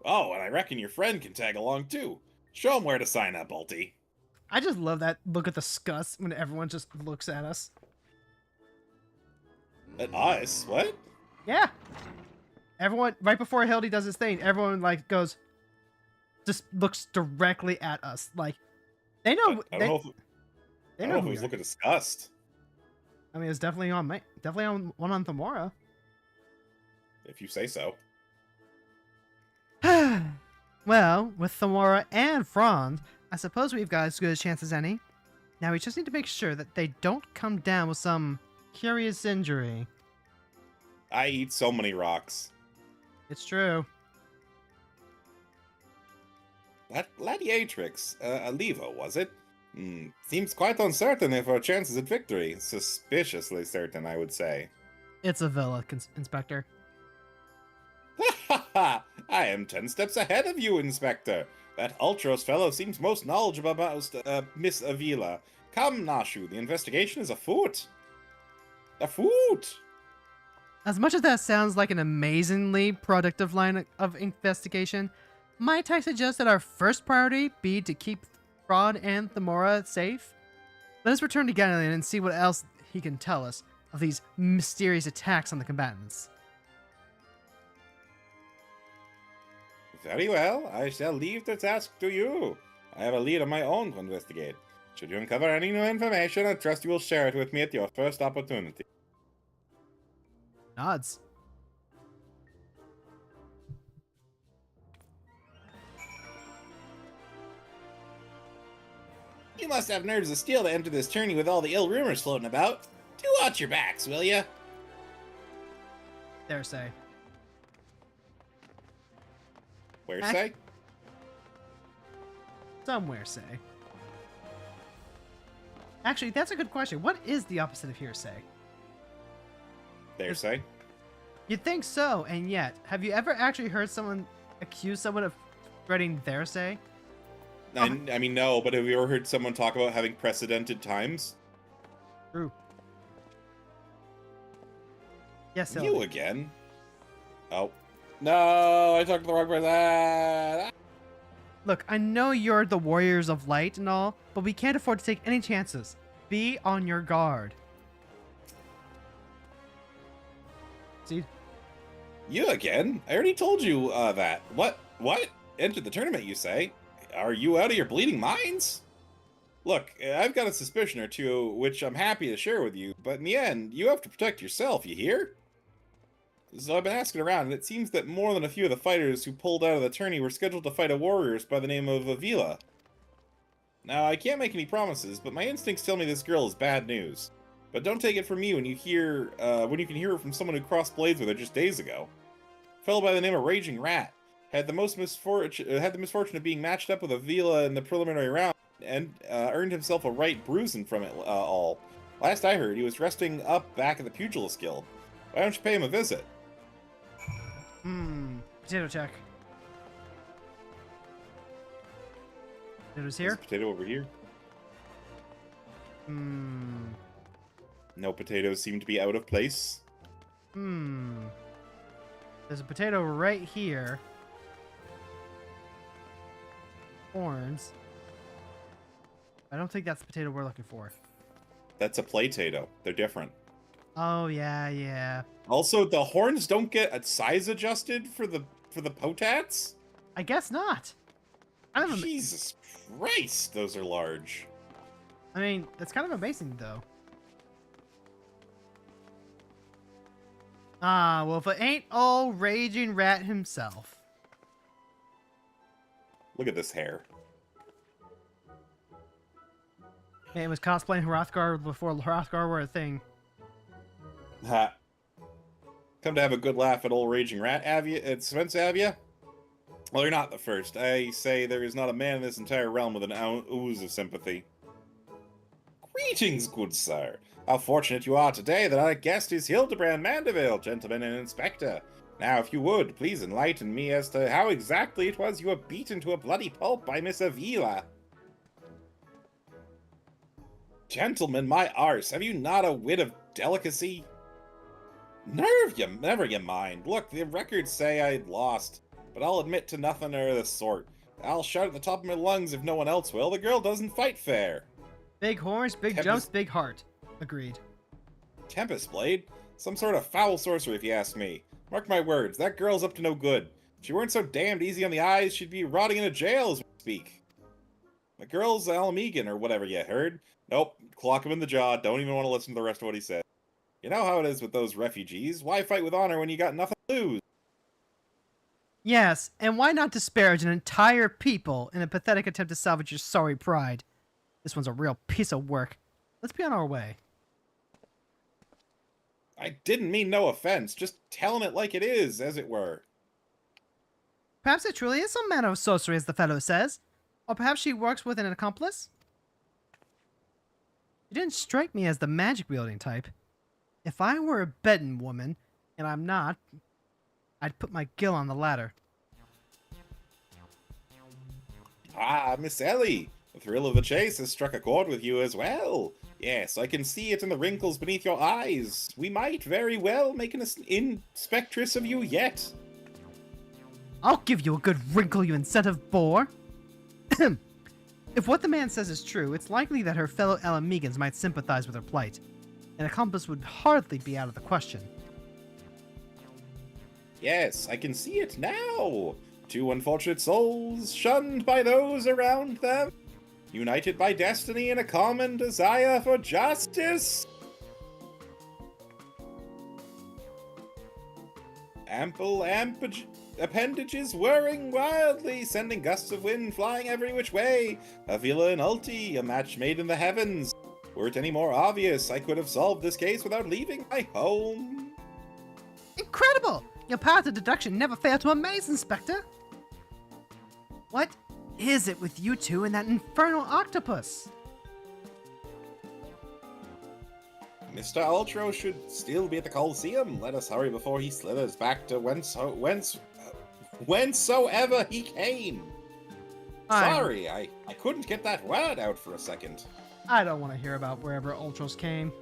Oh, and I reckon your friend can tag along too. Show him where to sign up, Ulti. I just love that look of disgust when everyone just looks at us. At us? What? Yeah. Everyone, right before Hildy does his thing, everyone, like, goes, just looks directly at us. Like, they know. I don't know if, they I know don't know if who it we was are. looking disgust. I mean, it's definitely on one on Themora. If you say so. Well, with Themora and Frons, I suppose we've got as good a chance as any. Now we just need to make sure that they don't come down with some curious injury. I eat so many rocks. It's true. That gladiatrix, Aliva, was it? Seems quite uncertain if our chances at victory. Suspiciously certain, I would say. It's a villa, Inspector. Ha ha! I am 10 steps ahead of you, Inspector. That Ultros fellow seems most knowledgeable about Miss Avila. Come, Nashu, the investigation is afoot. Afoot! As much as that sounds like an amazingly productive line of investigation, might I suggest that our first priority be to keep Fraud and Themora safe? Let us return to Galen and see what else he can tell us of these mysterious attacks on the combatants. Very well, I shall leave the task to you. I have a lead of my own to investigate. Should you uncover any new information, I trust you will share it with me at your first opportunity. Nods. You must have nerves of steel to enter this tourney with all the ill rumors floating about. Do watch your backs, will ya? Dare say. Where say? Somewhere say. Actually, that's a good question. What is the opposite of hearsay? There say? You'd think so, and yet, have you ever actually heard someone accuse someone of spreading their say? I mean, no, but have you ever heard someone talk about having precedented times? True. Yes, You Hildy. again? Oh. No, I talked to the wrong person. Look, I know you're the warriors of light and all, but we can't afford to take any chances. Be on your guard. See? You again? I already told you that. What? What? Entered the tournament, you say? Are you out of your bleeding minds? Look, I've got a suspicion or two, which I'm happy to share with you, but in the end, you have to protect yourself, you hear? So I've been asking around, and it seems that more than a few of the fighters who pulled out of the tourney were scheduled to fight a warriors by the name of Avila. Now, I can't make any promises, but my instincts tell me this girl is bad news. But don't take it from me when you can hear it from someone who crossed blades with her just days ago. A fellow by the name of Raging Rat had the misfortune of being matched up with Avila in the preliminary round, and earned himself a right bruising from it all. Last I heard, he was resting up back at the Pugilist Guild. Why don't you pay him a visit? Potato check. Potatoes here? There's a potato over here. No potatoes seem to be out of place. There's a potato right here. Horns. I don't think that's the potato we're looking for. That's a playtato. They're different. Oh, yeah. Also, the horns don't get a size adjusted for the potats? I guess not. Jesus Christ, those are large. I mean, that's kind of amazing, though. Ah, well, if it ain't old Raging Rat himself. Look at this hair. Man was cosplaying Hrothgar before Hrothgar were a thing. Ha. Come to have a good laugh at old Raging Rat, have you? Spence, have you? Well, you're not the first. I say there is not a man in this entire realm with an ooze of sympathy. Greetings, good sir. How fortunate you are today that our guest is Hildibrand Mandeville, gentleman and inspector. Now, if you would, please enlighten me as to how exactly it was you were beaten to a bloody pulp by Miss Avila. Gentlemen, my arse, have you not a whit of delicacy? Never you mind. Look, the records say I lost, but I'll admit to nothing of the sort. I'll shout at the top of my lungs if no one else will. The girl doesn't fight fair. Big horns, big jumps, big heart. Agreed. Tempest Blade? Some sort of foul sorcery, if you ask me. Mark my words, that girl's up to no good. If she weren't so damned easy on the eyes, she'd be rotting in a jail as we speak. The girl's Alamegan, or whatever you heard. Nope, clock him in the jaw, don't even want to listen to the rest of what he said. You know how it is with those refugees. Why fight with honor when you got nothing to lose? Yes, and why not disparage an entire people in a pathetic attempt to salvage your sorry pride? This one's a real piece of work. Let's be on our way. I didn't mean no offense, just telling it like it is, as it were. Perhaps it truly is some manner of sorcery, as the fellow says. Or perhaps she works with an accomplice? She didn't strike me as the magic-wielding type. If I were a betting woman, and I'm not, I'd put my gill on the ladder. Ah, Miss Ellie, the thrill of the chase has struck a chord with you as well. Yes, I can see it in the wrinkles beneath your eyes. We might very well make an inspectress of you yet. I'll give you a good wrinkle, you incentive boar. If what the man says is true, it's likely that her fellow Alamegans might sympathize with her plight. An accomplice would hardly be out of the question. Yes, I can see it now. Two unfortunate souls, shunned by those around them, united by destiny and a common desire for justice. Ample appendages whirring wildly, sending gusts of wind flying every which way. Avila and Ulti, a match made in the heavens. Were it any more obvious, I could have solved this case without leaving my home. Incredible! Your powers of deduction never fail to amaze, Inspector. What is it with you two and that infernal octopus? Mr. Ultro should still be at the Coliseum. Let us hurry before he slithers back to whencesoever he came. Sorry, I couldn't get that word out for a second. I don't want to hear about wherever Ultros came.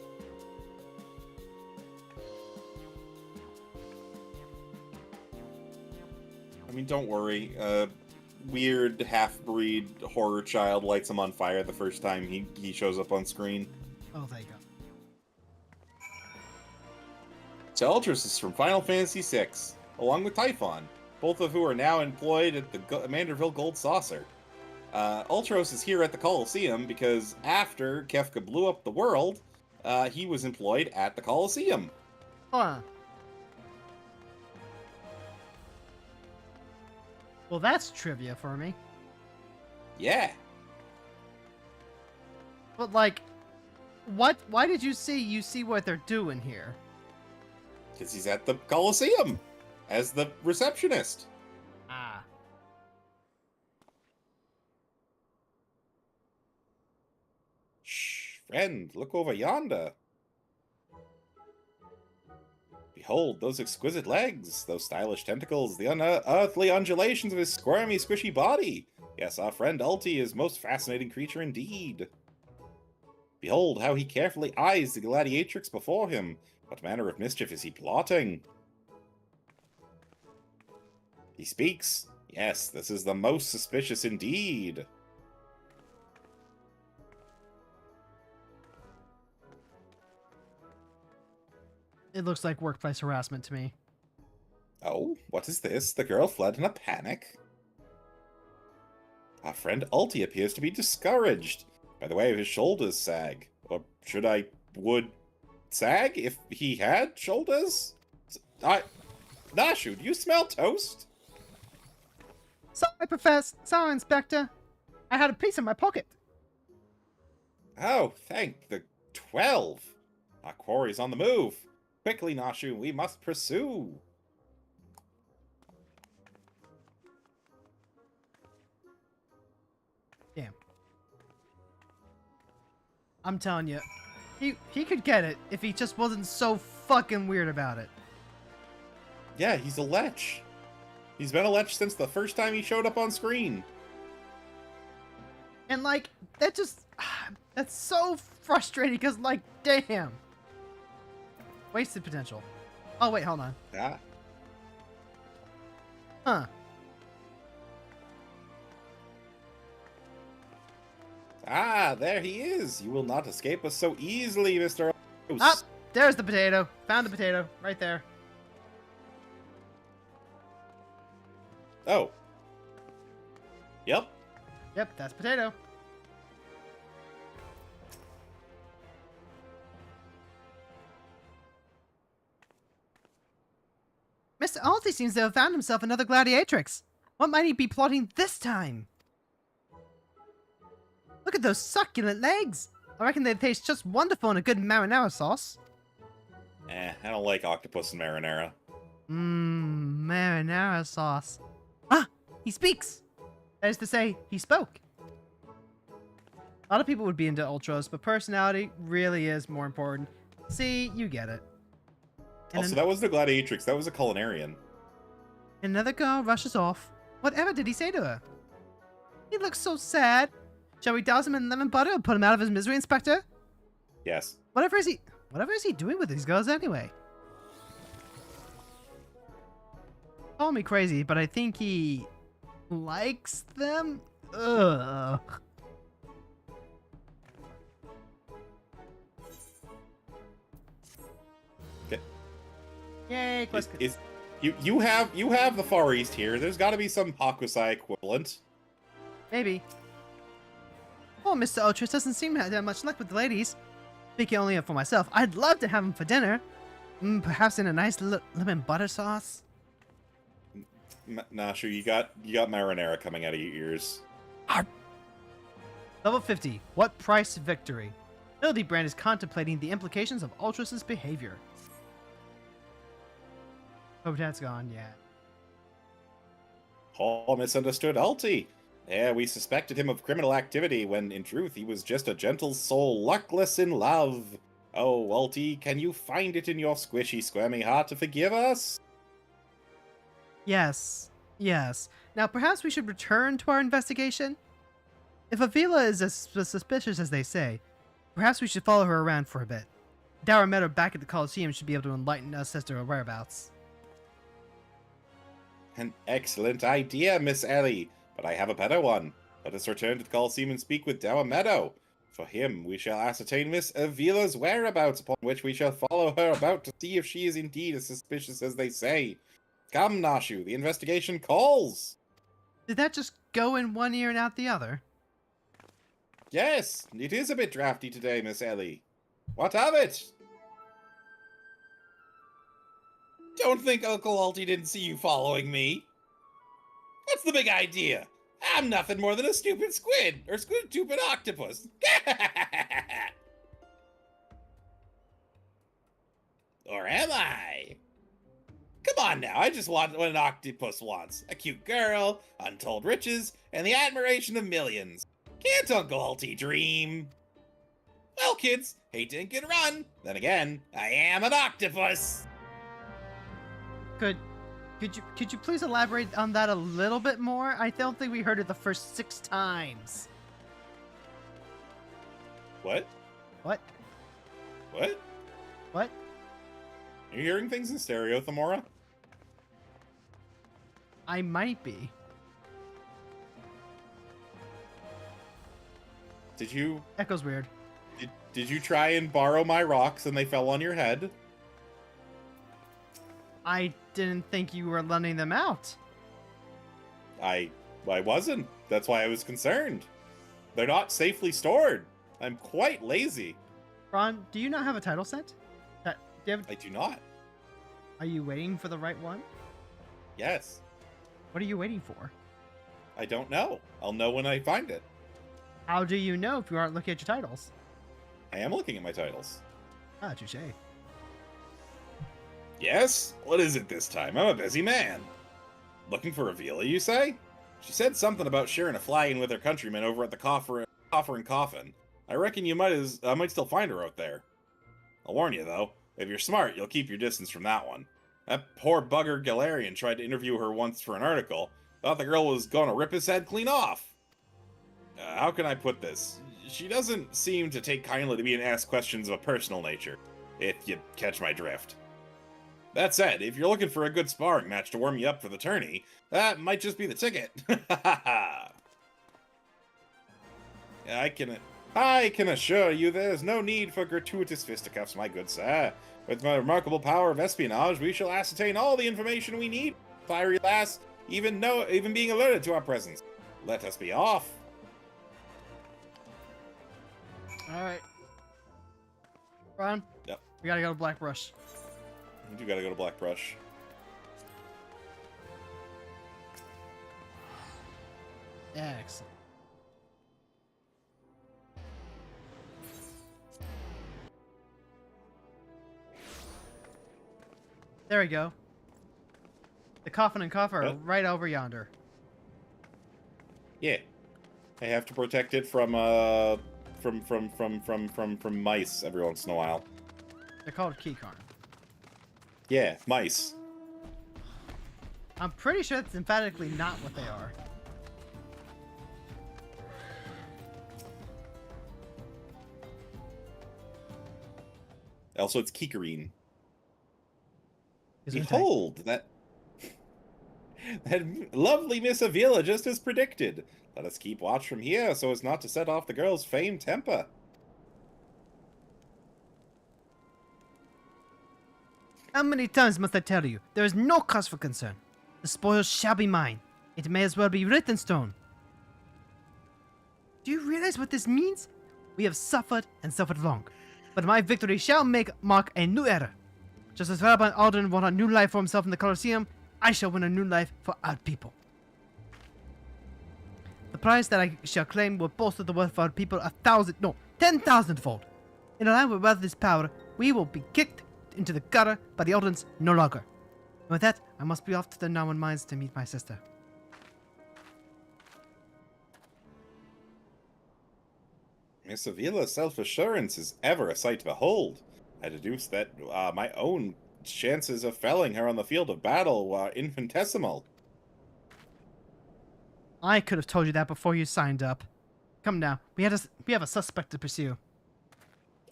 I mean, don't worry. weird half-breed horror child lights him on fire the first time he shows up on screen. Oh, there you go. Ultros is from Final Fantasy VI, along with Typhon, both of who are now employed at the Manderville Gold Saucer. Ultros is here at the Coliseum because after Kefka blew up the world, he was employed at the Coliseum. Huh. Well, that's trivia for me. Yeah. But, like, what? Why did you see what they're doing here? Because he's at the Coliseum as the receptionist. Ah. Shh, friend, look over yonder. Behold, those exquisite legs, those stylish tentacles, the unearthly undulations of his squirmy, squishy body. Yes, our friend Ulti is most fascinating creature indeed. Behold how he carefully eyes the gladiatrix before him. What manner of mischief is he plotting? He speaks. Yes, this is the most suspicious indeed. It looks like workplace harassment to me. Oh, what is this? The girl fled in a panic. Our friend Ulti appears to be discouraged by the way his shoulders sag. Or would sag if he had shoulders? Nashu, do you smell toast? Sorry, Inspector. I had a piece in my pocket. Oh, thank the 12. Our quarry's on the move. Quickly, Nashu, we must pursue. Damn. I'm telling you, he could get it if he just wasn't so fucking weird about it. Yeah, he's a lech. He's been a lech since the first time he showed up on screen. And like, that's so frustrating because like, damn. Wasted potential. Oh wait, hold on. Ah. Huh. Ah, there he is. You will not escape us so easily, Mr. Ah, there's the potato. Found the potato. Right there. Oh. Yep. Yep, that's potato. Mr. Alti seems to have found himself another gladiatrix. What might he be plotting this time? Look at those succulent legs. I reckon they taste just wonderful in a good marinara sauce. I don't like octopus and marinara. Marinara sauce. Ah, he speaks. That is to say, he spoke. A lot of people would be into Ultros, but personality really is more important. See, you get it. And Also, that wasn't a gladiatrix, that was a culinarian. Another girl rushes off. Whatever did he say to her? He looks so sad. Shall we douse him in lemon butter and put him out of his misery, Inspector? Yes. Whatever is he doing with these girls anyway? Call me crazy, but I think he likes them? Ugh. Yay, quest. You have the Far East here. There's got to be some Hakusai equivalent. Maybe. Oh, Mr. Ultros doesn't seem to have much luck with the ladies. Speaking only for myself, I'd love to have him for dinner. Perhaps in a nice lemon butter sauce. Nashu, you got marinara coming out of your ears. Level 50. What price victory? Hildibrand is contemplating the implications of Ultros' behavior. Hope that's gone, yeah. Paul misunderstood Ulti. Yeah, we suspected him of criminal activity when, in truth, he was just a gentle soul, luckless in love. Oh, Ulti, can you find it in your squishy, squirmy heart to forgive us? Yes. Yes. Now, perhaps we should return to our investigation? If Avila is as suspicious as they say, perhaps we should follow her around for a bit. Dower met her back at the Coliseum should be able to enlighten us as to her whereabouts. An excellent idea, Miss Ellie. But I have a better one. Let us return to the Colosseum and speak with Dower Meadow. For him, we shall ascertain Miss Avila's whereabouts, upon which we shall follow her about to see if she is indeed as suspicious as they say. Come, Nashu, the investigation calls! Did that just go in one ear and out the other? Yes, it is a bit drafty today, Miss Ellie. What of it? Don't think Uncle Alty didn't see you following me. What's the big idea? I'm nothing more than a stupid squid, or stupid octopus. Or am I? Come on now, I just want what an octopus wants. A cute girl, untold riches, and the admiration of millions. Can't Uncle Alty dream? Well, kids, hate to think and run. Then again, I am an octopus. Could you please elaborate on that a little bit more? I don't think we heard it the first 6 times. What? What? What? What? Are you hearing things in stereo, Themora? I might be. Did you Echo's weird. did you try and borrow my rocks and they fell on your head? I didn't think you were lending them out. I wasn't. That's why I was concerned. They're not safely stored. I'm quite lazy. Ron, do you not have a title set? Do you have, I do not. are you waiting for the right one? Yes. What are you waiting for? I don't know. I'll know when I find it. How do you know if you aren't looking at your titles? I am looking at my titles. Ah, touche. Yes? What is it this time? I'm a busy man. Looking for Avila, you say? She said something about sharing a flagon with her countrymen over at the Coffer and Coffin. I reckon I might still find her out there. I'll warn you, though. If you're smart, you'll keep your distance from that one. That poor bugger Galarian tried to interview her once for an article. Thought the girl was gonna rip his head clean off. How can I put this? She doesn't seem to take kindly to being asked questions of a personal nature, if you catch my drift. That said, if you're looking for a good sparring match to warm you up for the tourney, that might just be the ticket. I can assure you there's no need for gratuitous fisticuffs, my good sir. With my remarkable power of espionage, we shall ascertain all the information we need. Fiery lass, even being alerted to our presence. Let us be off. Alright. Ron? Yep. We gotta go to Black Brush. We do gotta go to Black Brush. Excellent. There we go. The Coffin and Coffer are right over yonder. Yeah. I have to protect it from mice every once in a while. They're called keycarn. Yeah, mice. I'm pretty sure that's emphatically not what they are. Also, it's Kikarine. Is it Behold, that lovely Miss Avila, just as predicted. Let us keep watch from here so as not to set off the girl's famed temper. How many times must I tell you? There is no cause for concern. The spoils shall be mine. It may as well be written in stone. Do you realize what this means? We have suffered and suffered long, but my victory shall mark a new era. Just as Rabban Alden won a new life for himself in the Colosseum, I shall win a new life for our people. The prize that I shall claim will bolster the wealth of our people 10,000-fold. In a line with wealth is power, we will be kicked into the gutter by the Aldens no longer. And with that, I must be off to the Narwhal Mines to meet my sister. Miss Avila's self-assurance is ever a sight to behold. I deduce that my own chances of felling her on the field of battle are infinitesimal. I could have told you that before you signed up. Come now, we have a suspect to pursue.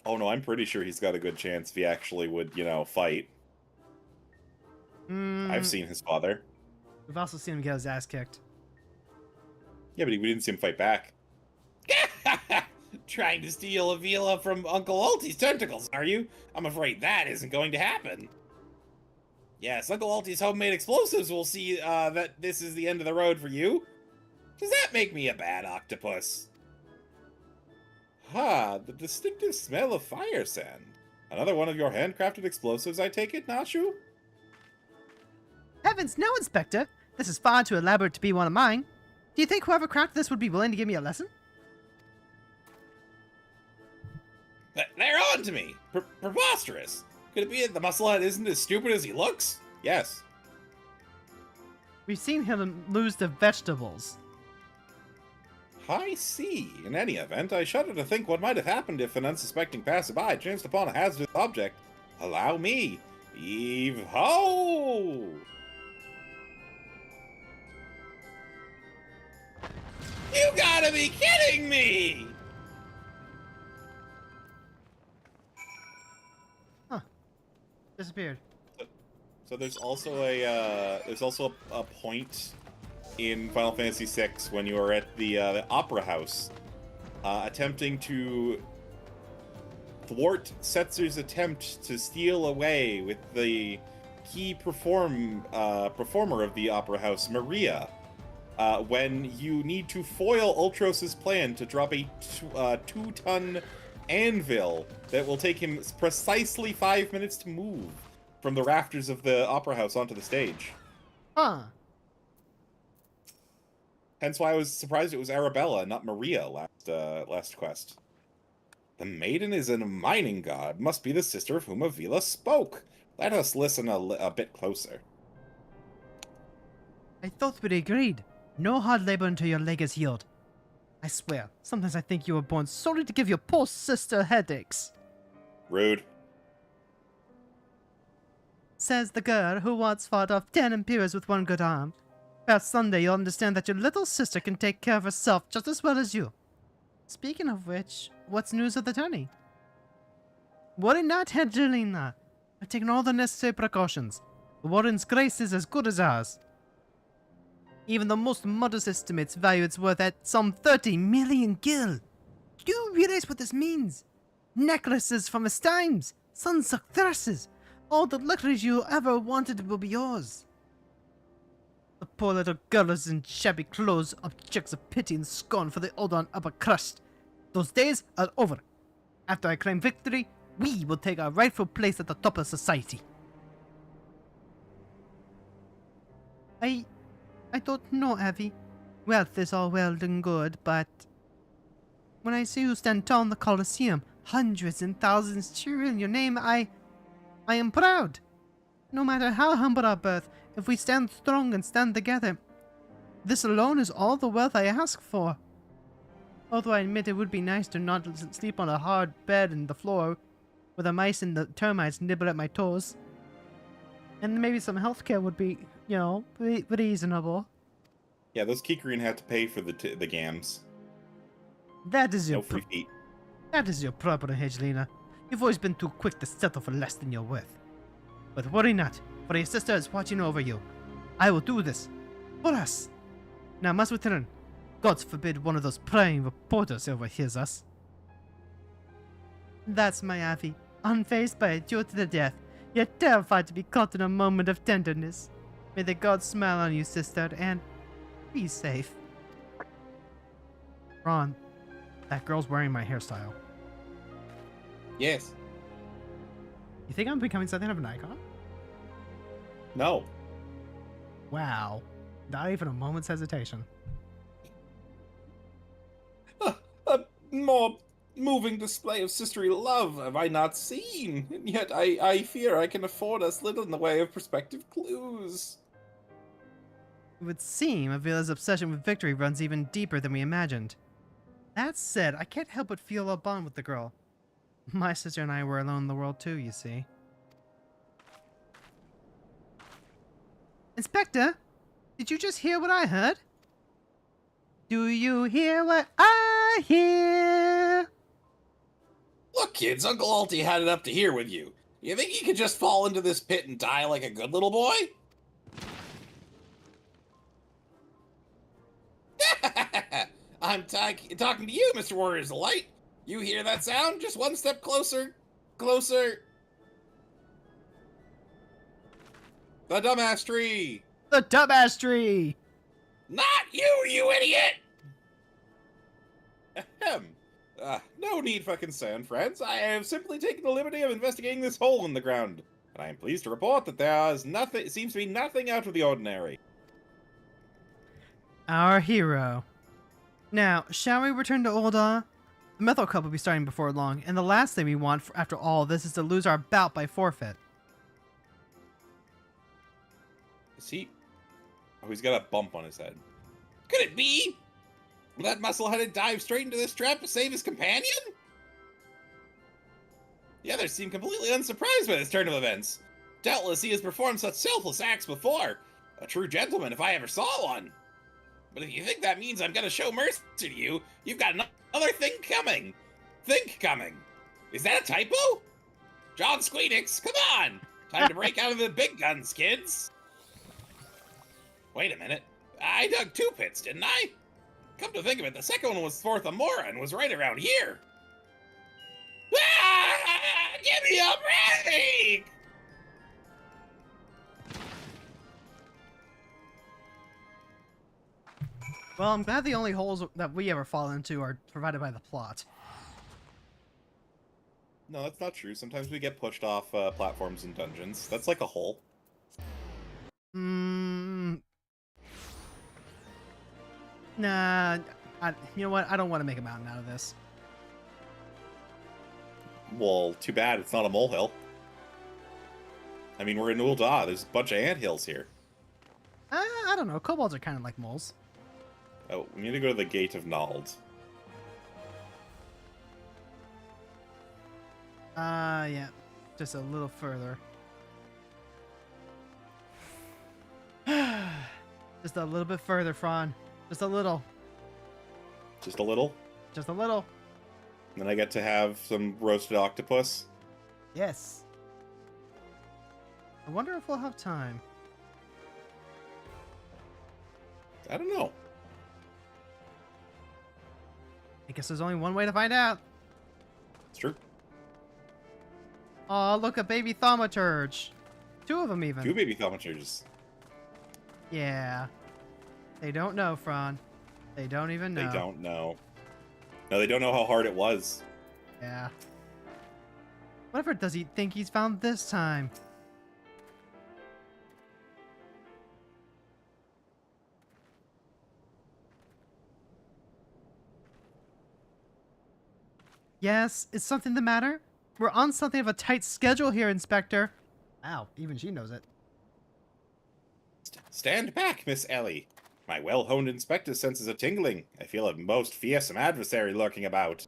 Oh no, I'm pretty sure he's got a good chance if he actually would, fight. I've seen his father. We've also seen him get his ass kicked. Yeah, but we didn't see him fight back. Trying to steal Avila from Uncle Alty's tentacles, are you? I'm afraid that isn't going to happen. Yes, Uncle Alty's homemade explosives will see that this is the end of the road for you. Does that make me a bad octopus? Ha, the distinctive smell of fire sand. Another one of your handcrafted explosives, I take it, Nashu? Heavens, no, Inspector! This is far too elaborate to be one of mine. Do you think whoever crafted this would be willing to give me a lesson? They're on to me! Preposterous! Could it be that the musclehead isn't as stupid as he looks? Yes. We've seen him lose the vegetables. I see. In any event, I shudder to think what might have happened if an unsuspecting passerby chanced upon a hazardous object. Allow me. Eve ho! You gotta be kidding me! Disappeared. So there's also a point in Final Fantasy VI when you are at the opera house, attempting to thwart Setzer's attempt to steal away with the key performer of the opera house, Maria. When you need to foil Ultros's plan to drop a 2-ton anvil that will take him precisely 5 minutes to move from the rafters of the opera house onto the stage. Huh. Hence why I was surprised it was Arabella, not Maria, last quest. The maiden is a mining god. Must be the sister of whom Avila spoke. Let us listen a bit closer. I thought we agreed. No hard labor until your leg is healed. I swear, sometimes I think you were born solely to give your poor sister headaches. Rude. Says the girl who once fought off 10 Imperials with one good arm. Perhaps someday you'll understand that your little sister can take care of herself just as well as you. Speaking of which, what's news of the tourney? Worry not, Angelina. I've taken all the necessary precautions. The Warden's grace is as good as ours. Even the most modest estimates value its worth at some 30 million gil. Do you realize what this means? Necklaces from his times, sun-sucked dresses, all the luxuries you ever wanted will be yours. The poor little girl is in shabby clothes, objects of pity and scorn for the old and upper crust. Those days are over. After I claim victory, we will take our rightful place at the top of society. I don't know, Avi. Wealth is all well and good, but when I see you stand tall in the Colosseum, hundreds and thousands cheering your name, I am proud. No matter how humble our birth, if we stand strong and stand together, this alone is all the wealth I ask for. Although I admit it would be nice to not sleep on a hard bed in the floor, where the mice and the termites nibble at my toes. And maybe some healthcare would be, you know, reasonable. Yeah, those Kikrin have to pay for the gams. That is your No free feet. That is your problem, Angelina. You've always been too quick to settle for less than you're worth. But worry not, for your sister is watching over you. I will do this. For us. Now must return. God forbid one of those prying reporters overhears us. That's my Avi, unfazed by a duel to the death, yet terrified to be caught in a moment of tenderness. May the gods smile on you, sister, and be safe. Ron, that girl's wearing my hairstyle. Yes. You think I'm becoming something of an icon? No. Wow. Not even a moment's hesitation. A more moving display of sisterly love have I not seen, and yet I fear I can afford us little in the way of prospective clues. It would seem Avila's obsession with victory runs even deeper than we imagined. That said, I can't help but feel a bond with the girl. My sister and I were alone in the world too, you see. Inspector, did you just hear what I heard? Do you hear what I hear? Look, kids, Uncle Alty had it up to here with you. You think you could just fall into this pit and die like a good little boy? I'm talking to you, Mr. Warriors of Light. You hear that sound? Just one step closer. Closer. The dumbass tree. The dumbass tree! Not you, you idiot! Ahem. No need for concern, friends. I have simply taken the liberty of investigating this hole in the ground, and I am pleased to report that there is nothing. Seems to be nothing out of the ordinary. Our hero. Now, shall we return to Ul'dah? The Methyl Cup will be starting before long, and the last thing we want after all this is to lose our bout by forfeit. Is he? Oh, he's got a bump on his head. Could it be? Will that muscle-headed dive straight into this trap to save his companion? The others seem completely unsurprised by this turn of events. Doubtless he has performed such selfless acts before. A true gentleman if I ever saw one. But if you think that means I'm gonna show mercy to you, you've got another thing coming. Think coming. Is that a typo? John Squeenix, come on! Time to break out of the big guns, kids! Wait a minute. I dug 2 pits, didn't I? Come to think of it, the second one was for Themora and was right around here. Ah! Give me a break! Well, I'm glad the only holes that we ever fall into are provided by the plot. No, that's not true. Sometimes we get pushed off platforms in dungeons. That's like a hole. Nah, you know what? I don't want to make a mountain out of this. Well, too bad it's not a molehill. I mean, we're in Ul'dah. There's a bunch of anthills here. I don't know. Kobolds are kind of like moles. Oh, we need to go to the Gate of Nald. Yeah. Just a little further. Just a little bit further, Fron. Just a little. Just a little? Just a little. Then I get to have some roasted octopus. Yes. I wonder if we'll have time. I don't know. I guess there's only one way to find out. It's true. Oh, look, a baby thaumaturge. 2 of them even. 2 baby thaumaturges. Yeah. They don't know, Fron. They don't even know. They don't know. No, they don't know how hard it was. Yeah. Whatever does he think he's found this time? Yes, is something the matter? We're on something of a tight schedule here, Inspector. Wow, even she knows it. Stand back, Miss Ellie. My well-honed inspector senses a tingling. I feel a most fearsome adversary lurking about.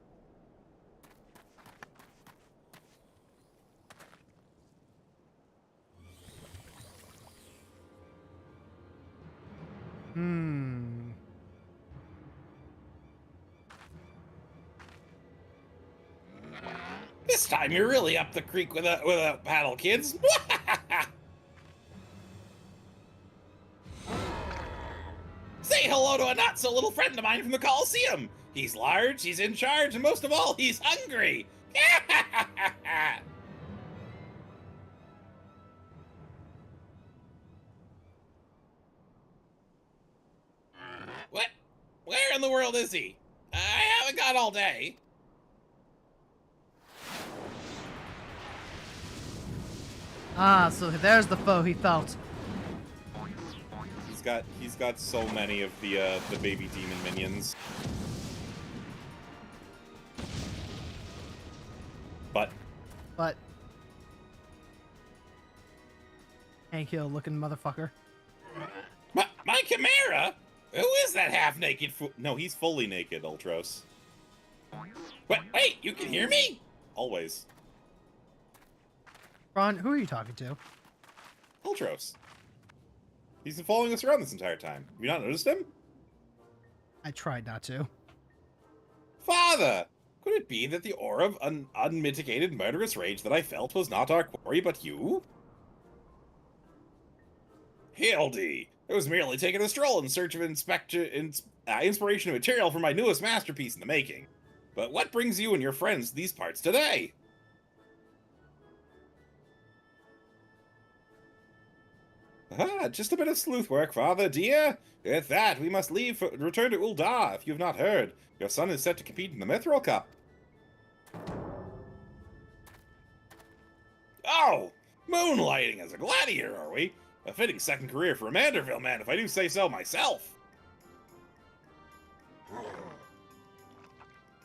This time you're really up the creek with a paddle, kids. Say hello to a not-so-little friend of mine from the Coliseum. He's large, he's in charge, and most of all, he's hungry. What? Where in the world is he? I haven't got all day. Ah, so there's the foe he felt. He's got so many of the baby demon minions. But Hank Hill looking motherfucker. My Chimera? Who is that half-naked no, he's fully naked, Ultros. Wait, you can hear me? Always. Ron, who are you talking to? Ultros. He's been following us around this entire time. Have you not noticed him? I tried not to. Father! Could it be that the aura of unmitigated murderous rage that I felt was not our quarry, but you? Hildy! I was merely taking a stroll in search of inspiration and material for my newest masterpiece in the making. But what brings you and your friends to these parts today? Ah, just a bit of sleuth work, father, dear. With that, we must leave for return to Uldar. If you've not heard, your son is set to compete in the Mithril Cup. Oh, moonlighting as a gladiator, are we? A fitting second career for a Manderville man, if I do say so myself.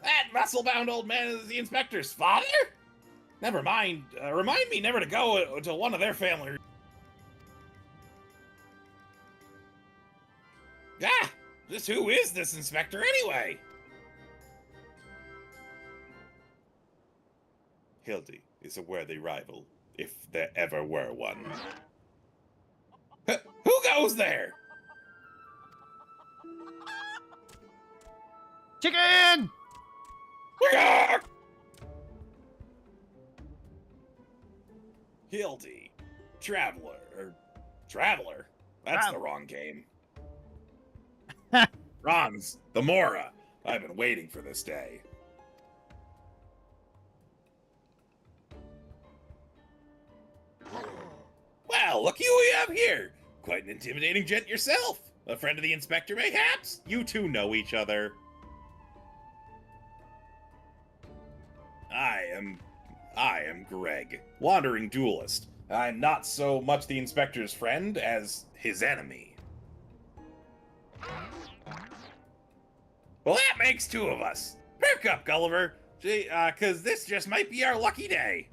That muscle-bound old man is the inspector's father? Never mind. Remind me never to go to one of their family. Ah! Just who is this inspector anyway? Hildy is a worthy rival, if there ever were one. Who goes there? Chicken! Hildy. Traveler? That's the wrong game. Frons, Themora. I've been waiting for this day. Well, look who we have here. Quite an intimidating gent yourself. A friend of the inspector, mayhaps? You two know each other. I am Greg, wandering duelist. I'm not so much the inspector's friend as his enemy. Well, that makes two of us. Perk up, Gulliver. Cause this just might be our lucky day.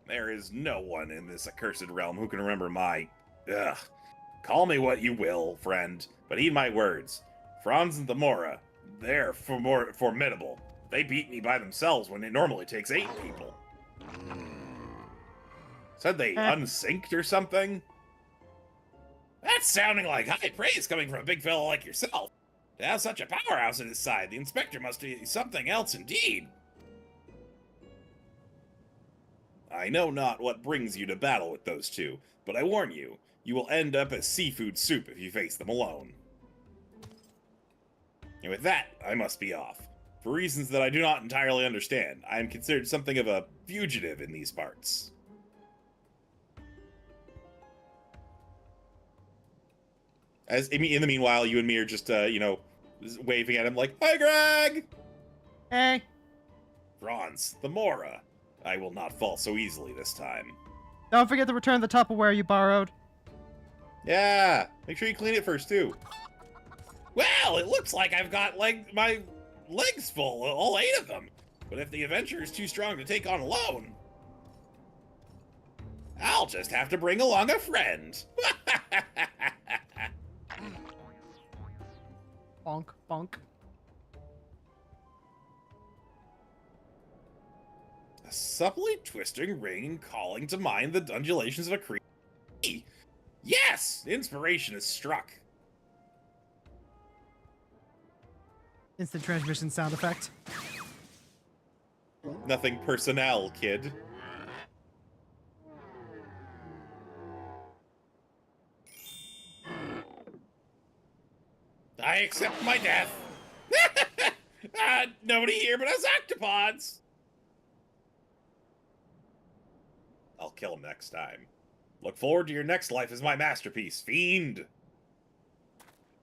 There is no one in this accursed realm who can remember my... Ugh. Call me what you will, friend, but heed my words. Frons and Themora, they're formidable. They beat me by themselves when it normally takes 8 people. Said they unsynced or something? That's sounding like high praise coming from a big fellow like yourself. To have such a powerhouse at his side, the inspector must be something else indeed. I know not what brings you to battle with those two, but I warn you, you will end up as seafood soup if you face them alone. And with that, I must be off. For reasons that I do not entirely understand, I am considered something of a fugitive in these parts. In the meanwhile, you and me are just, waving at him like, "Hi, Greg!" Hey. Frons, Themora. I will not fall so easily this time. Don't forget to return the Tupperware you borrowed. Yeah, make sure you clean it first, too. Well, it looks like I've got, my legs full, all 8 of them. But if the adventure is too strong to take on alone, I'll just have to bring along a friend. Bonk, bonk. A supplely twisting ring and calling to mind the undulations of a creature. Yes! Inspiration is struck. Instant transmission sound effect. Nothing personnel, kid. I accept my death. Nobody here but us octopods. I'll kill him next time. Look forward to your next life as my masterpiece, fiend.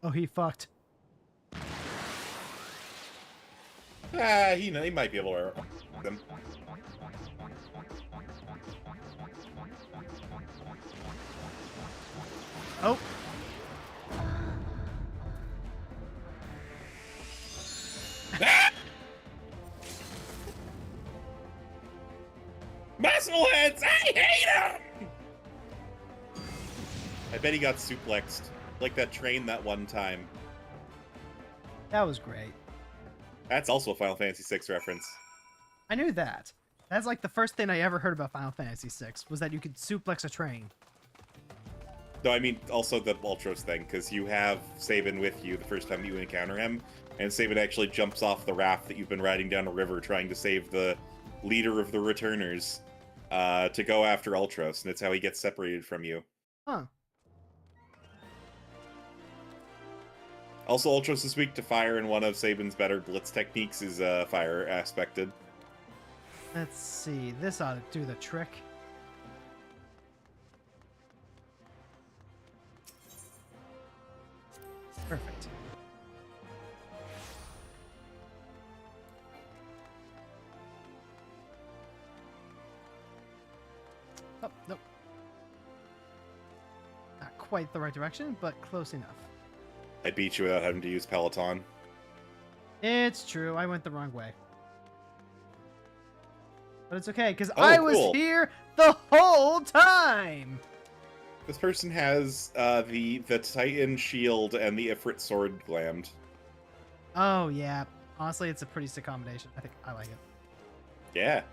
Oh, he fucked. He might be able to them. Oh. Muscleheads, I hate them! I bet he got suplexed. Like that train that one time. That was great. That's also a Final Fantasy VI reference. I knew that. That's like the first thing I ever heard about Final Fantasy VI, was that you could suplex a train. No, I mean also the Ultros thing, because you have Sabin with you the first time you encounter him, and Sabin actually jumps off the raft that you've been riding down a river trying to save the leader of the returners to go after Ultros, and it's how he gets separated from you. Huh. Also, Ultros is weak to fire, and one of Sabin's better blitz techniques is fire aspected. Let's see. This ought to do the trick. Perfect. Oh, nope. Not quite the right direction, but close enough. I beat you without having to use Peloton. It's true. I went the wrong way. But it's okay, because Oh, I was cool. here the whole time! This person has the Titan shield and the Ifrit sword glammed. Oh, yeah. Honestly, it's a pretty sick combination. I think I like it. Yeah.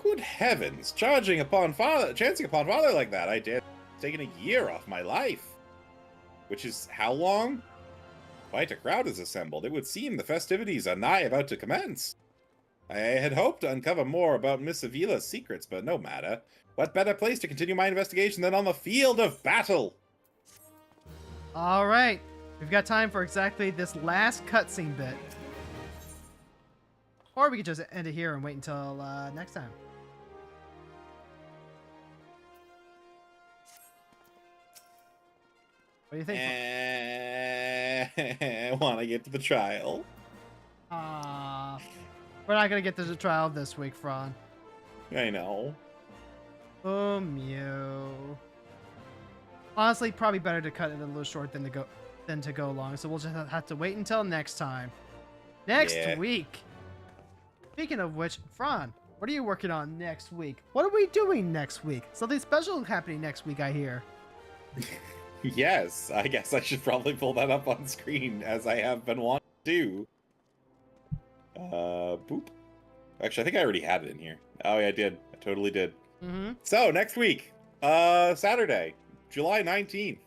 Good heavens! Chancing upon father like that, I did. It's taken a year off my life. Which is how long? Quite a crowd is assembled. It would seem the festivities are nigh about to commence. I had hoped to uncover more about Miss Avila's secrets, but no matter. What better place to continue my investigation than on the field of battle? All right. We've got time for exactly this last cutscene bit. Or we could just end it here and wait until next time. What do you think? I want to get to the trial. We're not gonna get to the trial this week, Fron. I know. Oh, Mew. Honestly, probably better to cut it a little short than to go long. So we'll just have to wait until next time. Next week. Speaking of which, Fron, what are you working on next week? What are we doing next week? Something special happening next week, I hear. Yes, I guess I should probably pull that up on screen, as I have been wanting to do. Boop. Actually, I think I already had it in here. Oh, yeah, I did. I totally did. Mm-hmm. So, next week, Saturday, July 19th,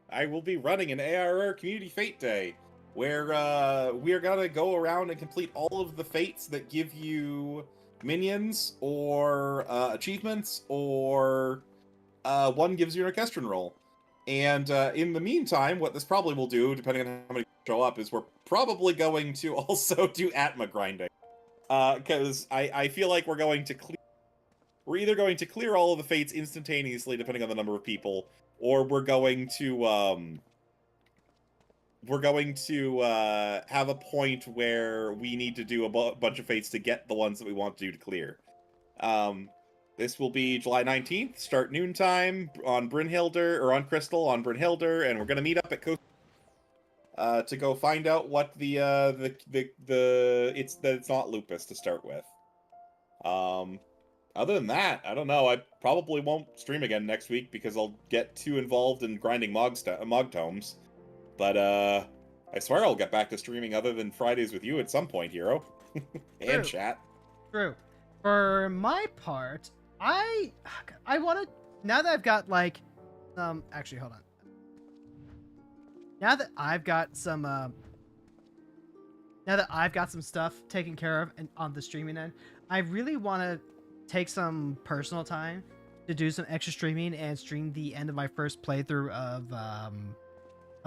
I will be running an ARR Community Fate Day, where we are going to go around and complete all of the fates that give you minions, or achievements, or one gives you an orchestrion role. And in the meantime, what this probably will do, depending on how many show up, is we're probably going to also do Atma grinding. Because I feel like we're either going to clear all of the fates instantaneously, depending on the number of people, or we're going to have a point where we need to do a bunch of fates to get the ones that we want to do to clear. This will be July 19th, start noontime on Brynhilder, or on Crystal on Brynhilder, and we're gonna meet up at Coast to go find out what it's not lupus to start with. Other than that, I don't know. I probably won't stream again next week because I'll get too involved in grinding Mog tomes. But I swear I'll get back to streaming other than Fridays with you at some point, Hero. And chat. True. For my part, I want to, now that I've got like actually hold on. Now that I've got some stuff taken care of and on the streaming end, I really want to take some personal time to do some extra streaming and stream the end of my first playthrough of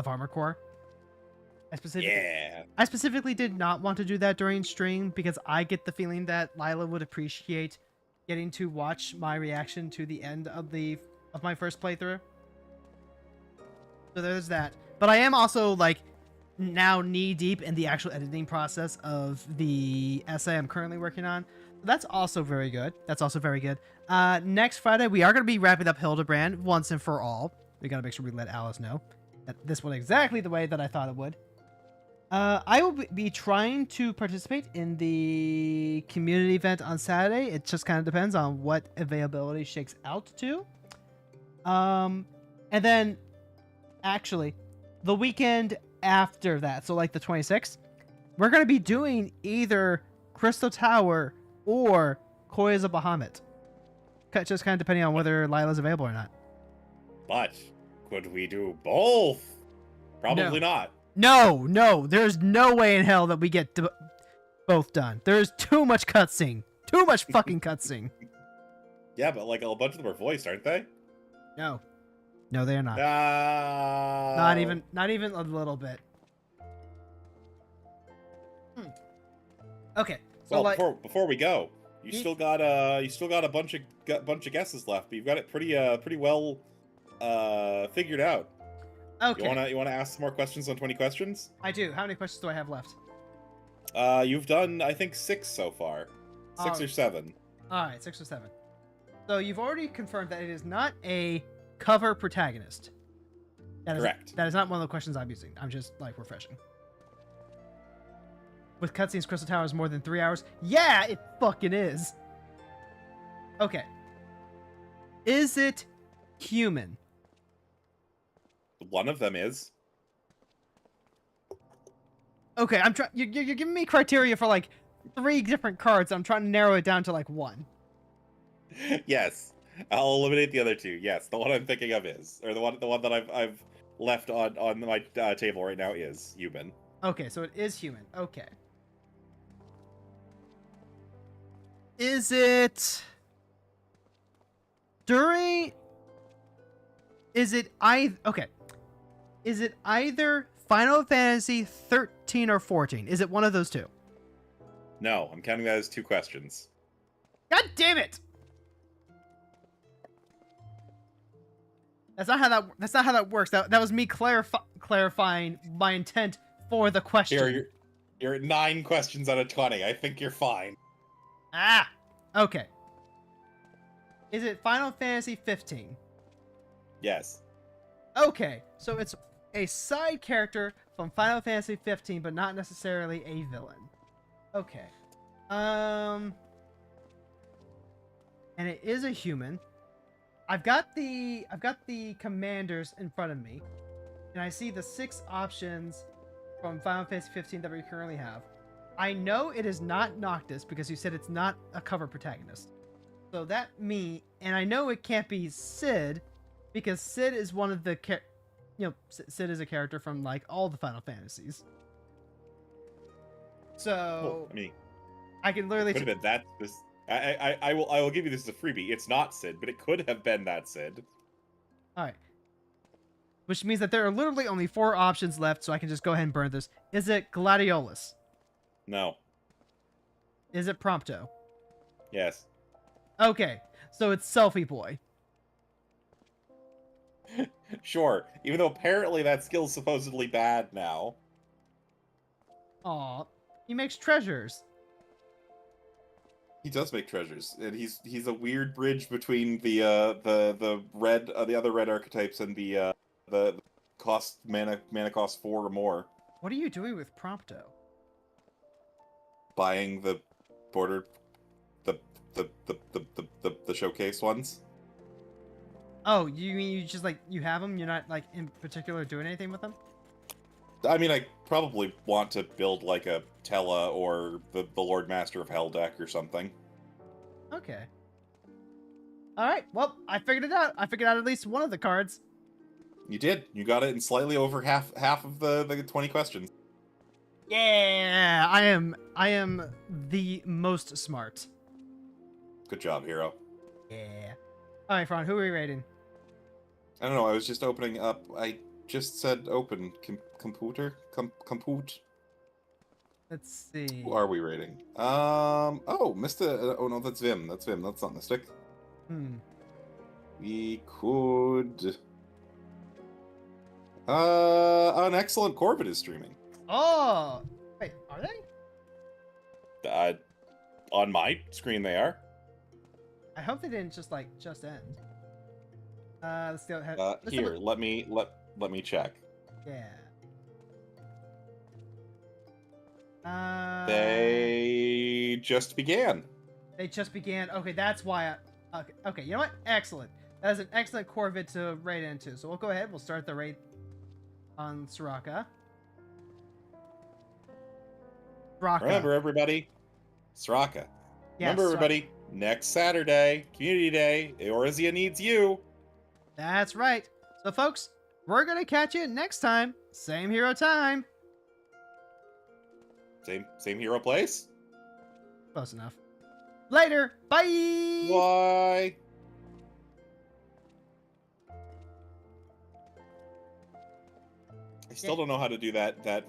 Armored Core. I specifically did not want to do that during stream because I get the feeling that Lila would appreciate getting to watch my reaction to the end of my first playthrough. So there's that. But I am also like now knee deep in the actual editing process of the essay I'm currently working on. That's also very good. Next Friday we are going to be wrapping up Hildibrand once and for all. We got to make sure we let Alice know that this went exactly the way that I thought it would. I will be trying to participate in the community event on Saturday. It just kind of depends on what availability shakes out to. And then, actually, the weekend after that, so like the 26th, we're going to be doing either Crystal Tower or Koya's of Bahamut. Just kind of depending on whether Lila's available or not. But, could we do both? Probably not. No, there's no way in hell that we get both done. There's too much cutscene. Too much fucking cutscene. Yeah, but like a bunch of them are voiced, aren't they? No, they are not. No. Not even a little bit. Okay. So Well, like, before we go, you Ye- still got a bunch of guesses left, but you've got it pretty well figured out. okay, You wanna ask some more questions on 20 questions? I do. How many questions do I have left? You've done, I think, 6 so far. 6 or 7. All right, 6 or 7. So you've already confirmed that it is not a cover protagonist. Correct. That is not one of the questions I'm using. I'm just like refreshing. With cutscenes, Crystal Tower is more than 3 hours. Yeah, it fucking is. Okay. Is it human? One of them is. Okay, I'm trying. You're giving me criteria for like 3 different cards. I'm trying to narrow it down to like 1. Yes. I'll eliminate the other 2. Yes, the one I'm thinking of is, or the one that I've left on my table right now is human. Okay, so it is human. Okay. Is it during? Is it okay? Is it either Final Fantasy 13 or 14? Is it one of those 2? No, I'm counting that as 2 questions. God damn it! That's not how that works. That was me clarifying my intent for the question. Here, you're at 9 questions out of 20. I think you're fine. Ah! Okay. Is it Final Fantasy 15? Yes. Okay, so it's a side character from Final Fantasy 15, but not necessarily a villain. Okay. And it is a human. I've got the commanders in front of me, and I see the 6 options from Final Fantasy 15 that we currently have. I know it is not Noctis because you said it's not a cover protagonist. So that and I know it can't be Cid because Cid is one of the Cid is a character from like all the Final Fantasies. So Well, I mean, I can literally could have been that. I will give you this as a freebie. It's not Cid, but it could have been that Cid. All right. Which means that there are literally only 4 options left, so I can just go ahead and burn this. Is it Gladiolus? No. Is it Prompto? Yes. Okay, so it's Selfie Boy. Sure. Even though apparently that skill's supposedly bad now. Aw, he makes treasures. He does make treasures, and he's a weird bridge between the other red archetypes and the cost mana cost 4 or more. What are you doing with Prompto? Buying the border the showcase ones. Oh, you mean you just like you have them? You're not like in particular doing anything with them? I mean, I probably want to build like a Tella or the Lord Master of Hell deck or something. Okay. All right. Well, I figured it out. I figured out at least one of the cards. You did. You got it in slightly over half of the 20 questions. Yeah, I am the most smart. Good job, hero. Yeah. All right, Fron, who are we rating? I don't know. I was just opening up. I just said open. Compute. Let's see. Who are we rating? Oh, Mr. Oh no, that's Vim. That's Vim. That's not Mystic. We could. An excellent Corbett is streaming. Oh, wait, are they? On my screen they are. I hope they didn't just end. Let's go ahead. Here, let me check. Yeah. They just began. They just began. Okay, that's why okay, you know what? Excellent. That is an excellent Corvid to raid into. So we'll go ahead. We'll start the raid on Soraka. Remember, everybody, Soraka. Yes, Remember, everybody, next Saturday, Community Day, Eorzea needs you. That's right. So, folks, we're going to catch you next time. Same hero time. Same hero place? Close enough. Later. Bye. Bye. I still don't know how to do that